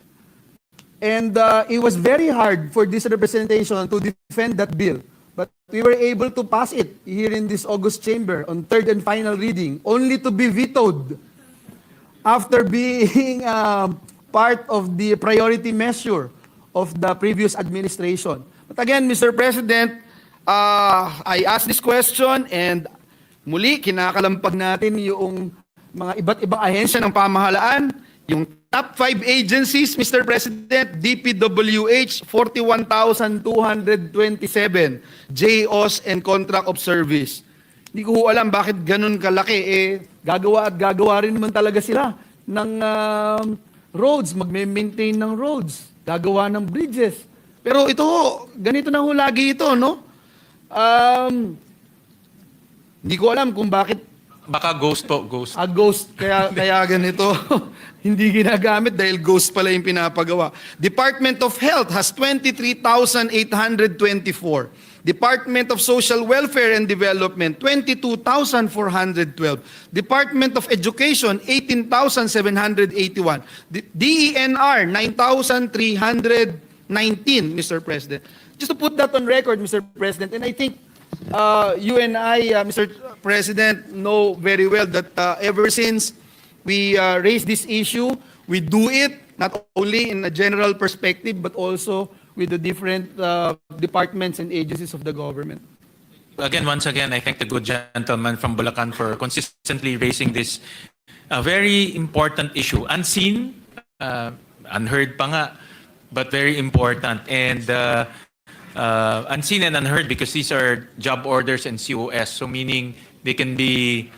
And it was very hard for this representation to defend that bill. But we were able to pass it here in this August chamber on third and final reading, only to be vetoed after being part of the priority measure of the previous administration. But again, Mr. President, I asked this question and muli kinakalampag natin yung mga iba't ibang ahensya ng pamahalaan, yung top 5 agencies, Mr. President, DPWH, 41,227 JOs and contract of service. Hindi ko alam bakit ganun kalaki. Gagawa at gagawa rin naman talaga sila ng roads, magme-maintain ng roads, gagawa ng bridges. Pero ito, ganito na ho lagi ito, no? Hindi ko alam kung bakit. Baka ghost po, ghost. Ghost, kaya ganito. Hindi ginagamit dahil ghost pala yung pinapagawa. Department of Health has 23,824. Department of Social Welfare and Development, 22,412. Department of Education, 18,781. DENR, 9,319, Mr. President. Just to put that on record, Mr. President, and I think you and I, Mr. President, know very well that ever since we raised this issue, we do it not only in a general perspective, but also with the different departments and agencies of the government. Again, once again, I thank the good gentleman from Bulacan for consistently raising this very important issue. Unseen, unheard pa nga, but very important. And unseen and unheard because these are job orders and COS. So meaning they can be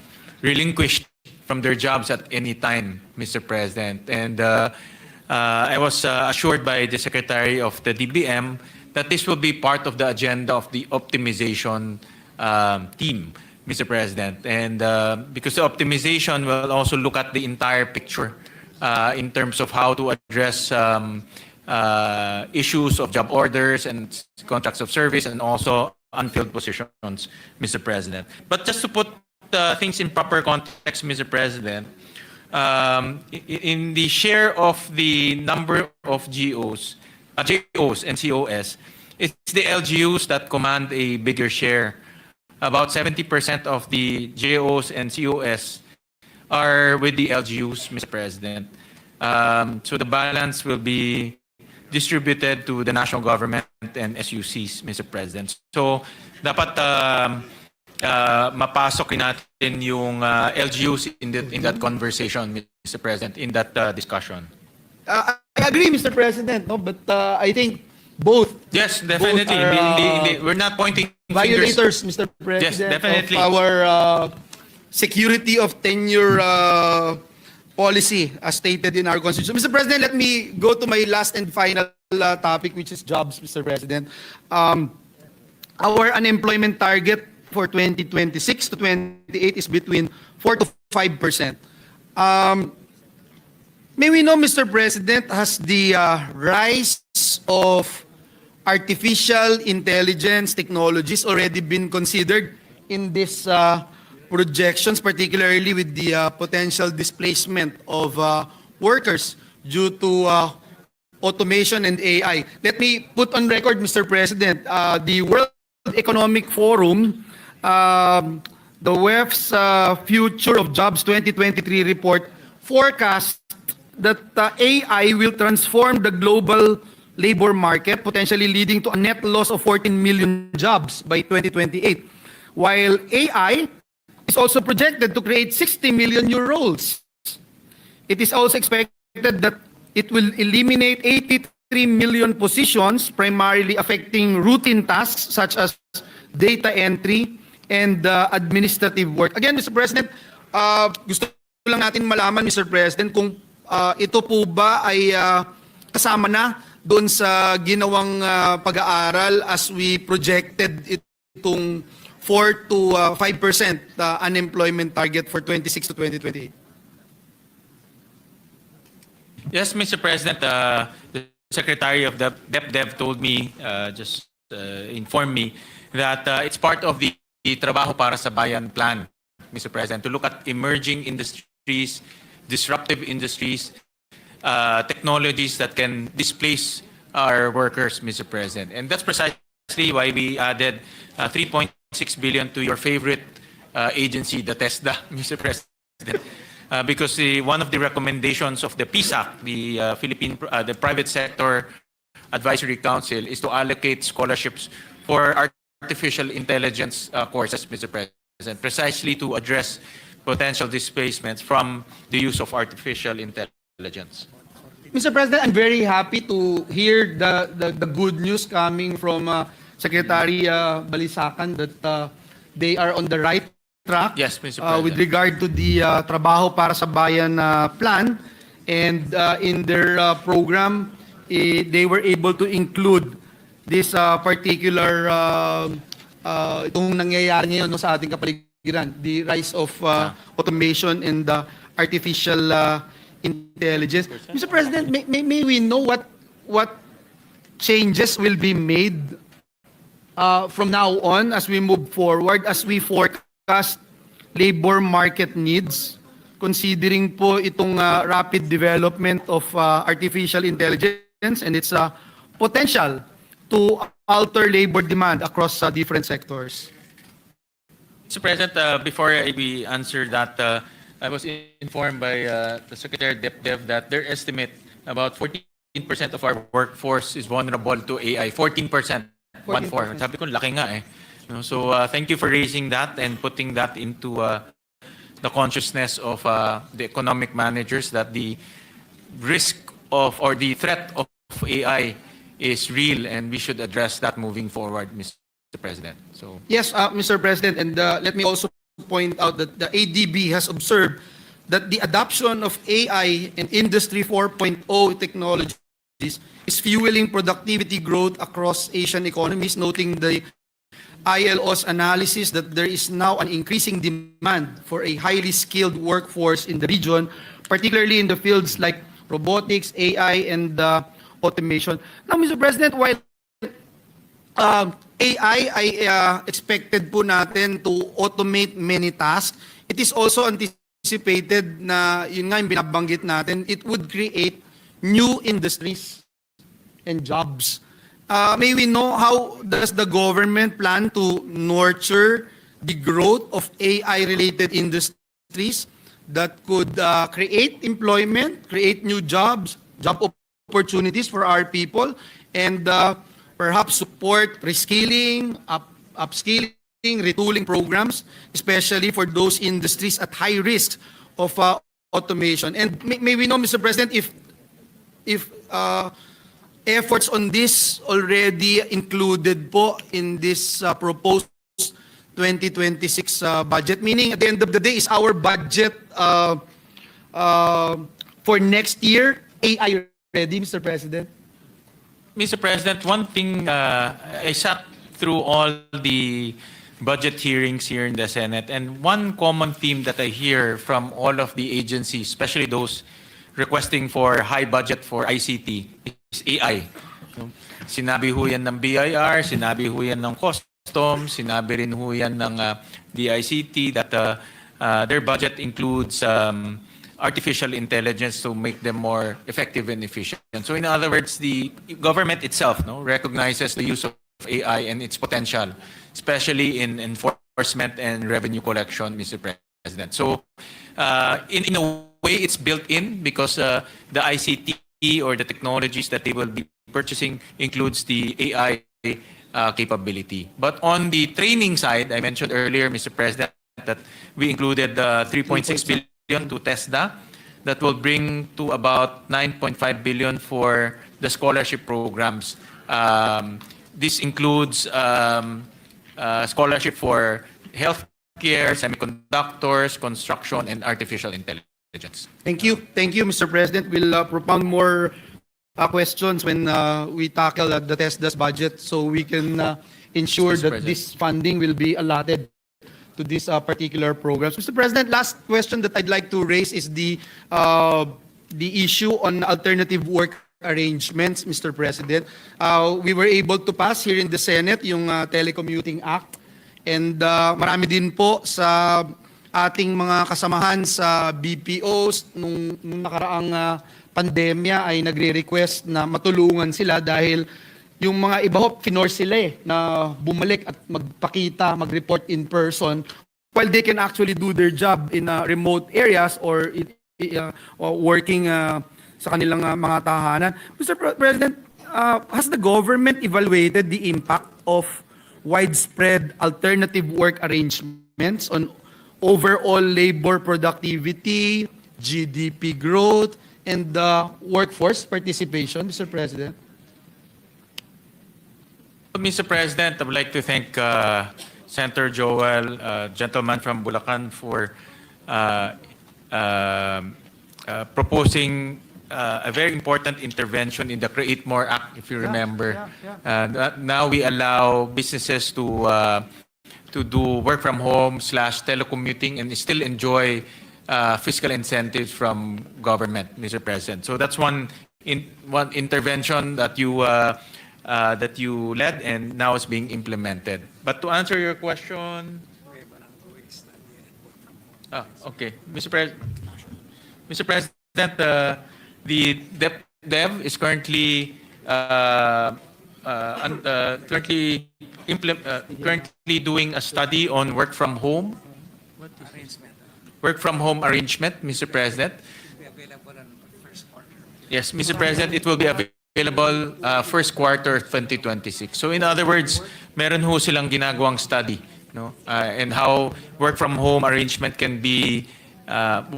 relinquished from their jobs at any time, Mr. President. And I was assured by the Secretary of the DBM that this will be part of the agenda of the optimization team, Mr. President. And because the optimization will also look at the entire picture in terms of how to address issues of job orders and contracts of service and also unfilled positions, Mr. President. But just to put things in proper context, Mr. President, in the share of the number of JOs and COS, it's the LGUs that command a bigger share. About 70% of the JOs and COS are with the LGUs, Mr. President. So the balance will be distributed to the national government and SUCs, Mr. President. So dapat mapasok natin yung LGUs in that conversation, Mr. President, in that discussion. I agree, Mr. President, no? But I think both. Yes, definitely. Both are, we're not pointing violators, fingers. Mr. President, Yes, definitely. of our security of tenure policy as stated in our Constitution. Mr. President, let me go to my last and final topic, which is jobs, Mr. President. Our unemployment target for 2026 to 28 is between 4 to 5%. May we know, Mr. President, has the rise of artificial intelligence technologies already been considered in this projections, particularly with the potential displacement of workers due to automation and AI? Let me put on record, Mr. President, the World Economic Forum, the WEF's Future of Jobs 2023 report forecasts that AI will transform the global labor market, potentially leading to a net loss of 14 million jobs by 2028, while AI is also projected to create 60 million new roles. it is also expected that it will eliminate 83 million positions, primarily affecting routine tasks such as data entry and administrative work. Again, Mr. President, gusto lang natin malaman, Mr. President, kung ito po ba ay kasama na doon sa ginawang pag-aaral as we projected itong 4 to 5% unemployment target for 26 to 2028. Yes, Mr. President, the Secretary of the DepDev told me, informed me that it's part of the Trabaho para sa Bayan plan, Mr. President, to look at emerging industries, disruptive industries, technologies that can displace our workers, Mr. President. And that's precisely why we added 3.6 billion to your favorite agency, the TESDA, Mr. President. Because one of the recommendations of the PSAC, the Private Sector Advisory Council, is to allocate scholarships for artificial intelligence courses, Mr. President, precisely to address potential displacements from the use of artificial intelligence. Mr. President, I'm very happy to hear the good news coming from Secretary Balisacan that they are on the right track. Yes, Mr. President. With regard to the Trabaho para sa Bayan plan, and in their program, they were able to include this particular itong nangyayari ngayon no, sa ating kapaligiran, the rise of automation and artificial intelligence. Mr. President, may we know what changes will be made from now on as we move forward, as we forecast labor market needs, considering po itong rapid development of artificial intelligence and its potential to alter labor demand across different sectors? Mr. President, before we answer that, I was informed by the Secretary of DepDev that their estimate about 14% of our workforce is vulnerable to AI. 14%. 1/4. Sabi ko, laki nga eh. No, so thank you for raising that and putting that into the consciousness of the economic managers that the risk of or the threat of AI is real and we should address that moving forward, Mr. President. So yes, Mr. President, and let me also point out that the ADB has observed that the adoption of AI and Industry 4.0 technologies is fueling productivity growth across Asian economies, noting the ILO's analysis that there is now an increasing demand for a highly skilled workforce in the region, particularly in the fields like robotics, AI, and automation. Now, Mr. President, while AI ay expected po natin to automate many tasks, it is also anticipated na, yun nga yung binabanggit natin, it would create new industries and jobs. May we know how does the government plan to nurture the growth of AI-related industries that could create employment, create new jobs, job opportunities for our people, and perhaps support reskilling, upskilling, retooling programs, especially for those industries at high risk of automation. And may we know, Mr. President, if efforts on this already included po in this proposed 2026 budget, meaning at the end of the day, is our budget for next year AI ready, Mr. President? Mr. President, one thing, I sat through all the budget hearings here in the Senate, and one common theme that I hear from all of the agencies, especially those requesting for high budget for ICT, is AI. Sinabi ho yan ng BIR, sinabi ho yan ng Customs, sinabi rin ho yan ng DICT that their budget includes artificial intelligence to make them more effective and efficient. So in other words, the government itself recognizes the use of AI and its potential, especially in enforcement and revenue collection, Mr. President. So in a way, it's built in because the ICT or the technologies that they will be purchasing includes the AI capability. But on the training side, I mentioned earlier, Mr. President, that we included 3.6 billion to TESDA that will bring to about 9.5 billion for the scholarship programs. This includes scholarship for healthcare, semiconductors, construction, and artificial intelligence. Thank you. Thank you, Mr. President. We'll propound more questions when we tackle the TESDA's budget so we can ensure Mr. that President. this funding will be allotted to these particular programs. Mr. President, last question that I'd like to raise is the issue on alternative work arrangements, Mr. President. We were able to pass here in the Senate yung Telecommuting Act, and marami din po sa ating mga kasamahan sa BPOs nung nakaraang pandemya ay nagre-request na matulungan sila dahil yung mga iba ho, finorce sila na bumalik at magpakita, mag-report in person while they can actually do their job in remote areas or working sa kanilang mga tahanan. Mr. President, has the government evaluated the impact of widespread alternative work arrangements on overall labor productivity, GDP growth, and workforce participation, Mr. President? Mr. President, I would like to thank Senator Joel, gentleman from Bulacan, for proposing a very important intervention in the Create More Act, if you remember. Now we allow businesses to do work from home / telecommuting and still enjoy fiscal incentives from government, Mr. President. So that's one intervention that you led and now is being implemented. But to answer your question, okay, Mr. President, the DEV is currently currently doing a study on work from home arrangement, Mr. President. Yes, Mr. President, it will be available first quarter 2026. So in other words, meron ho silang ginagawang study, no? And how work from home arrangement can be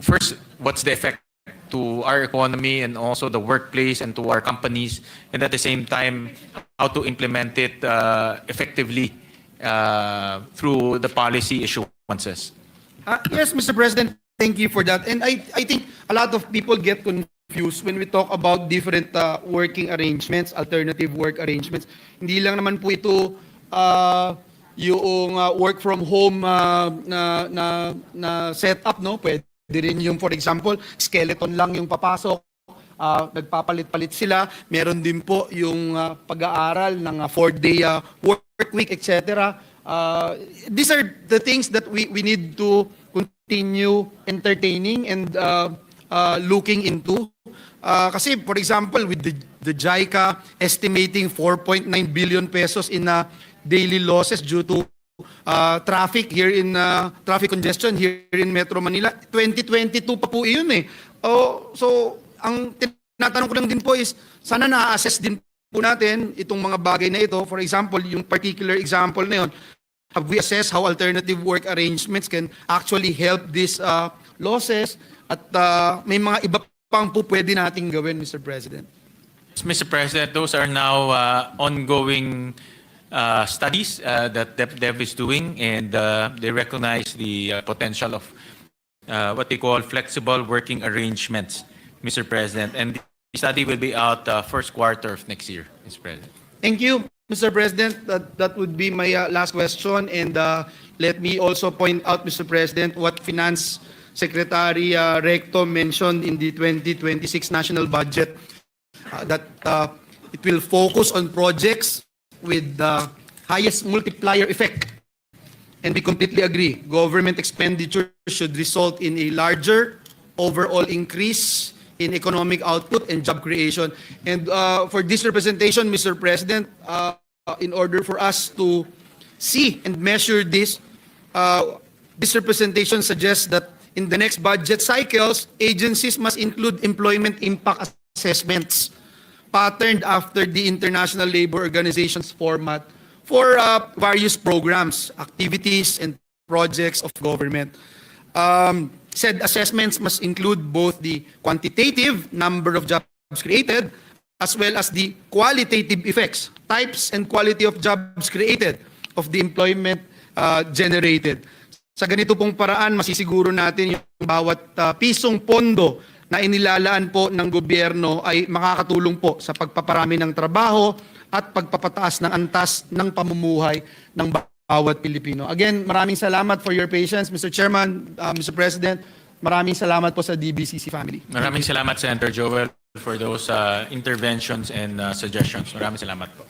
first, what's the effect to our economy and also the workplace and to our companies, and at the same time, how to implement it effectively through the policy issuances. Yes, Mr. President, thank you for that. And I think a lot of people get confused when we talk about different working arrangements, alternative work arrangements. Hindi lang naman po ito yung work from home na setup, no? Pwede rin yung, for example, skeleton lang yung papasok, nagpapalit-palit sila. Meron din po yung pag-aaral ng 4-day work week, etc. These are the things that we need to continue entertaining and looking into. Kasi, for example, with the JICA estimating 4.9 billion pesos in daily losses due to traffic here in traffic congestion here in Metro Manila. 2022 pa po iyon eh. So, ang tinatanong ko lang din po is, sana na-assess din po natin itong mga bagay na ito. For example, yung particular example na yun, have we assessed how alternative work arrangements can actually help these losses? At may mga iba pang po pwede nating gawin, Mr. President. Mr. President, those are now ongoing studies that DEV is doing, and they recognize the potential of what they call flexible working arrangements, Mr. President. And the study will be out first quarter of next year, Mr. President. Thank you, Mr. President. That would be my last question. And let me also point out, Mr. President, what Finance Secretary Recto mentioned in the 2026 national budget, that it will focus on projects with the highest multiplier effect. And we completely agree. Government expenditure should result in a larger overall increase in economic output and job creation. And for this representation, Mr. President, in order for us to see and measure this representation suggests that in the next budget cycles, agencies must include employment impact assessments patterned after the International Labor Organization's format for various programs, activities, and projects of government. said assessments must include both the quantitative number of jobs created as well as the qualitative effects, types and quality of jobs created, of the employment generated. Sa ganito pong paraan, masisiguro natin yung bawat pisong pondo na inilalaan po ng gobyerno ay makakatulong po sa pagpaparami ng trabaho at pagpapataas ng antas ng pamumuhay ng bawat Pilipino. Again, maraming salamat for your patience, Mr. Chairman, Mr. President. Maraming salamat po sa DBCC family. Maraming salamat, Senator Joel, for those interventions and suggestions. Maraming salamat po.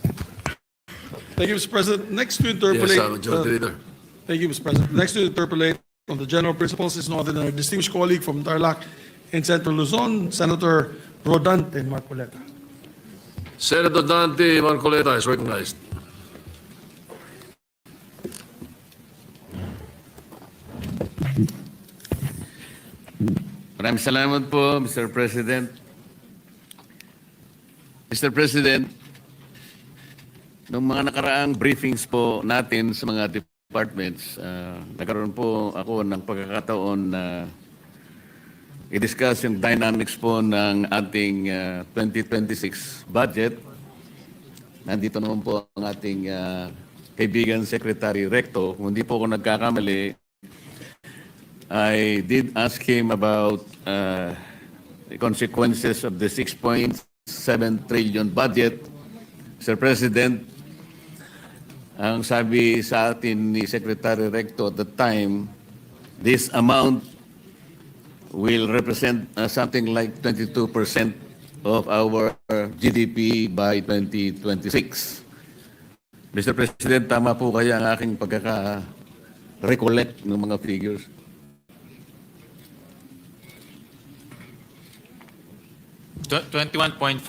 Thank you, Mr. President. Next to interpolate. Majority Leader. Thank you, Mr. President. Next to interpolate on the general principles is no other than our distinguished colleague from Tarlac in Central Luzon, Senator Rodante Marcoleta. Senator Dante Marcoleta is recognized. Maraming salamat po, Mr. President. Mr. President, noong mga nakaraang briefings po natin sa mga departments, nagkaroon po ako ng pagkakataon na i-discuss yung dynamics po ng ating 2026 budget. Nandito naman po ang ating kaibigan Secretary Recto. Kung hindi po ako nagkakamali, I did ask him about the consequences of the 6.7 trillion budget. Mr. President, ang sabi sa atin ni Secretary Recto at the time, this amount will represent something like 22% of our GDP by 2026. Mr. President, tama po kaya ang aking pagkaka-recollect ng mga figures? Tw- 21.5%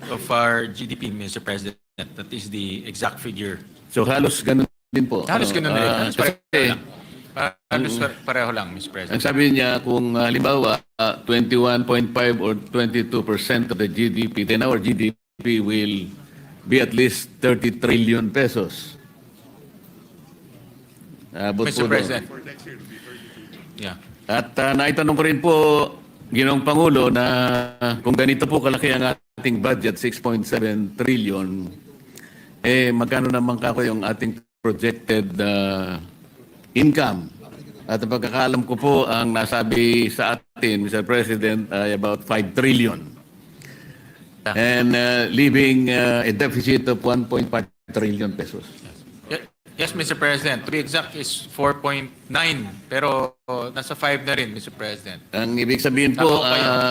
of our GDP, Mr. President. That is the exact figure. So halos ganun din po. Halos ganun na rin. Halos pareho kasi lang. Halos pareho lang, Mr. ang President. sabi niya, kung halimbawa 21.5 or 22% of the GDP, then our GDP will be at least 30 trillion pesos. Abot Mr. po President. Yeah. At naitanong ko rin po, Ginoong Pangulo, na kung ganito po kalaki ang ating budget, 6.7 trillion, magkano naman kako yung ating projected income? At ang pagkakaalam ko po, ang nasabi sa atin, Mr. President, ay about 5 trillion. And leaving a deficit of 1.5 trillion pesos. Yes, Mr. President. To be exact is 4.9. Pero nasa 5 na rin, Mr. President. Ang ibig sabihin po,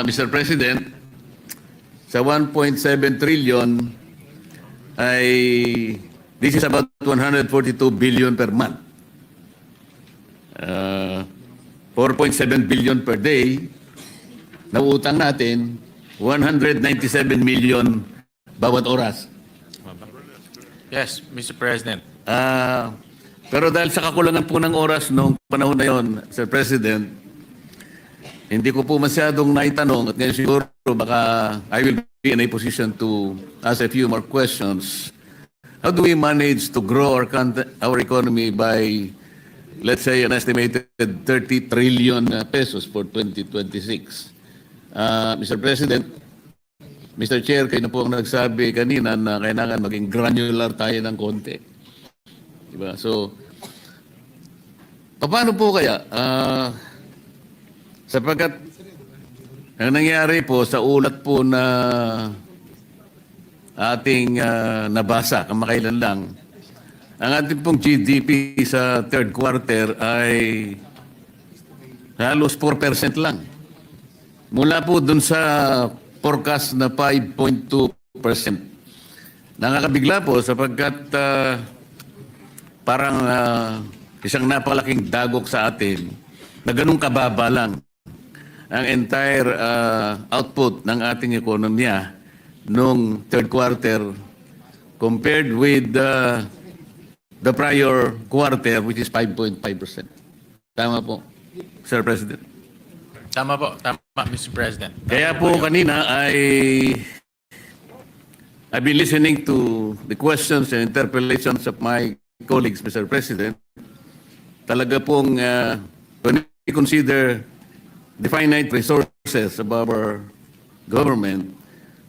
Mr. President, sa 1.7 trillion ay this is about 142 billion per month. 4.7 billion per day. Nauutang natin 197 million bawat oras. Yes, Mr. President. Pero dahil sa kakulangan po ng oras noong panahon na yon, Sir President, hindi ko po masyadong naitanong at ngayon siguro baka I will be in a position to ask a few more questions. How do we manage to grow our economy by, let's say, an estimated 30 trillion pesos for 2026? Mr. President, Mr. Chair, kayo na po ang nagsabi kanina na kailangan maging granular tayo ng konti. Diba? So, paano po kaya? Sapagkat ang nangyari po sa ulat po na ating nabasa kamakailan lang, ang ating pong GDP sa third quarter ay halos 4% lang. Mula po dun sa forecast na 5.2%. Nakakabigla po sapagkat parang isang napalaking dagok sa atin na ganun kababa lang ang entire output ng ating ekonomiya noong third quarter compared with the prior quarter, which is 5.5%. Tama po, Sir President. Tama po. Tama, Mr. President. Kaya po kanina I've been listening to the questions and interpellations of my colleagues, Mr. President. Talaga pong when we consider the finite resources of our government,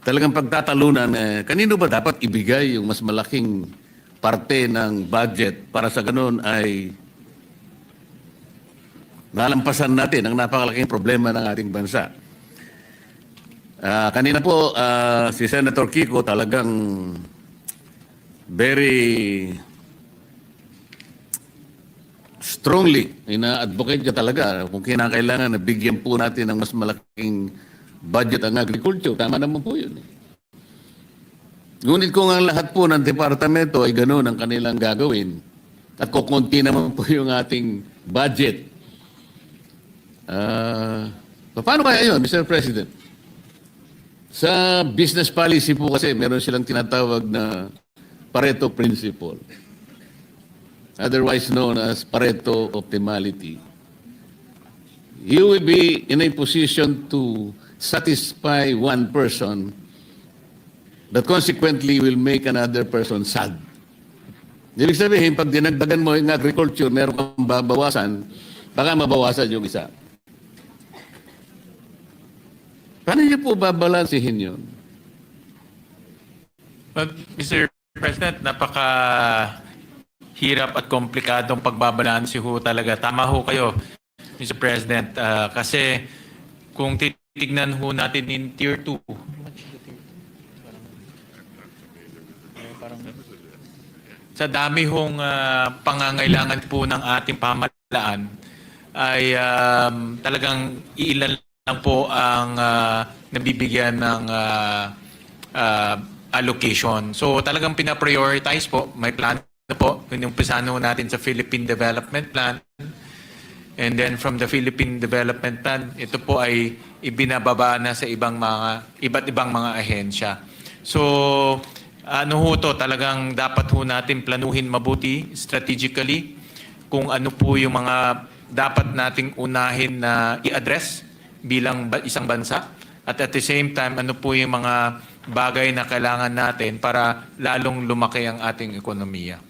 talagang pagtatalunan, kanino ba dapat ibigay yung mas malaking parte ng budget para sa ganun ay nalampasan natin ang napakalaking problema ng ating bansa. Kanina po, si Senator Kiko talagang very strongly ina-advocate niya talaga kung kinakailangan na bigyan po natin ng mas malaking budget ang agriculture. Tama naman po yun. Ngunit kung ang lahat po ng departamento ay ganoon ang kanilang gagawin at kukunti naman po yung ating budget, paano kaya yun, Mr. President? Sa business policy po kasi meron silang tinatawag na Pareto Principle, otherwise known as Pareto Optimality. You will be in a position to satisfy one person that consequently will make another person sad. Ibig sabihin, pag dinagdagan mo yung agriculture, meron kang babawasan, baka mabawasan yung isa. Paano niyo po babalansihin yun? Well, Mr. President, napaka-hirap at komplikadong pagbabalanse ho talaga. Tama ho kayo, Mr. President, kasi kung titignan ho natin in Tier 2, sa dami hong pangangailangan po ng ating pamahalaan ay talagang iilan lang po ang nabibigyan ng allocation. So talagang pina-prioritize po, may plan na po, pinumpisahan natin sa Philippine Development Plan. And then from the Philippine Development Plan, ito po ay ibinababa na sa iba't ibang mga ahensya. So ano ho to, talagang dapat ho natin planuhin mabuti strategically kung ano po yung mga dapat nating unahin na i-address bilang isang bansa at the same time ano po yung mga bagay na kailangan natin para lalong lumaki ang ating ekonomiya.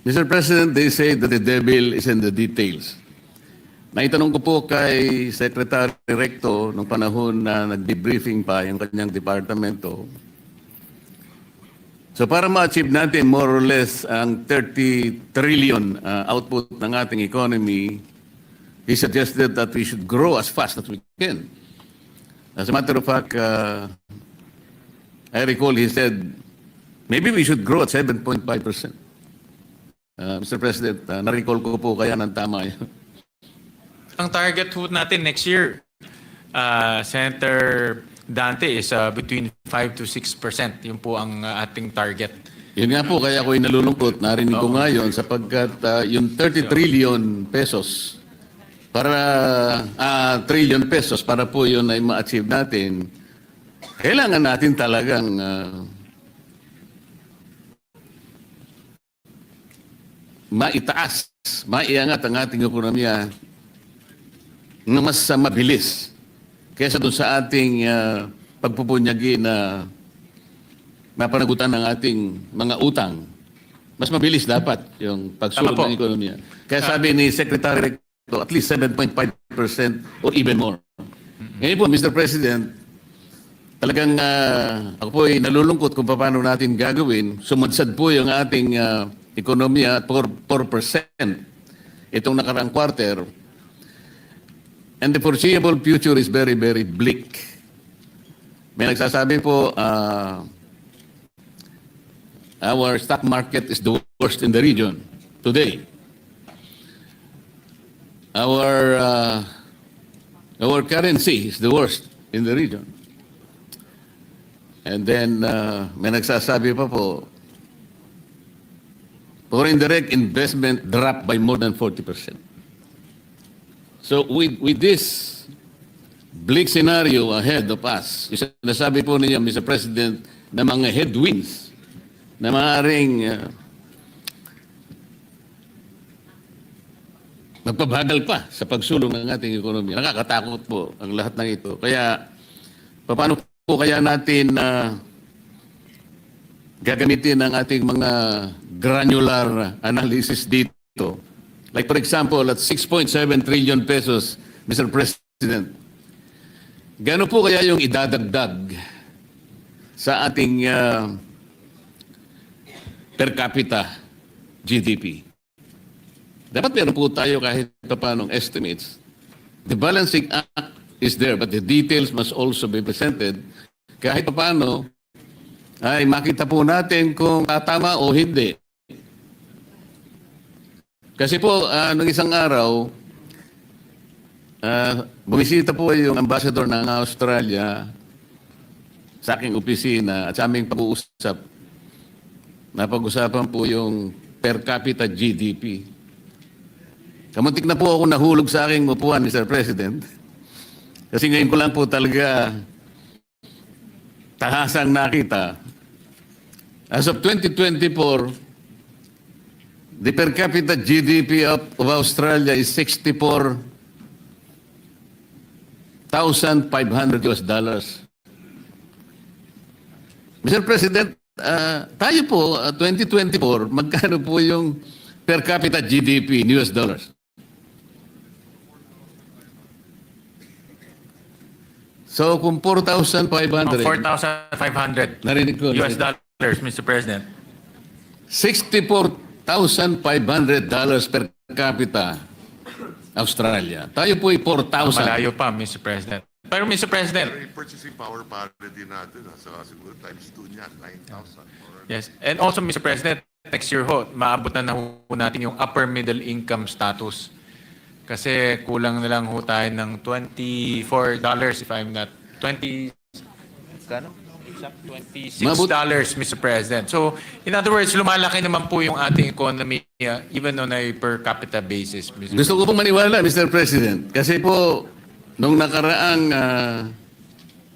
Mr. President, they say that the devil is in the details. Naitanong ko po kay Secretary Recto nung panahon na nag-debriefing pa yung kanyang departamento. So para ma-achieve natin more or less ang 30 trillion output ng ating economy, he suggested that we should grow as fast as we can. As a matter of fact, I recall he said, maybe we should grow at 7.5%. Mr. President, na-recall ko po kaya ng tama yun. Ang target ho natin next year, Senator Dante, is between 5 to 6%. Yun po ang ating target. Yun nga po, kaya ako'y nalulungkot. Narinig ko ngayon sapagkat yung 30 trillion pesos para trillion pesos para po yun ay ma-achieve natin, kailangan natin talagang maitaas, maiangat ang ating ekonomiya na mas mabilis kaysa doon sa ating pagpupunyagi na mapanagutan ng ating mga utang. Mas mabilis dapat yung pagsulong ng ekonomiya. Kaya sabi ni Secretary Recto, at least 7.5% or even more. Ngayon po, Mr. President, talagang ako po ay nalulungkot kung paano natin gagawin. Sumadsad po yung ating ekonomiya at 4% itong nakaraang quarter. And the foreseeable future is very, very bleak. May nagsasabi po, our stock market is the worst in the region today. Our currency is the worst in the region. And then may nagsasabi pa po, foreign direct investment dropped by more than 40%. So with this bleak scenario ahead of us, nasabi po niya, Mr. President, na mga headwinds na maaaring magpabagal pa sa pagsulong ng ating ekonomiya. Nakakatakot po ang lahat ng ito. Kaya, paano po kaya natin gagamitin ang ating mga granular analysis dito? Like for example, at 6.7 trillion pesos, Mr. President, President, gano'n po kaya yung idadagdag sa ating per capita GDP? Dapat meron po tayo kahit paanong estimates. The balancing act is there, but the details must also be presented. Kahit paano ay makita po natin kung tama o hindi. Kasi po, nung isang araw, bumisita po yung ambassador ng Australia sa aking opisina at sa aming pag-uusap. Napag-usapan po yung per capita GDP. Kamuntik na po ako nahulog sa aking upuan, Mr. President. Kasi ngayon ko lang po talaga tahasang nakita. As of 2024, the per capita GDP of Australia is $64,500 US. Mr. President, tayo po, 2024, magkano po yung per capita GDP in US dollars? So kung 4,500. 4,500 Narinig ko. US dollars, Mr. President. $64,500 per capita Australia. Tayo po ay 4,000. Malayo pa, Mr. President. Pero Mr. President, Yung purchasing power parity natin, siguro times 2 niyan, 9,000. yes. And also, Mr. President, next year ho, maabot na ho natin yung upper middle income status. Kasi kulang na lang ho tayo ng $24, if I'm not, 20, kano? $26, Mr. President. So, in other words, lumalaki naman po yung ating economy even on a per capita basis, Mr. Gusto ko pong maniwala, Mr. President, kasi po, nung nakaraang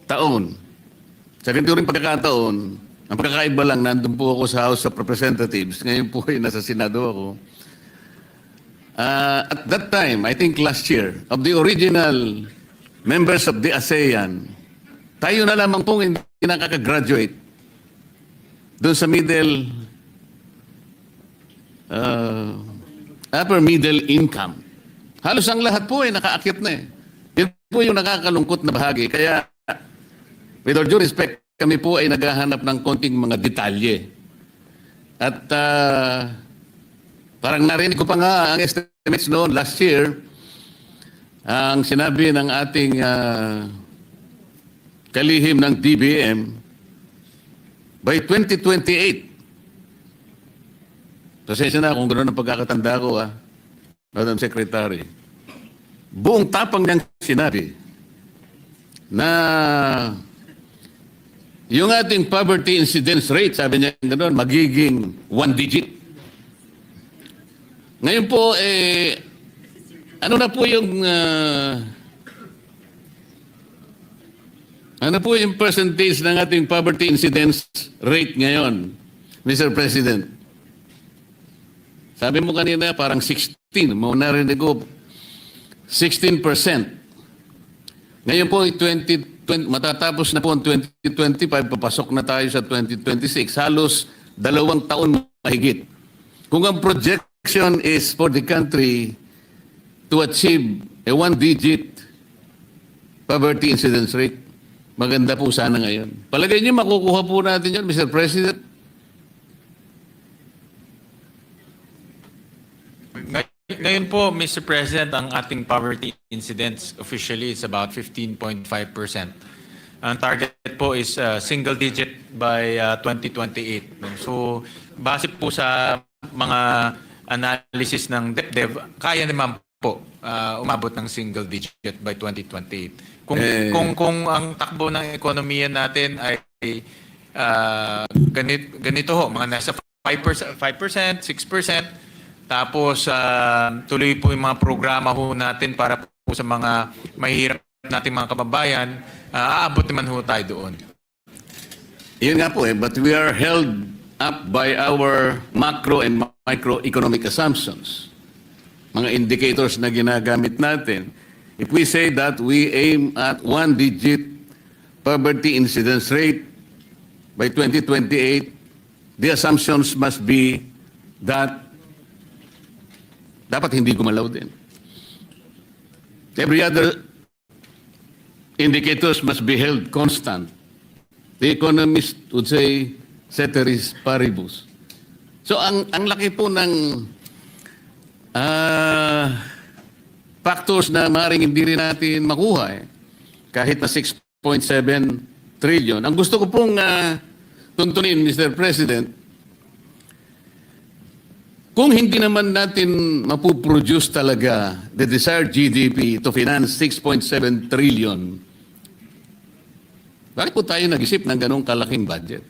taon, sa ganito rin pagkakataon, ang pagkakaiba lang, nandun po ako sa House of Representatives, ngayon po ay nasa Senado ako. At that time, I think last year, of the original members of the ASEAN, tayo na lamang pong hindi nakaka-graduate doon sa middle, upper middle income. Halos ang lahat po ay nakaakit na eh. Yan po yung nakakalungkot na bahagi. Kaya, with all due respect, kami po ay naghahanap ng konting mga detalye. At parang narinig ko pa nga ang estimates noon last year, ang sinabi ng ating kalihim ng DBM, by 2028, pasensya na kung gano'n ang pagkakatanda ko, Madam Secretary, buong tapang niyang sinabi na yung ating poverty incidence rate, sabi niya gano'n, magiging 1 digit. Ngayon po, ano na po yung ano po yung percentage ng ating poverty incidence rate ngayon, Mr. President? Sabi mo kanina, parang 16. Narinig ko, 16%. Ngayon po, matatapos na po ang 2025, papasok na tayo sa 2026. Halos 2 taon mahigit. Kung ang projection is for the country to achieve a 1-digit poverty incidence rate, maganda po sana ngayon. Palagay niyo makukuha po natin yun, Mr. President? Ngayon po, Mr. President, ang ating poverty incidence officially is about 15.5%. Ang target po is single digit by 2028. So, base po sa mga analysis ng DepDev, kaya naman po umabot ng single digit by 2028. Kung ang takbo ng ekonomiya natin ay ganito ho, mga nasa 5%, 6%, tapos tuloy po yung mga programa ho natin para po sa mga mahihirap nating mga kababayan, aabot naman ho tayo doon. Yun nga po but we are held up by our macro and microeconomic assumptions. Mga indicators na ginagamit natin. If we say that we aim at 1-digit poverty incidence rate by 2028, the assumptions must be that dapat hindi gumalaw din. Every other indicators must be held constant. The economist would say, ceteris paribus. So ang laki po ng factors na maaaring hindi rin natin makuha kahit na 6.7 trillion. Ang gusto ko pong tuntunin, Mr. President, kung hindi naman natin mapuproduce talaga the desired GDP to finance 6.7 trillion, bakit po tayo nag-isip ng ganong kalaking budget?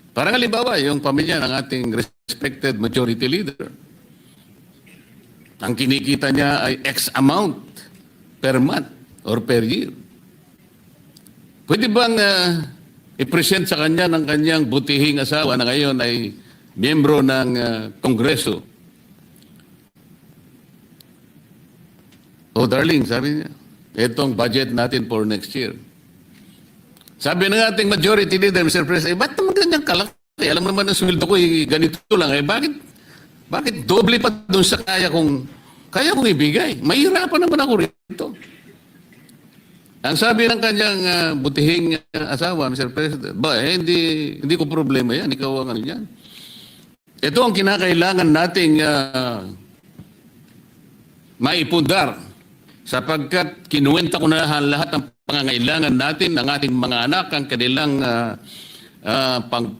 Parang halimbawa, yung pamilya ng ating respected majority leader, ang kinikita niya ay X amount per month or per year. Pwede bang i-present sa kanya ng kanyang butihing asawa na ngayon ay miyembro ng Kongreso? Oh, darling, sabi niya, itong budget natin for next year. Sabi ng ating majority leader, Mr. President, ba't naman ganyang kalaki? Alam mo naman ang sweldo ko, ganito lang. Bakit doble pa doon sa kaya kong ibigay? Mahirapan naman ako rito. Ang sabi ng kanyang butihing asawa, Mr. President, hindi ko problema yan. Ikaw ang ano yan. Ito ang kinakailangan nating maipundar sapagkat kinuwenta ko na lahat ng pangangailangan natin, ng ating mga anak, ang kanilang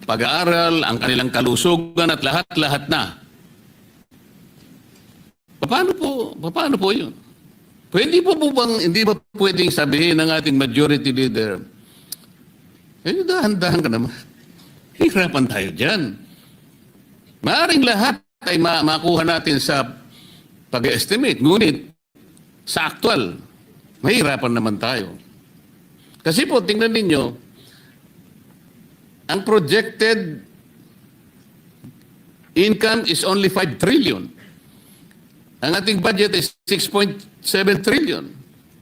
pag-aaral, ang kanilang kalusugan at lahat-lahat na. Paano po yun? Hindi ba pwedeng sabihin ng ating majority leader, dahan-dahan ka naman. Hirapan tayo dyan. Maaring lahat ay makuha natin sa pag-estimate. Ngunit, sa actual, mahirapan naman tayo. Kasi po, tingnan ninyo, ang projected income is only 5 trillion. Ang ating budget is 6.7 trillion.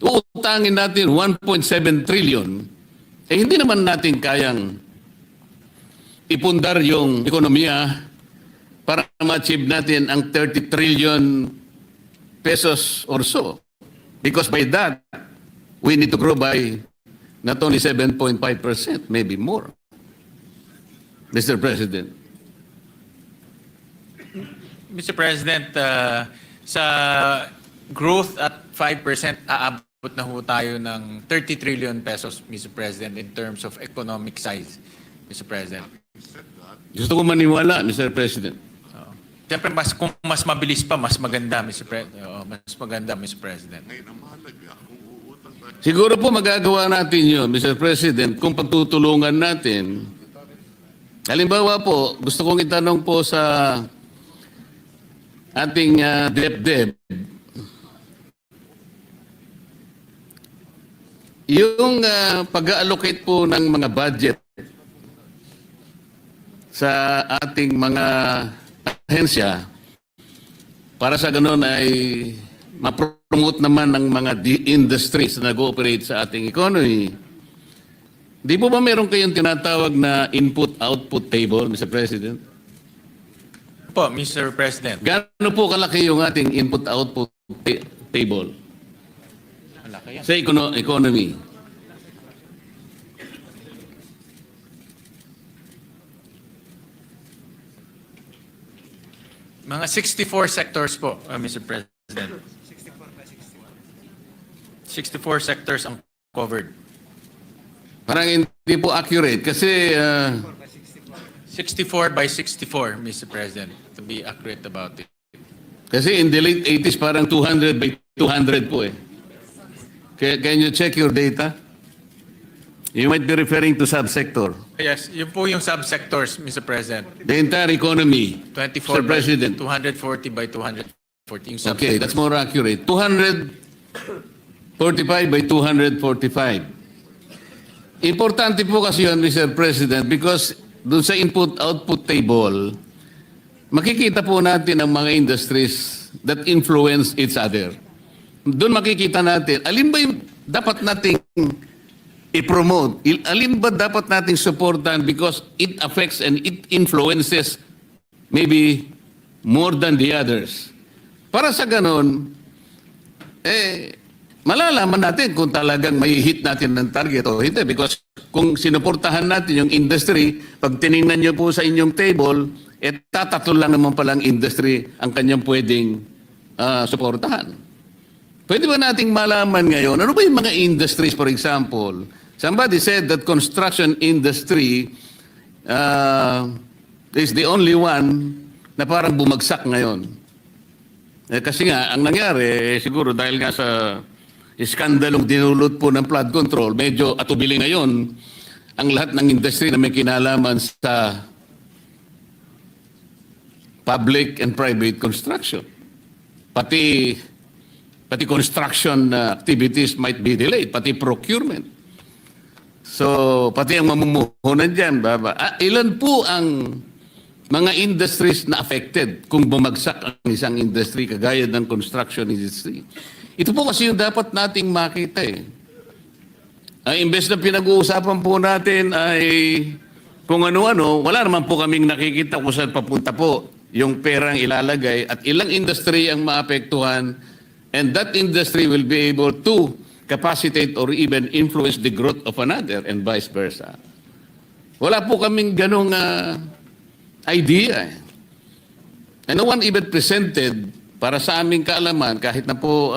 Uutangin natin 1.7 trillion. Hindi naman natin kayang ipundar yung ekonomiya para ma-achieve natin ang 30 trillion pesos or so. Because by that, we need to grow by not only 7.5%, maybe more. Mr. President. Mr. President, sa growth at 5%, aabot na ho tayo ng 30 trillion pesos, Mr. President, in terms of economic size, Mr. President. Gusto ko maniwala, Mr. President. Siyempre, kung mas mabilis pa, mas maganda, Mr. President. Mas maganda, Mr. President. Siguro po magagawa natin yun, Mr. President, kung pagtutulungan natin. Halimbawa po, gusto kong itanong po sa ating DepDep. Yung pag-allocate po ng mga budget sa ating mga ahensya, para sa ganun ay ma-promote naman ng mga industries na nag-ooperate sa ating economy. Di po ba meron kayong tinatawag na input-output table, Mr. President? Po, Mr. President. Gaano po kalaki yung ating input-output table sa economy? Mga 64 sectors po, Mr. President. 64 sectors ang covered. Parang hindi po accurate kasi 64 by 64, Mr. President, to be accurate about it. kasi in the late 80s parang 200 by 200 po eh. Can you check your data? You might be referring to subsector. Yes, yun po yung subsectors, Mr. President. The entire economy, 24 Mr. President. by 240 by 240. Yung Okay, that's subsectors. more accurate. 245 by 245. Importante po kasi yun, Mr. President, because doon sa input-output table, makikita po natin ang mga industries that influence each other. Doon makikita natin, alin ba yung dapat nating i-promote? Alin ba dapat nating supportan because it affects and it influences maybe more than the others? Para sa ganon, malalaman natin kung talagang may hit natin ng target o hindi. Because kung sinuportahan natin yung industry, pag tiningnan nyo po sa inyong table, tatatlo lang naman palang industry ang kanyang pwedeng suportahan. Pwede ba nating malaman ngayon, ano ba yung mga industries, for example? Somebody said that construction industry is the only one na parang bumagsak ngayon. Kasi nga, ang nangyari, siguro dahil nga sa iskandalong dinulot po ng flood control, medyo atubili ngayon ang lahat ng industry na may kinalaman sa public and private construction. Pati construction activities might be delayed, pati procurement. So, pati ang mamumuhunan dyan, ilan po ang mga industries na affected kung bumagsak ang isang industry kagaya ng construction industry? Ito po kasi yung dapat nating makita eh. Imbes na pinag-uusapan po natin ay kung ano-ano, wala naman po kaming nakikita kung saan papunta po yung perang ilalagay at ilang industry ang maapektuhan, and that industry will be able to capacitate or even influence the growth of another and vice versa. Wala po kaming ganong idea. And no one even presented para sa aming kaalaman, kahit na po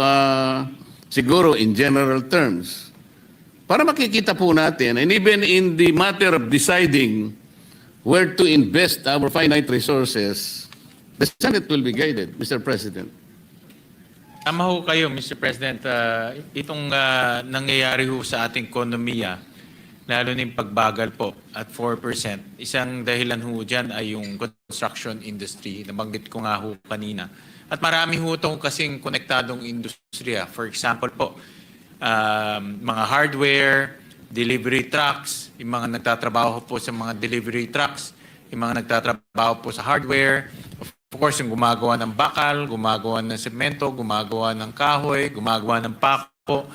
siguro in general terms, para makikita po natin, and even in the matter of deciding where to invest our finite resources, the Senate will be guided, Mr. President. Tama ho kayo, Mr. President. Itong nangyayari ho sa ating ekonomiya, lalo na yung pagbagal po at 4%, isang dahilan ho dyan ay yung construction industry. Nabanggit ko nga ho kanina. At marami ho itong kasing konektadong industriya. For example po, mga hardware, delivery trucks, yung mga nagtatrabaho po sa mga delivery trucks, yung mga nagtatrabaho po sa hardware, of course, yung gumagawa ng bakal, gumagawa ng semento, gumagawa ng kahoy, gumagawa ng pako.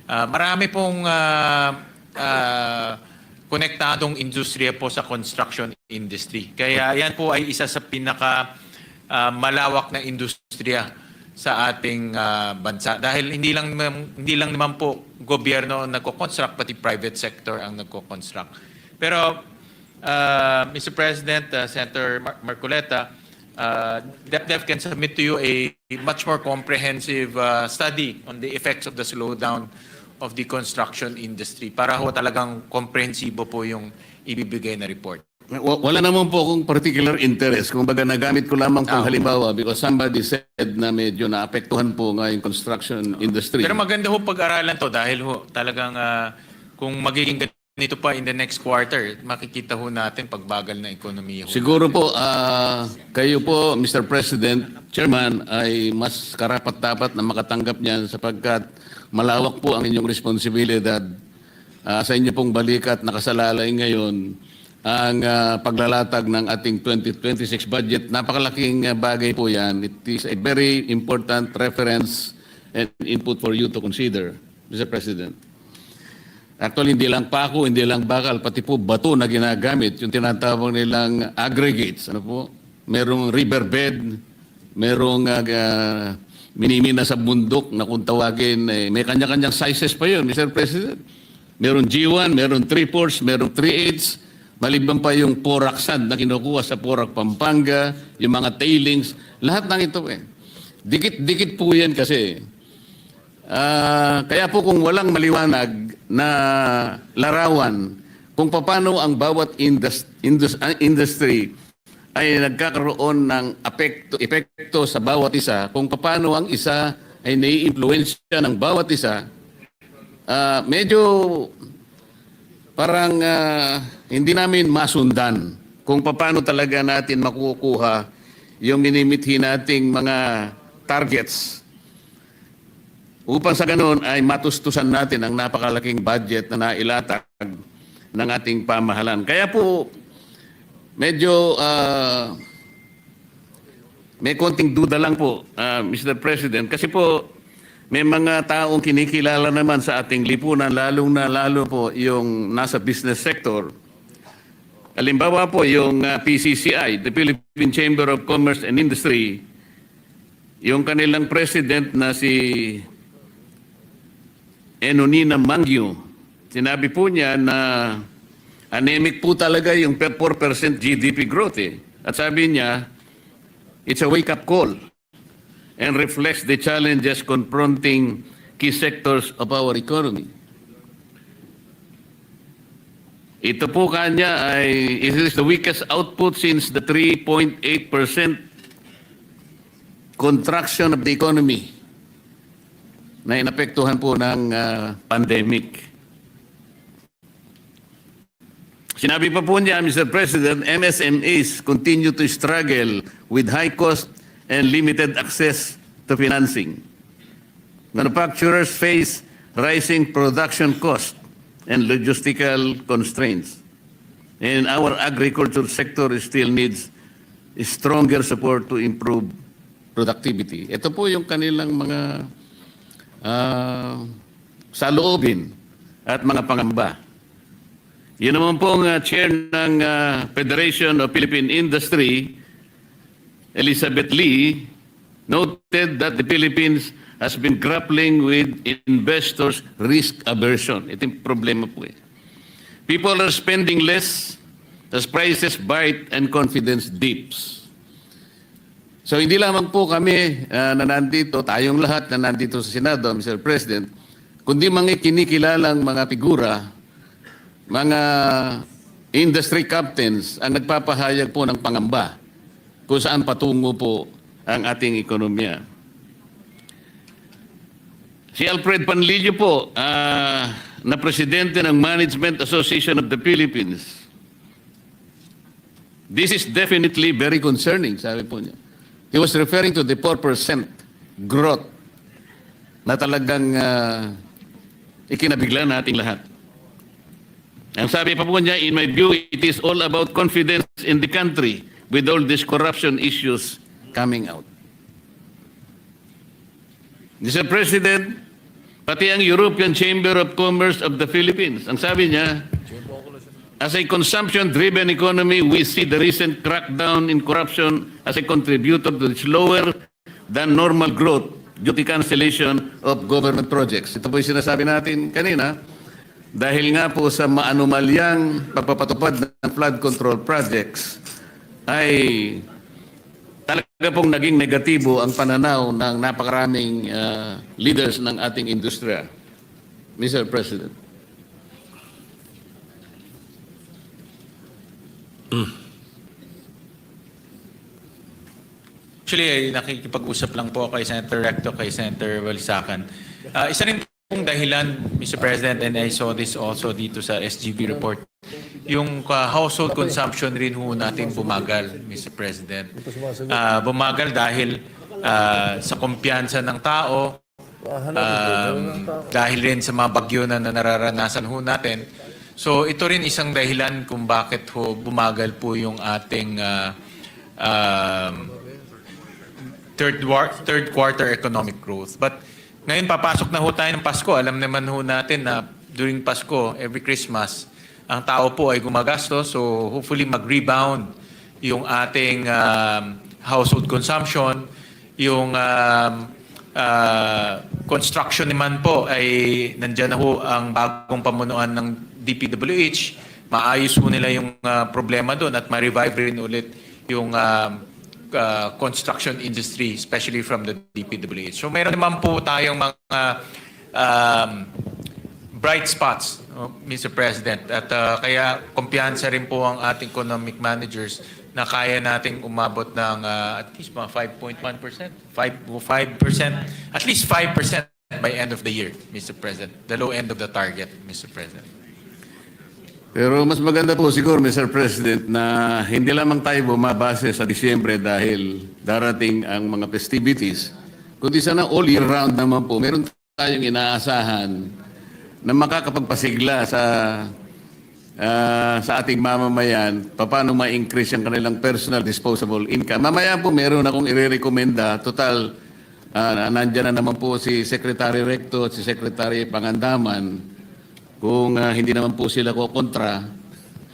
Marami pong konektadong industriya po sa construction industry. Kaya yan po ay isa sa pinaka malawak na industriya sa ating bansa. Dahil hindi lang naman po gobyerno ang nagko-construct, pati private sector ang nagko-construct. Pero Mr. President, Senator Marcoleta, DepDep can submit to you a much more comprehensive study on the effects of the slowdown of the construction industry para ho talagang komprehensibo po yung ibibigay na report. Wala naman po akong particular interest. Kung baga nagamit ko lamang pong halimbawa because somebody said na medyo naapektuhan po nga yung construction industry. Pero maganda ho pag-aralan to dahil ho talagang kung magiging ganito pa in the next quarter, makikita ho natin pagbagal na ekonomiya. Siguro po, kayo po, Mr. President, Chairman, ay mas karapat-dapat na makatanggap niyan sapagkat malawak po ang inyong responsibilidad sa inyo pong balikat nakasalalay ngayon ang paglalatag ng ating 2026 budget. Napakalaking bagay po yan. It is a very important reference and input for you to consider, Mr. President. Actually, hindi lang pako, hindi lang bakal, pati po bato na ginagamit, yung tinatawag nilang aggregates. Ano po? Merong riverbed, merong minimina sa bundok na kung tawagin, may kanya-kanyang sizes pa yun, Mr. President. Meron G1, meron 3/4, meron 3/8, maliban pa yung Porac sand na kinukuha sa Porac, Pampanga, yung mga tailings, lahat ng ito eh. Dikit-dikit po yan kasi. Kaya po kung walang maliwanag na larawan kung paano ang bawat industry ay nagkakaroon ng epekto sa bawat isa, kung paano ang isa ay nai-influensya ng bawat isa, medyo parang hindi namin masundan kung paano talaga natin makukuha yung minimithi nating mga targets upang sa ganun ay matustusan natin ang napakalaking budget na nailatag ng ating pamahalaan. Kaya po, medyo may konting duda lang po, Mr. President, kasi po may mga taong kinikilala naman sa ating lipunan, lalo po yung nasa business sector. Halimbawa po yung PCCI, the Philippine Chamber of Commerce and Industry, yung kanilang president na si Enonina Mangyo. Sinabi po niya na anemic po talaga yung 4% GDP growth eh. At sabi niya, it's a wake-up call and reflects the challenges confronting key sectors of our economy. Ito po kanya ay it is the weakest output since the 3.8% contraction of the economy na inapektuhan po ng pandemic. Sinabi pa po niya, Mr. President, MSMEs continue to struggle with high cost and limited access to financing. Manufacturers face rising production costs and logistical constraints. And our agriculture sector still needs stronger support to improve productivity. Ito po yung kanilang mga saloobin at mga pangamba. Yun naman pong chair ng Federation of Philippine Industry, Elizabeth Lee, noted that the Philippines has been grappling with investors' risk aversion. Ito yung problema po eh. People are spending less as prices bite and confidence dips. So hindi lamang po kami na nandito, tayong lahat na nandito sa Senado, Mr. President, kundi mga kinikilalang mga figura, mga industry captains ang nagpapahayag po ng pangamba kung saan patungo po ang ating ekonomiya. Si Alfred Panlilio po, na presidente ng Management Association of the Philippines. This is definitely very concerning, sabi po niya. He was referring to the 4% growth na talagang ikinabigla nating lahat. Ang sabi pa po niya, in my view, it is all about confidence in the country with all these corruption issues coming out. Mr. President, pati ang European Chamber of Commerce of the Philippines, ang sabi niya, as a consumption-driven economy, we see the recent crackdown in corruption as a contributor to its lower than normal growth due to cancellation of government projects. Ito po yung sinasabi natin kanina, dahil nga po sa maanumalyang pagpapatupad ng flood control projects, ay talaga pong naging negatibo ang pananaw ng napakaraming leaders ng ating industriya. Mr. President. Actually, nakikipag-usap lang po kay Senator Recto, kay Senator Walisacan. Isa rin pong dahilan, Mr. President, and I saw this also dito sa SGB report, yung household consumption rin ho natin bumagal, Mr. President. Bumagal dahil sa kumpiyansa ng tao, dahil rin sa mga bagyo na nararanasan ho natin. So ito rin isang dahilan kung bakit ho bumagal po yung ating third quarter economic growth. But ngayon papasok na ho tayo ng Pasko. Alam naman ho natin na during Pasko, every Christmas, ang tao po ay gumagastos. So hopefully mag-rebound yung ating household consumption. Yung construction naman po ay nandyan na ho ang bagong pamunuan ng DPWH. Maayos po nila yung problema doon at ma-revive rin ulit yung construction industry, especially from the DPWH. So mayroon naman po tayong mga bright spots, Mr. President. At kaya kumpiyansa rin po ang ating economic managers na kaya nating umabot ng at least mga 5.1%, 5%, at least 5% by end of the year, Mr. President. The low end of the target, Mr. President. Pero mas maganda po siguro, Mr. President, na hindi lamang tayo bumabase sa Disyembre dahil darating ang mga festivities, kundi sana all year round naman po, meron tayong inaasahan na makakapagpasigla sa ating mamamayan, paano ma-increase ang kanilang personal disposable income. Mamaya po meron akong i-recommenda, total, nandyan na naman po si Secretary Recto at si Secretary Pangandaman, kung hindi naman po sila ko kontra.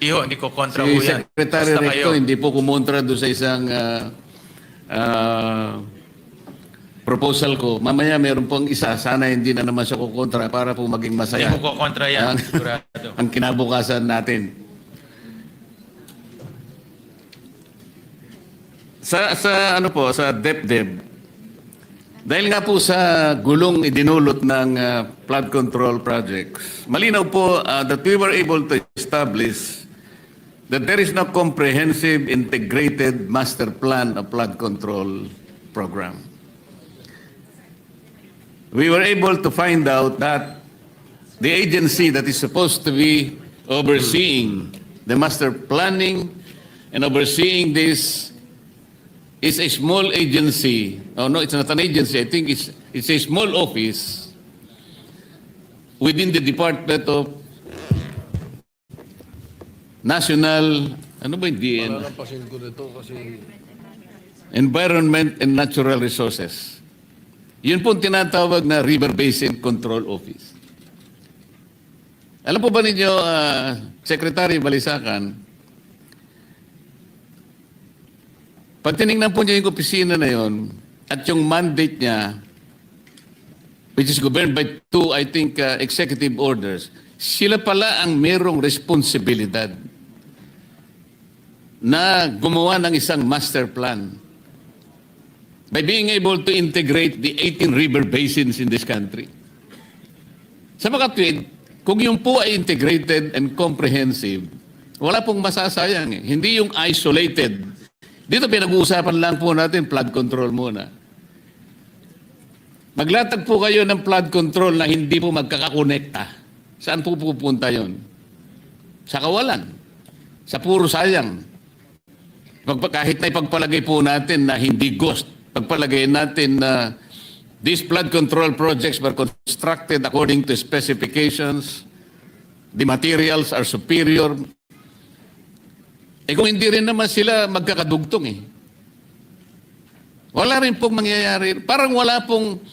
Hindi ko kontra Si po yan. Secretary Basta Recto kayo. hindi po kumontra doon sa isang proposal ko. Mamaya meron pong isa, sana hindi na naman siya kukontra para po maging masaya. Hindi mo ko kontra yan, Ang- sigurado. ang kinabukasan natin. Sa ano po, sa DepDep, dahil nga po sa gulong idinulot ng flood control projects, malinaw po that we were able to establish that there is no comprehensive integrated master plan of flood control program. We were able to find out that the agency that is supposed to be overseeing the master planning and overseeing this is a small agency. Oh no, it's not an agency. I think it's a small office within the Department of National, ano ba yung DN? Palalampasin ko nito kasi Environment and Natural Resources. Yun po ang tinatawag na River Basin Control Office. Alam po ba ninyo, Secretary Balisacan, pag tinignan po niya yung opisina na yon at yung mandate niya, which is governed by two, I think, executive orders, sila pala ang merong responsibilidad na gumawa ng isang master plan by being able to integrate the 18 river basins in this country. Sa makatwid, kung yung po ay integrated and comprehensive, wala pong masasayang. Hindi yung isolated. Dito pinag-uusapan lang po natin flood control muna. Maglatag po kayo ng flood control na hindi po magkakakonekta. Saan po pupunta yon? Sa kawalan. Sa puro sayang. Kahit na ipagpalagay po natin na hindi ghost, pagpalagay natin na these flood control projects were constructed according to specifications, the materials are superior. Kung hindi rin naman sila magkakadugtong wala rin pong mangyayari. Parang wala pong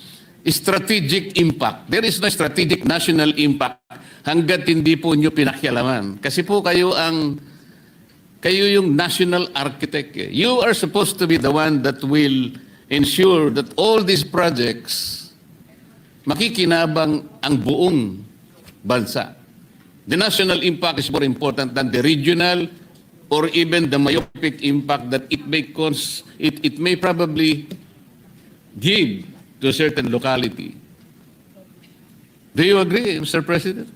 strategic impact. There is no strategic national impact hanggat hindi po nyo pinakialaman. Kasi po kayo yung national architect. You are supposed to be the one that will ensure that all these projects makikinabang ang buong bansa. The national impact is more important than the regional or even the myopic impact that it may probably give to a certain locality. Do you agree, Mr. President?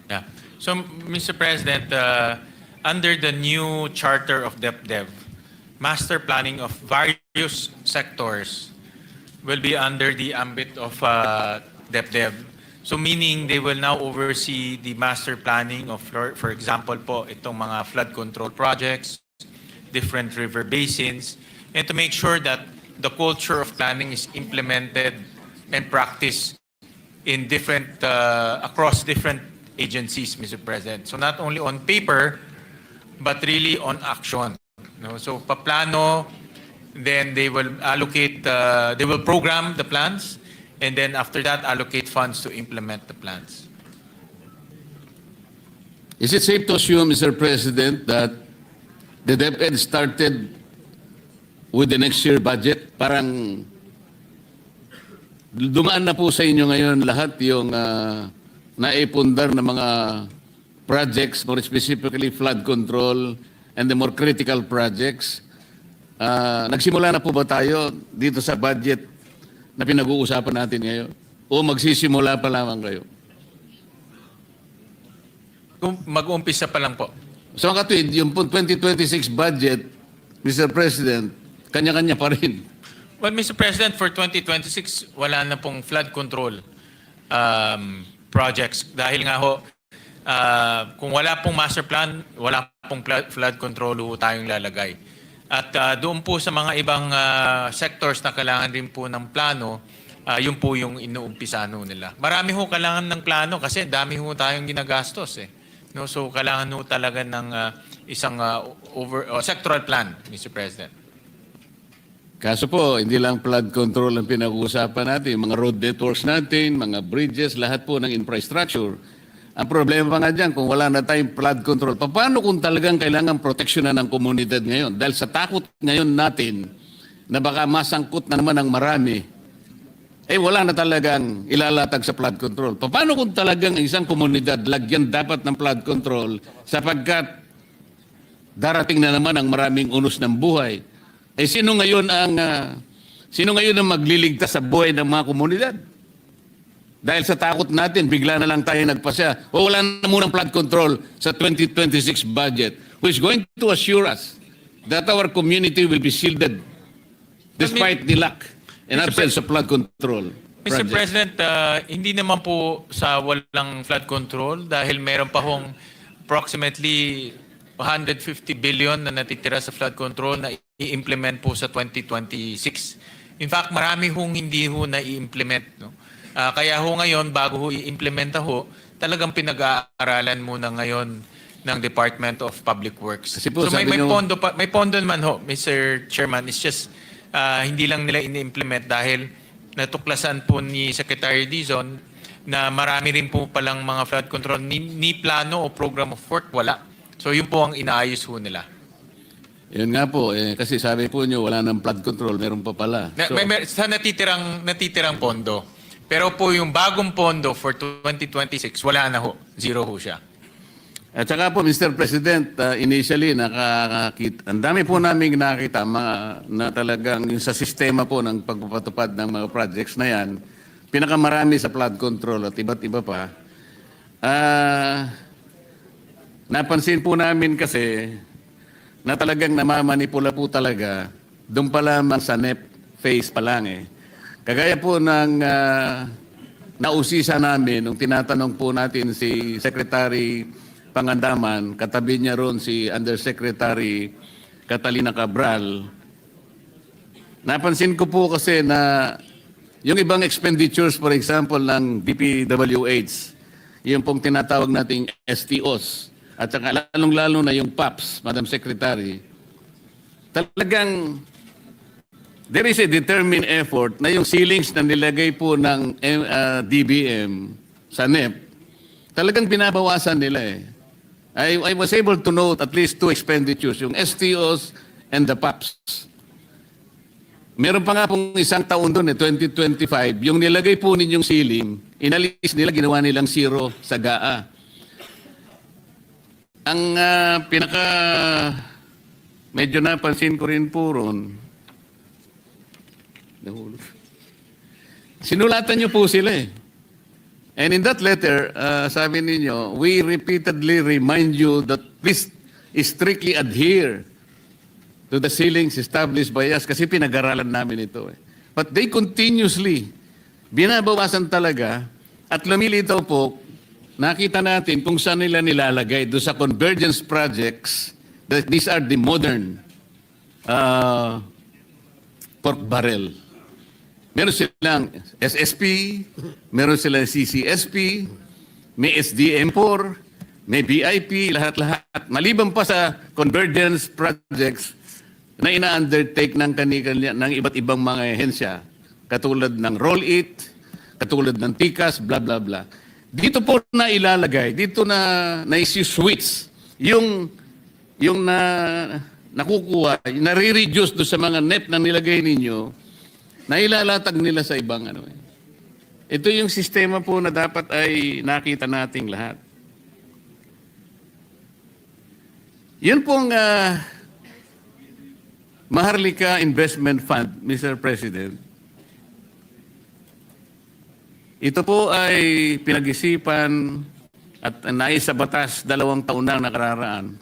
Yeah. So, Mr. President, under the new charter of DepDev, master planning of various sectors will be under the ambit of DepDev. So meaning they will now oversee the master planning of, for example po, itong mga flood control projects, different river basins, and to make sure that the culture of planning is implemented and practiced in across different agencies, Mr. President. So not only on paper, but really on action. No? So paplano, then they will allocate, they will program the plans, and then after that, allocate funds to implement the plans. Is it safe to assume, Mr. President, that the DepEd started with the next year budget? Parang dumaan na po sa inyo ngayon lahat yung naipundar na mga projects, more specifically flood control and the more critical projects. Nagsimula na po ba tayo dito sa budget na pinag-uusapan natin ngayon? O magsisimula pa lamang kayo? Mag-uumpisa pa lang po. So katwid, yung 2026 budget, Mr. President, kanya-kanya pa rin. Well, Mr. President, for 2026, wala na pong flood control projects. Dahil nga ho, kung wala pong master plan, wala pong flood control ho tayong lalagay. At doon po sa mga ibang sectors na kailangan din po ng plano, yun po yung inuumpisano nila. Marami ho kailangan ng plano kasi dami ho tayong ginagastos . No? So kailangan ho talaga ng isang sectoral plan, Mr. President. Kaso po, hindi lang flood control ang pinag-uusapan natin. Mga road networks natin, mga bridges, lahat po ng infrastructure. Ang problema nga dyan, kung wala na tayong flood control, paano kung talagang kailangan proteksyonan ng komunidad ngayon? Dahil sa takot ngayon natin na baka masangkot na naman ang marami, wala na talagang ilalatag sa flood control. Paano kung talagang isang komunidad lagyan dapat ng flood control sapagkat darating na naman ang maraming unos ng buhay? Sino ngayon ang magliligtas sa buhay ng mga komunidad? Dahil sa takot natin, bigla na lang tayo nagpasya. Wala na munang flood control sa 2026 budget, which is going to assure us that our community will be shielded despite the lack and absence of flood control. Mr. project. President, hindi naman po sa walang flood control dahil meron pa hong approximately 150 billion na natitira sa flood control na i-implement po sa 2026. In fact, marami hong hindi ho na i-implement. No? Kaya ho ngayon, bago ho i-implementa ho, talagang pinag-aaralan muna ngayon ng Department of Public Works. Kasi po, So may sabi nyo- pondo naman ho, Mr. Chairman. It's just hindi lang nila ini-implement dahil natuklasan po ni Secretary Dizon na marami rin po palang mga flood control ni plano o program of work wala. So yun po ang inaayos ho nila. Yun nga po, kasi sabi po nyo, wala ng flood control, meron pa pala. So, Sa natitirang pondo. Pero po yung bagong pondo for 2026, wala na ho. Zero ho siya. at saka po, Mr. President, initially, ang dami po namin nakakita na talagang yung sa sistema po ng pagpapatupad ng mga projects na yan, pinakamarami sa flood control at iba't iba pa. Napansin po namin kasi na talagang namamanipula po talaga doon pa lamang sa NEP phase pa lang eh. Kagaya po ng nausisa namin nung tinatanong po natin si Secretary Pangandaman, katabi niya ron si Undersecretary Catalina Cabral. Napansin ko po kasi na yung ibang expenditures, for example, ng DPWH, yung pong tinatawag nating STOs, at saka lalong-lalo na yung PAPs, Madam Secretary, talagang there is a determined effort na yung ceilings na nilagay po ng DBM sa NEP, talagang binabawasan nila eh. I was able to note at least two expenditures, yung STOs and the PAPs. Meron pa nga pong isang taon doon 2025, yung nilagay po ninyong ceiling, inalis nila, ginawa nilang zero sa GAA. Ang medyo napansin ko rin po ron, sinulatan niyo po sila eh. And in that letter, sabi ninyo, we repeatedly remind you that please strictly adhere to the ceilings established by us kasi pinag-aralan namin ito eh. But they continuously binabawasan talaga at lumilitaw po, nakita natin kung saan nila nilalagay doon sa convergence projects that these are the modern pork barrel. Meron silang SSP, meron silang CCSP, may SDM4, may BIP, lahat-lahat. Maliban pa sa convergence projects na ina-undertake ng ng iba't ibang mga ehensya, katulad ng Roll-It, katulad ng TICAS, bla bla bla. Dito po na ilalagay, dito na isi-switch yung nakukuha, nare-reduce do sa mga NEP na nilagay ninyo, na ilalatag nila sa ibang ano. Ito yung sistema po na dapat ay nakita nating lahat. Yun pong Maharlika Investment Fund, Mr. President. Ito po ay pinag-isipan at nais sa batas 2 taon na nakararaan.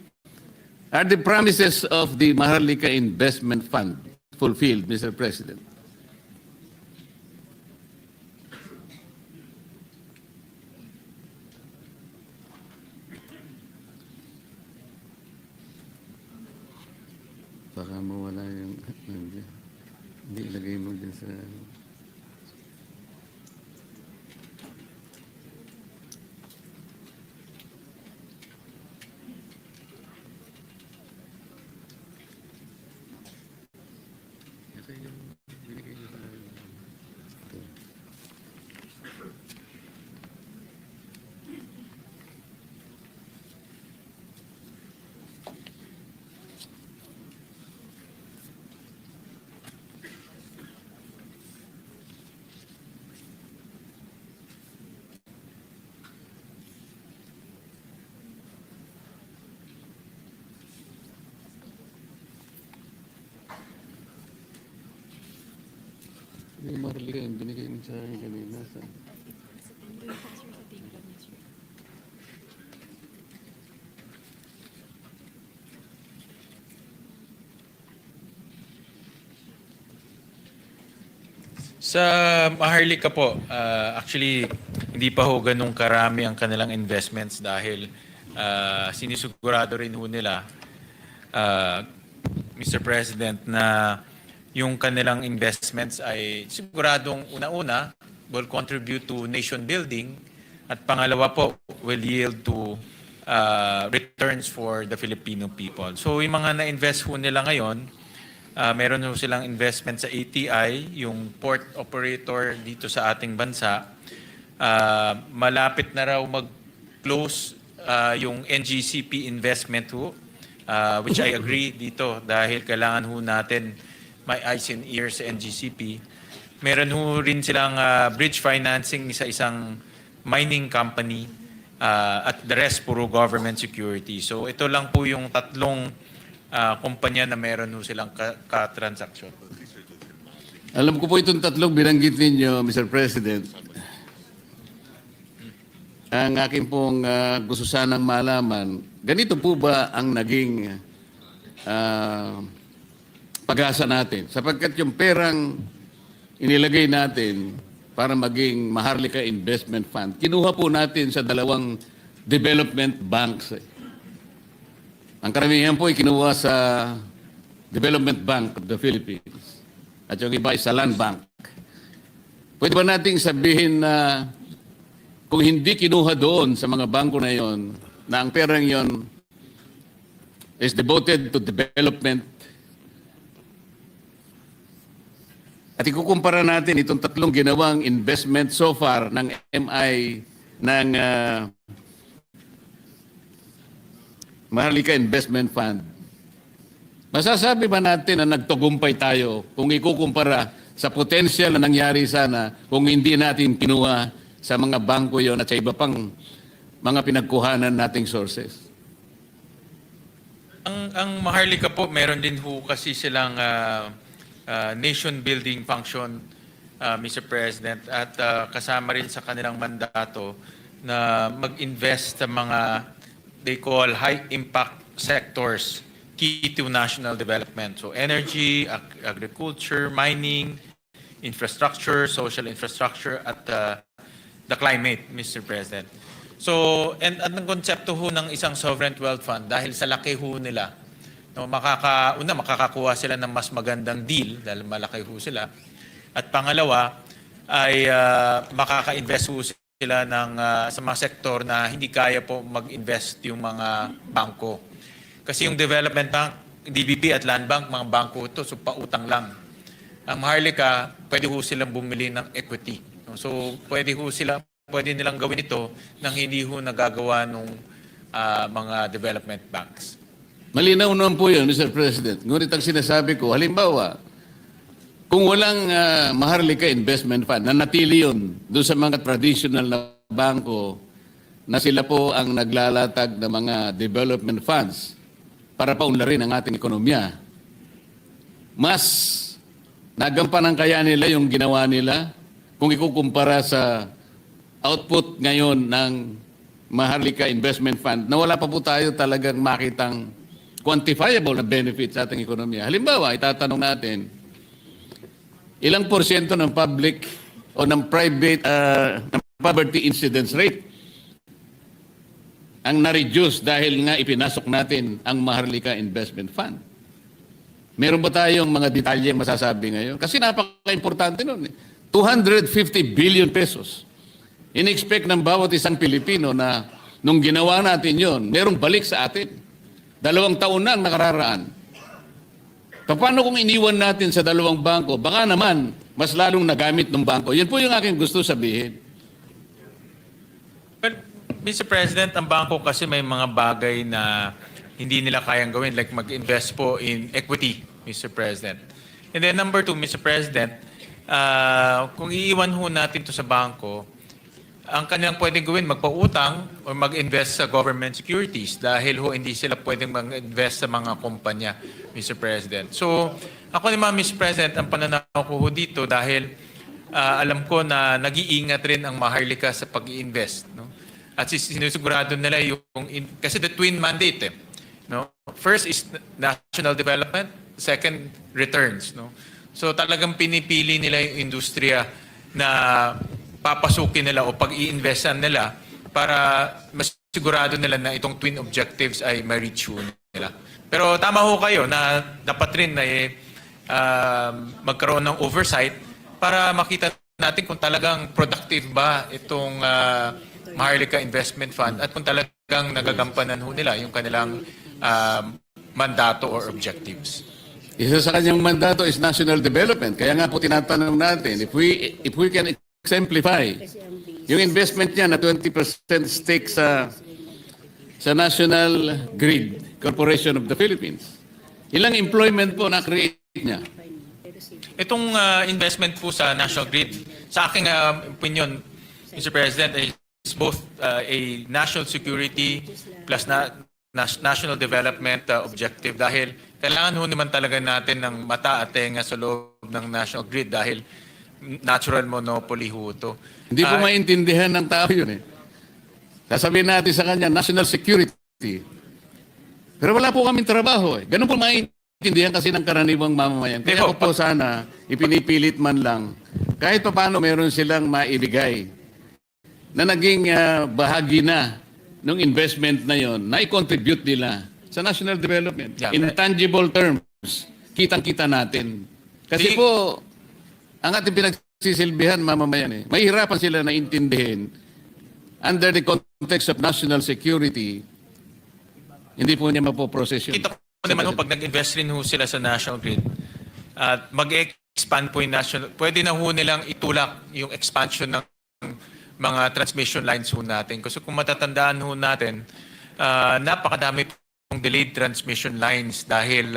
Are the promises of the Maharlika Investment Fund fulfilled, Mr. President? Baka mawala yung... Hindi, ilagay mo din sa... Yung Maharlika, yung binigay mo sa akin kanina. Sa Maharlika po, actually, hindi pa ho ganun karami ang kanilang investments dahil sinisigurado rin ho nila, Mr. President, na yung kanilang investments ay siguradong una-una will contribute to nation building at pangalawa po will yield to returns for the Filipino people. So yung mga na-invest ho nila ngayon, meron ho silang investment sa ATI, yung port operator dito sa ating bansa. Malapit na raw mag-close yung NGCP investment ho, which I agree dito dahil kailangan ho natin may eyes and ears sa NGCP. Meron ho rin silang bridge financing sa isang mining company at the rest puro government security. So ito lang po yung tatlong kumpanya na meron ho silang ka-transaction. Alam ko po itong tatlong binanggit ninyo, Mr. President. Ang akin pong gusto sanang malaman, ganito po ba ang naging pag-asa natin? Sapagkat yung perang inilagay natin para maging Maharlika Investment Fund, kinuha po natin sa dalawang development banks. Ang karamihan po ay kinuha sa Development Bank of the Philippines at yung iba ay sa Land Bank. Pwede ba nating sabihin na kung hindi kinuha doon sa mga bangko na yon, na ang perang yon is devoted to development, at ikukumpara natin itong tatlong ginawang investment so far ng MI, ng Maharlika Investment Fund, masasabi ba natin na nagtagumpay tayo kung ikukumpara sa potensyal na nangyari sana kung hindi natin kinuha sa mga bangko yon at sa iba pang mga pinagkuhanan nating sources? Ang Maharlika po, meron din ho kasi silang nation building function, Mr. President, at kasama rin sa kanilang mandato na mag-invest sa mga they call high impact sectors key to national development. So energy, agriculture, mining, infrastructure, social infrastructure, at the climate, Mr. President. So, and ang konsepto ho ng isang sovereign wealth fund, dahil sa laki ho nila, no, makakakuha sila ng mas magandang deal dahil malaki ho sila. At pangalawa ay makaka-invest ho sila ng, sa mga sektor na hindi kaya po mag-invest yung mga bangko. Kasi yung Development Bank, DBP at Land Bank, mga bangko ito, so pautang lang. Ang Maharlika, pwede ho silang bumili ng equity. So pwede nilang gawin ito nang hindi ho nagagawa ng mga development banks. Malinaw naman po yun, Mr. President. Ngunit ang sinasabi ko, halimbawa, kung walang Maharlika Investment Fund, nanatili yun doon sa mga traditional na bangko na sila po ang naglalatag ng mga development funds para paunlarin ang ating ekonomiya. Mas nagampanan kaya nila yung ginawa nila kung ikukumpara sa output ngayon ng Maharlika Investment Fund na wala pa po tayo talagang makitang quantifiable na benefit sa ating ekonomiya. Halimbawa, itatanong natin, ilang porsyento ng public o ng private ng poverty incidence rate ang na-reduce dahil nga ipinasok natin ang Maharlika Investment Fund? Meron ba tayong mga detalye masasabi ngayon? Kasi napaka-importante nun. 250 billion pesos. In-expect ng bawat isang Pilipino na nung ginawa natin yon, merong balik sa atin. 2 taon na ang nakararaan. Paano kung iniwan natin sa 2 bangko? Baka naman, mas lalong nagamit ng bangko. Yan po yung aking gusto sabihin. Well, Mr. President, ang bangko kasi may mga bagay na hindi nila kayang gawin, like mag-invest po in equity, Mr. President. And then number 2, Mr. President, kung iiwan ho natin to sa bangko, ang kanilang pwedeng gawin, magpautang o mag-invest sa government securities dahil ho hindi sila pwedeng mag-invest sa mga kumpanya, Mr. President. So, ako naman, Mr. President, ang pananaw ko ho dito dahil alam ko na nag-iingat rin ang Maharlika sa pag-i-invest, no? At sinusigurado nila kasi the twin mandate, no? First is national development, second returns, no? So talagang pinipili nila yung industriya na papasukin nila o pag-i-investan nila para mas sigurado nila na itong twin objectives ay ma-reach nila. Pero tama ho kayo na dapat rin na magkaroon ng oversight para makita natin kung talagang productive ba itong Maharlika Investment Fund at kung talagang nagagampanan ho nila yung kanilang mandato or objectives. Isa sa kanyang mandato is national development. Kaya nga po tinatanong natin, if we can exemplify yung investment niya na 20% stake sa National Grid Corporation of the Philippines, ilang employment po na-create niya? Itong investment po sa National Grid, sa aking opinion, Mr. President, is both a national security plus national development objective dahil kailangan ho naman talaga natin ng mata at tenga sa loob ng National Grid dahil natural monopoly ho ito. Hindi po maintindihan ng tao yun eh. Sasabihin natin sa kanya, national security. Pero wala po kaming trabaho eh. Ganun po maintindihan kasi ng karaniwang mamamayan. Kaya ko po sana, ipinipilit man lang, kahit pa paano meron silang maibigay na naging bahagi na ng investment na yon, na i-contribute nila sa national development. Yeah, in tangible terms, kitang-kita natin. Kasi po, ang ating pinagsisilbihan, mamamayan mahirapan sila na intindihin under the context of national security, hindi po niya mapoprocess yun. Kita po naman pag nag-invest rin ho sila sa National Grid at mag-expand po yung national, pwede na ho nilang itulak yung expansion ng mga transmission lines ho natin. Kasi kung matatandaan ho natin, napakadami pong delayed transmission lines dahil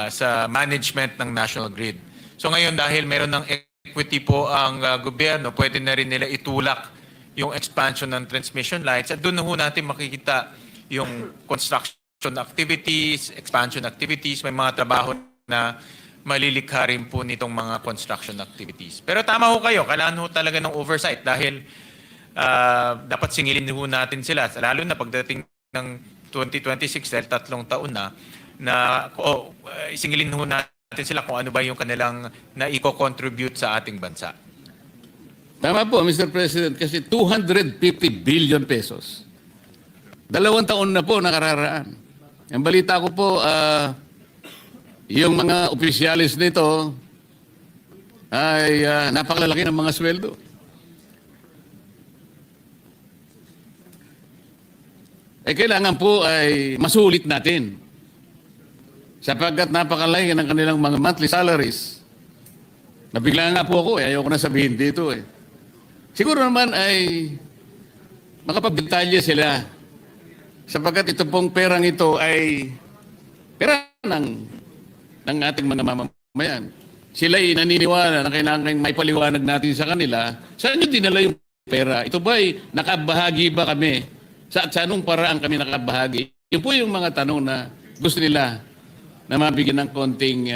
sa management ng National Grid. So ngayon dahil meron ng equity po ang gobyerno, pwede na rin nila itulak yung expansion ng transmission lines at doon na ho natin makikita yung construction activities, expansion activities, may mga trabaho na malilikha rin po nitong mga construction activities. Pero tama ho kayo, kailangan ho talaga ng oversight dahil dapat singilin ho natin sila, lalo na pagdating ng 2026 dahil 3 taon na singilin ho natin sila kung ano ba yung kanilang na-contribute sa ating bansa. Tama po, Mr. President, kasi 250 billion pesos. 2 taon na po nakararaan. Ang balita ko po, yung mga opisyalis nito ay napakalalaki ng mga sweldo. Kailangan po ay masulit natin. Sapagkat napakalaki ng kanilang mga monthly salaries. Nabigla nga po ako ayoko na sabihin dito Siguro naman ay makapagdetalye sila. Sapagkat ito pong perang ito ay pera ng ating mga mamamayan. Sila ay naniniwala na kailangan may paliwanag natin sa kanila. Saan nyo dinala yung pera? Ito ba ay nakabahagi ba kami? Sa anong paraan kami nakabahagi? Yun po yung mga tanong na gusto nila na mabigyan ng konting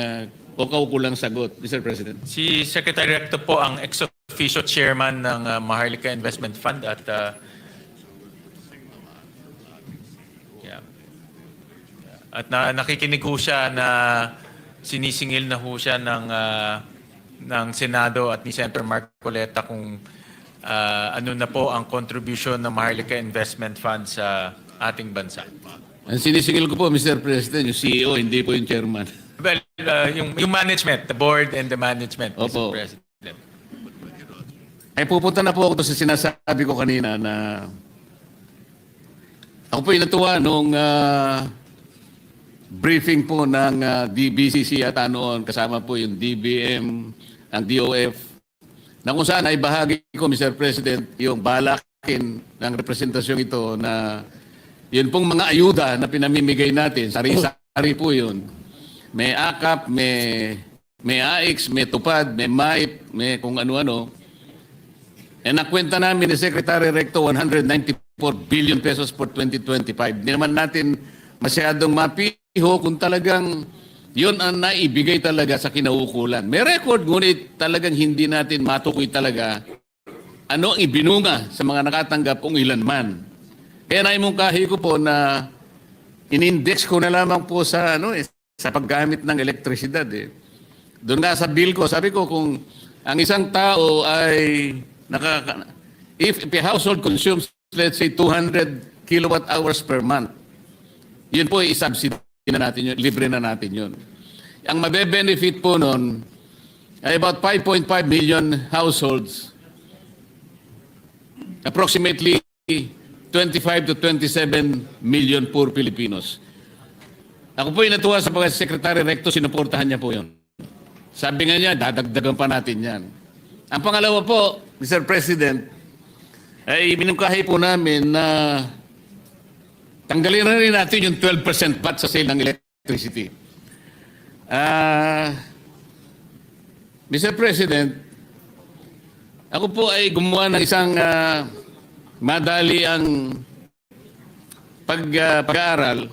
o kaukulang sagot, Mr. President. Si Secretary Recto po ang ex-officio chairman ng Maharlika Investment Fund at nakikinig ho siya na sinisingil na ho siya ng Senado at ni Senator Marcoleta kung ano na po ang contribution ng Maharlika Investment Fund sa ating bansa. Ang sinisingil ko po, Mr. President, yung CEO, hindi po yung chairman. Well, yung management, the board and the management, Opo. Mr. President. Pupunta na po ako sa sinasabi ko kanina na ako po yung natuwa nung briefing po ng DBCC at noon, kasama po yung DBM, ang DOF, na kung saan ay bahagi ko, Mr. President, yung balakin ng representasyong ito na yun pong mga ayuda na pinamimigay natin, sari-sari po yun. May AKAP, may AIX, may TUPAD, may MAIP, may kung ano-ano. Nakwenta namin ni Secretary Recto 194 billion pesos for 2025. Hindi naman natin masyadong mapiho kung talagang Yun ang naibigay talaga sa kinaukulan. May record, ngunit talagang hindi natin matukoy talaga ano ang ibinunga sa mga nakatanggap kung ilan man. Kaya naimungkahi ko po na in-index ko na lamang po sa, sa paggamit ng elektrisidad. Doon nga sa bill ko, sabi ko kung ang isang tao ay if a household consumes, let's say, 200 kilowatt hours per month, yun po i-subsidy na natin yun, libre na natin yun. Ang mabe-benefit po nun ay about 5.5 million households, approximately 25 to 27 million poor Filipinos. Ako po natuwa sa Secretary Recto, sinuportahan niya po yun. Sabi nga niya, dadagdagan pa natin yan. Ang pangalawa po, Mr. President, ay minungkahi po namin na tanggalin na rin natin yung 12% VAT sa sale ng electricity. Mr. President, ako po ay gumawa ng isang madali ang pag-aaral.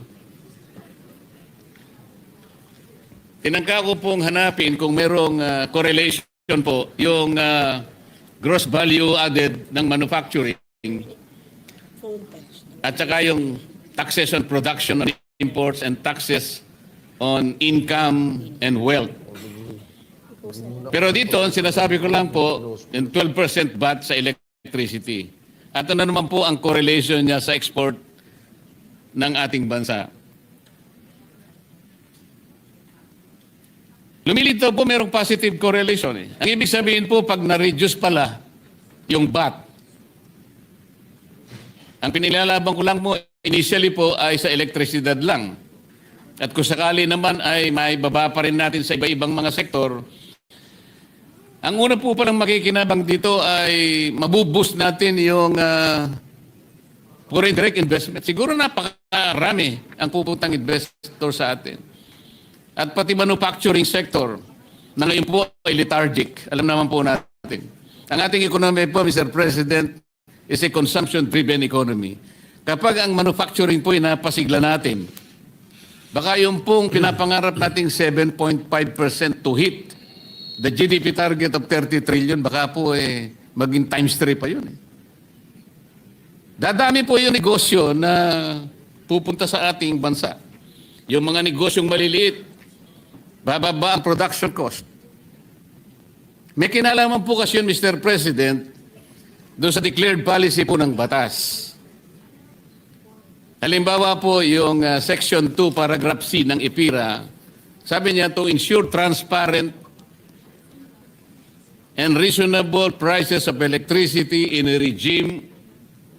Tinangka ko pong hanapin kung merong correlation po yung gross value added ng manufacturing at saka yung taxes on production on imports and taxes on income and wealth. Pero dito, sinasabi ko lang po, yung 12% VAT sa electricity. At ano naman po ang correlation niya sa export ng ating bansa. Lumilitaw po merong positive correlation. Ang ibig sabihin po, pag na-reduce pala yung VAT, ang pinilalaban ko lang mo, initially po ay sa elektrisidad lang. At kung sakali naman ay may baba pa rin natin sa iba-ibang mga sektor, ang una po palang makikinabang dito ay mabuboost natin yung foreign direct investment. Siguro napakarami ang pupuntang investor sa atin. At pati manufacturing sector na ngayon po ay lethargic. Alam naman po natin. Ang ating economy po, Mr. President, is a consumption-driven economy. Kapag ang manufacturing po ay napasigla natin, baka yung pong pinapangarap nating 7.5% to hit the GDP target of 30 trillion, baka po maging times 3 pa yun. Dadami po yung negosyo na pupunta sa ating bansa. Yung mga negosyong maliliit, bababa ang production cost. May kinalaman po kasi yun, Mr. President, doon sa declared policy po ng batas. Halimbawa po yung Section 2, Paragraph C ng IPIRA, sabi niya to ensure transparent and reasonable prices of electricity in a regime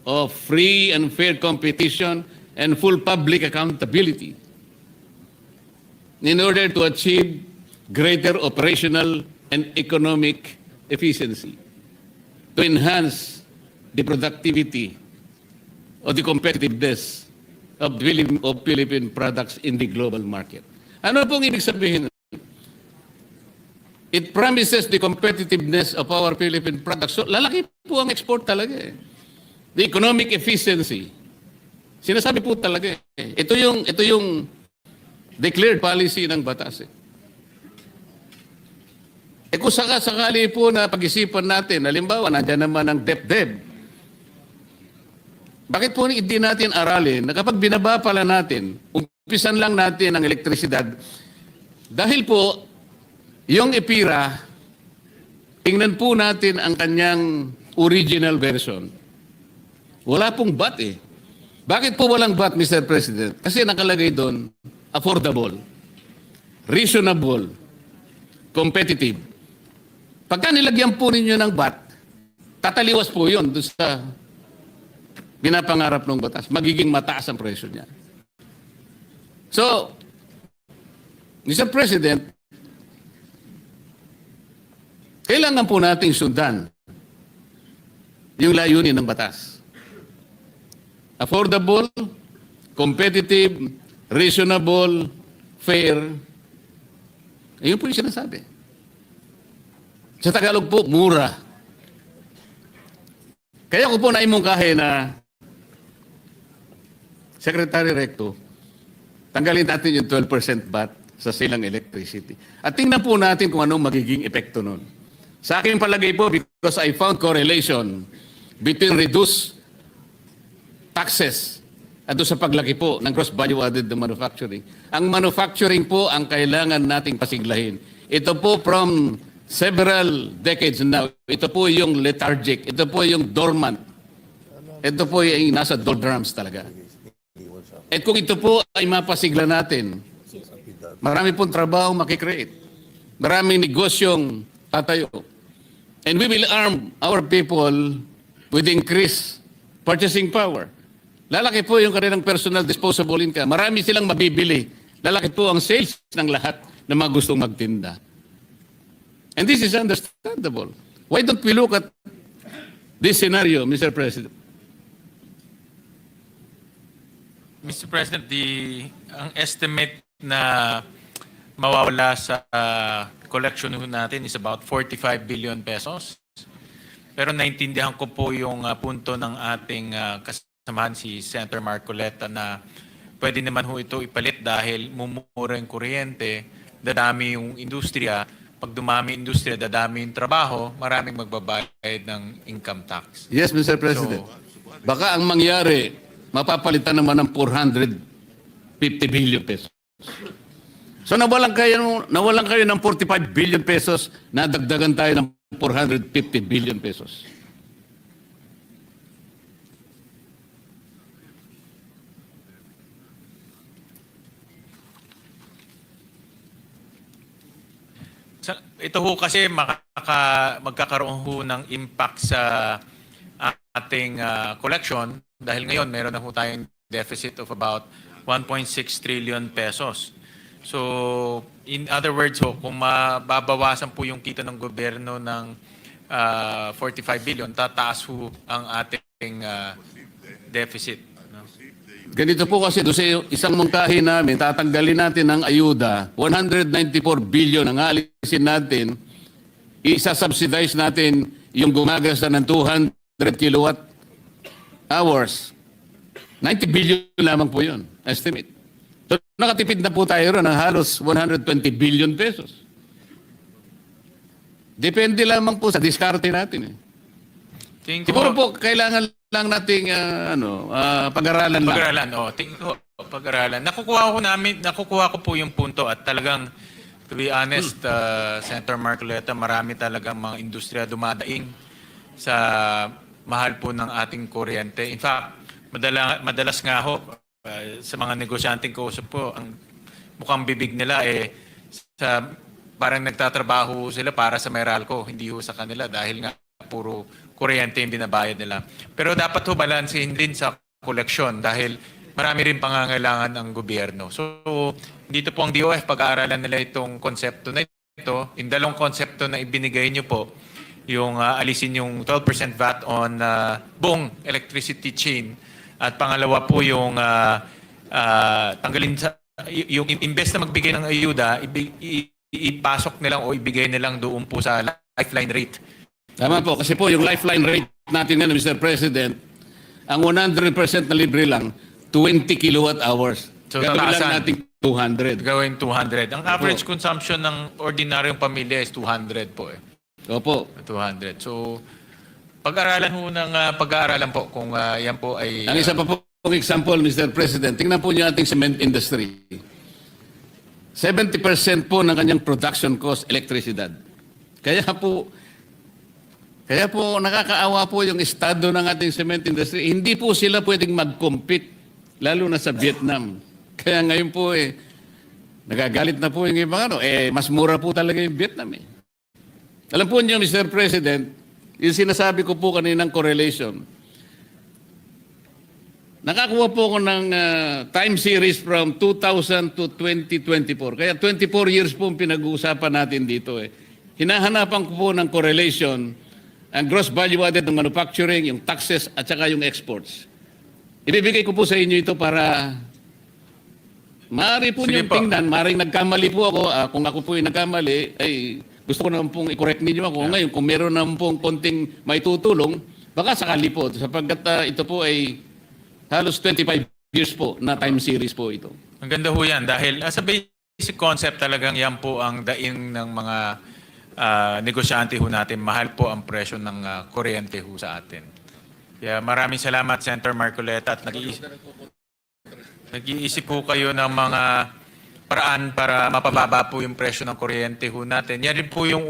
of free and fair competition and full public accountability in order to achieve greater operational and economic efficiency, to enhance the productivity or the competitiveness of Philippine products in the global market. Ano pong ibig sabihin? It promises the competitiveness of our Philippine products. So, lalaki po ang export talaga. The economic efficiency. Sinasabi po talaga. Ito yung declared policy ng batas. Kung sakali po na pag-isipan natin, halimbawa, nandiyan naman ang DepDep. Bakit po hindi natin aralin na kapag binaba pala natin, umpisan lang natin ang elektrisidad, dahil po, yung IPIRA, tingnan po natin ang kanyang original version. Wala pong VAT Bakit po walang VAT, Mr. President? Kasi nakalagay doon, affordable, reasonable, competitive. Pagka nilagyan po ninyo ng VAT, tataliwas po yun doon sa pinapangarap ng batas. Magiging mataas ang presyo niya. So, Mr. President, kailangan po nating sundan yung layunin ng batas. Affordable, competitive, reasonable, fair. Ayun po yung sinasabi. Sa Tagalog po, mura. Kaya ko po naimungkahi na Secretary Recto, tanggalin natin yung 12% VAT sa silang electricity. At tingnan po natin kung anong magiging epekto nun. Sa aking palagay po, because I found correlation between reduced taxes at doon sa paglaki po ng gross value added ng manufacturing. Ang manufacturing po ang kailangan nating pasiglahin. Ito po from several decades now, ito po yung lethargic, ito po yung dormant, ito po yung nasa doldrums talaga. At kung ito po ay mapasigla natin, marami pong trabaho makikreate, maraming negosyong tatayo. And we will arm our people with increased purchasing power. Lalaki po yung kanilang personal disposable income. Marami silang mabibili. Lalaki po ang sales ng lahat na mga gustong magtinda. And this is understandable. Why don't we look at this scenario, Mr. President? Mr. President, ang estimate na mawawala sa collection natin is about 45 billion pesos. Pero naintindihan ko po yung punto ng ating kasamahan si Senator Marcoleta na pwede naman ho ito ipalit dahil mumura yung kuryente, dadami yung industriya. Pag dumami industriya, dadami yung trabaho, maraming magbabayad ng income tax. Yes, Mr. President. Baka ang mangyari, mapapalitan naman ng 450 billion pesos. So nawalan kayo ng 45 billion pesos, nadagdagan tayo ng 450 billion pesos. Ito ho kasi magkakaroon ho ng impact sa ating collection dahil ngayon meron na ho tayong deficit of about 1.6 trillion pesos. So, in other words ho, kung mababawasan po yung kita ng gobyerno ng 45 billion, tataas ho ang ating deficit. No? Ganito po kasi doon sa isang mungkahi namin, tatanggalin natin ang ayuda, 194 billion ang alisin natin, isa-subsidize natin yung gumagasa ng 200 kilowatt hours. 90 billion lamang po yun, estimate. So nakatipid na po tayo ron ng halos 120 billion pesos. Depende lamang po sa diskarte natin. Siguro po kailangan lang nating pag-aralan lang. Pag-aralan, tingin ko, pag-aralan. Nakukuha ko po yung punto at talagang, to be honest, Senator Marcoleta, marami talagang mga industriya dumadaing sa mahal po ng ating kuryente. In fact, madalas nga ho, sa mga negosyanteng kausap po, ang mukhang bibig nila parang nagtatrabaho sila para sa Meralco, hindi ho sa kanila dahil nga puro kuryente yung binabayad nila. Pero dapat ho balansehin din sa koleksyon dahil marami rin pangangailangan ang gobyerno. So, dito po ang DOF, pag-aaralan nila itong konsepto na ito, yung dalawang konsepto na ibinigay nyo po, yung alisin yung 12% VAT on buong electricity chain at pangalawa po yung tanggalin yung imbes na magbigay ng ayuda, ipasok nilang o ibigay nilang doon po sa lifeline rate. Tama po, kasi po yung lifeline rate natin ngayon, Mr. President, ang 100% na libre lang, 20 kilowatt hours. So, gawin lang natin 200. Gawin 200. Ang average consumption ng ordinaryong pamilya is 200 po eh. Opo. 200. So, pag-aralan ho ng pag-aaralan po kung yan po ay... Ang isa pa po example, Mr. President, tingnan po niyo ating cement industry. 70% po ng kanyang production cost, elektrisidad. Kaya po nakakaawa po yung estado ng ating cement industry. Hindi po sila pwedeng mag-compete, lalo na sa Vietnam. Kaya ngayon po nagagalit na po yung ibang mas mura po talaga yung Vietnam eh. Alam po niyo, Mr. President, yung sinasabi ko po kaninang correlation, nakakuha po ko ng time series from 2000 to 2024. Kaya 24 years po ang pinag-uusapan natin dito eh. Hinahanapan ko po ng correlation ang gross value added ng manufacturing, yung taxes at saka yung exports. Ibibigay ko po sa inyo ito para maaari po niyong tingnan, maaaring nagkamali po ako. Kung ako po ay nagkamali, ay gusto ko naman pong i-correct ninyo ako. Ngayon, kung meron naman pong konting may tutulong, baka sakali po, sapagkat ito po ay halos 25 years po na time series po ito. Ang ganda ho yan dahil as a basis basic concept talagang yan po ang daing ng mga negosyante ho natin. Mahal po ang presyo ng kuryente ho sa atin. Kaya maraming salamat, Senator Marcoleta, at nag-iisip po kayo ng mga paraan para mapababa po yung presyo ng kuryente ho natin. Yan din po yung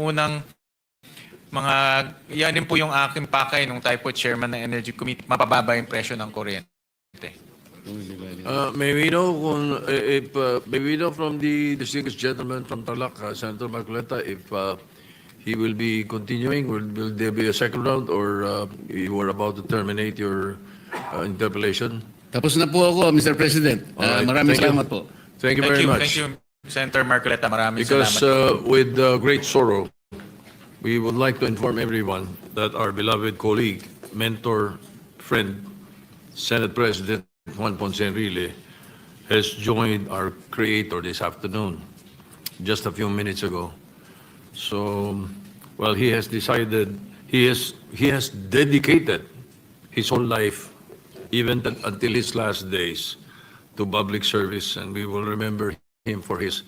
yan din po yung aking pakay nung tayo po chairman ng Energy Committee, mapababa yung presyo ng kuryente. May we know may we know from the distinguished gentleman from Tarlac, Senator Marcoleta, if he will be continuing, will there be a second round, or you were about to terminate your interpellation? Tapos na po ako, Mr. President. Alright, Maraming thank you. salamat po. Thank you very much. Thank you, Senator Marcoleta. Maraming Because salamat. with great sorrow, we would like to inform everyone that our beloved colleague, mentor, friend, Senate President Juan Ponce Enrile has joined our creator this afternoon, just a few minutes ago. So, well, he has decided, he has dedicated his whole life, even until his last days, to public service, and we will remember him for his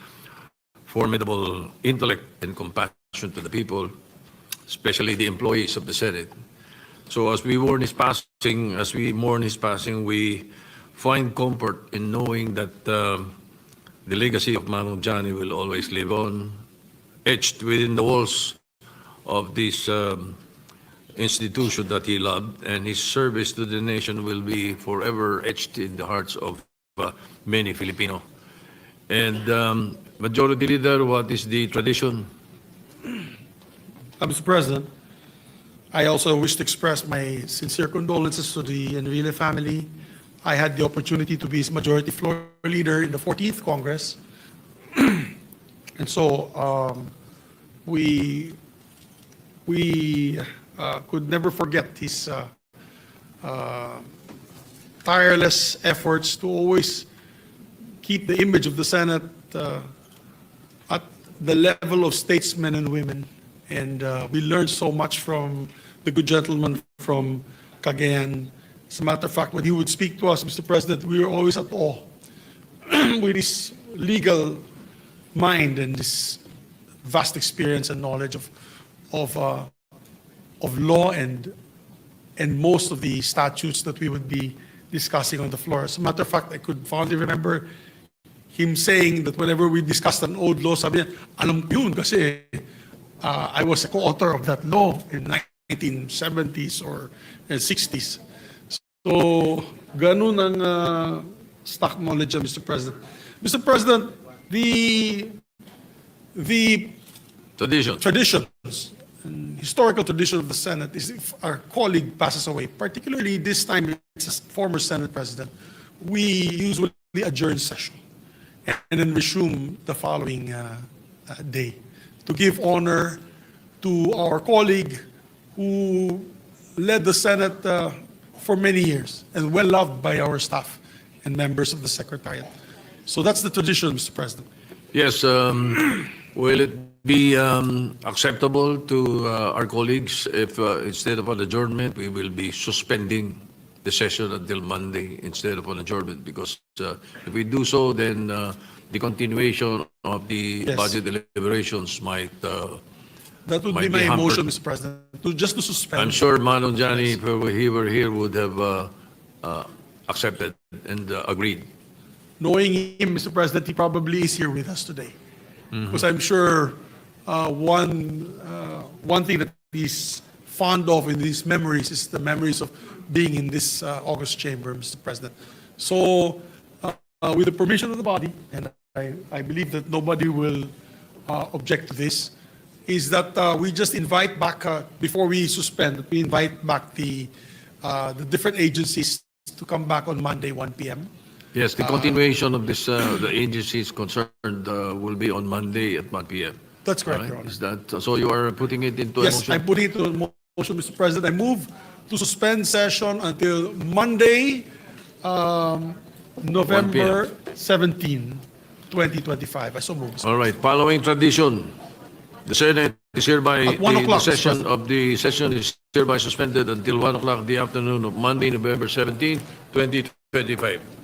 formidable intellect and compassion to the people, especially the employees of the Senate. So as we mourn his passing, we find comfort in knowing that the legacy of Manong Johnny will always live on, etched within the walls of this institution that he loved, and his service to the nation will be forever etched in the hearts of many Filipino. And Majority Leader, what is the tradition? Mr. President, I also wish to express my sincere condolences to the Enrile family. I had the opportunity to be his majority floor leader in the 14th Congress. And so we could never forget his tireless efforts to always keep the image of the Senate at the level of statesmen and women. And we learned so much from the good gentleman from Cagayan. As a matter of fact, when he would speak to us, Mr. President, we were always at awe with his legal mind and this vast experience and knowledge of law and most of the statutes that we would be discussing on the floor. As a matter of fact, I could fondly remember him saying that whenever we discussed an old law, sabi niya, alam ko yun kasi I was a co-author of that law in 1970s or 60s. So, ganun ang stock knowledge, Mr. President. Mr. President, the traditions and historical tradition of the Senate is if our colleague passes away, particularly this time it's a former Senate President, we usually adjourn session and then resume the following day to give honor to our colleague who led the Senate for many years and well loved by our staff and members of the Secretariat. So that's the tradition, Mr. President. Yes, will it be acceptable to our colleagues if instead of an adjournment, we will be suspending the session until Monday instead of an adjournment? Because if we do so, then the continuation of the Yes. budget deliberations might That would be might my be hampered. motion, Mr. President, just to suspend. I'm sure Manong Johnny, if he were here, would have accepted and agreed. Knowing him, Mr. President, he probably is here with us today. Because I'm sure one thing that he's fond of in these memories is the memories of being in this August chamber, Mr. President. So, with the permission of the body, and I believe that nobody will object to this, is that we just invite back, before we suspend, we invite back the different agencies to come back on Monday, 1 p.m. Yes, the continuation of this, the agencies concerned will be on Monday at 1 p.m. That's correct, Right? Your Honor. Is that, so you are putting it into a Yes, motion? I'm putting it to a motion, Mr. President. I move to suspend session until Monday, November 17, 2025. I so move. All right, following tradition, the Senate is hereby, At 1 o'clock, the session is hereby suspended until 1 o'clock the afternoon of Monday, November 17, 2025.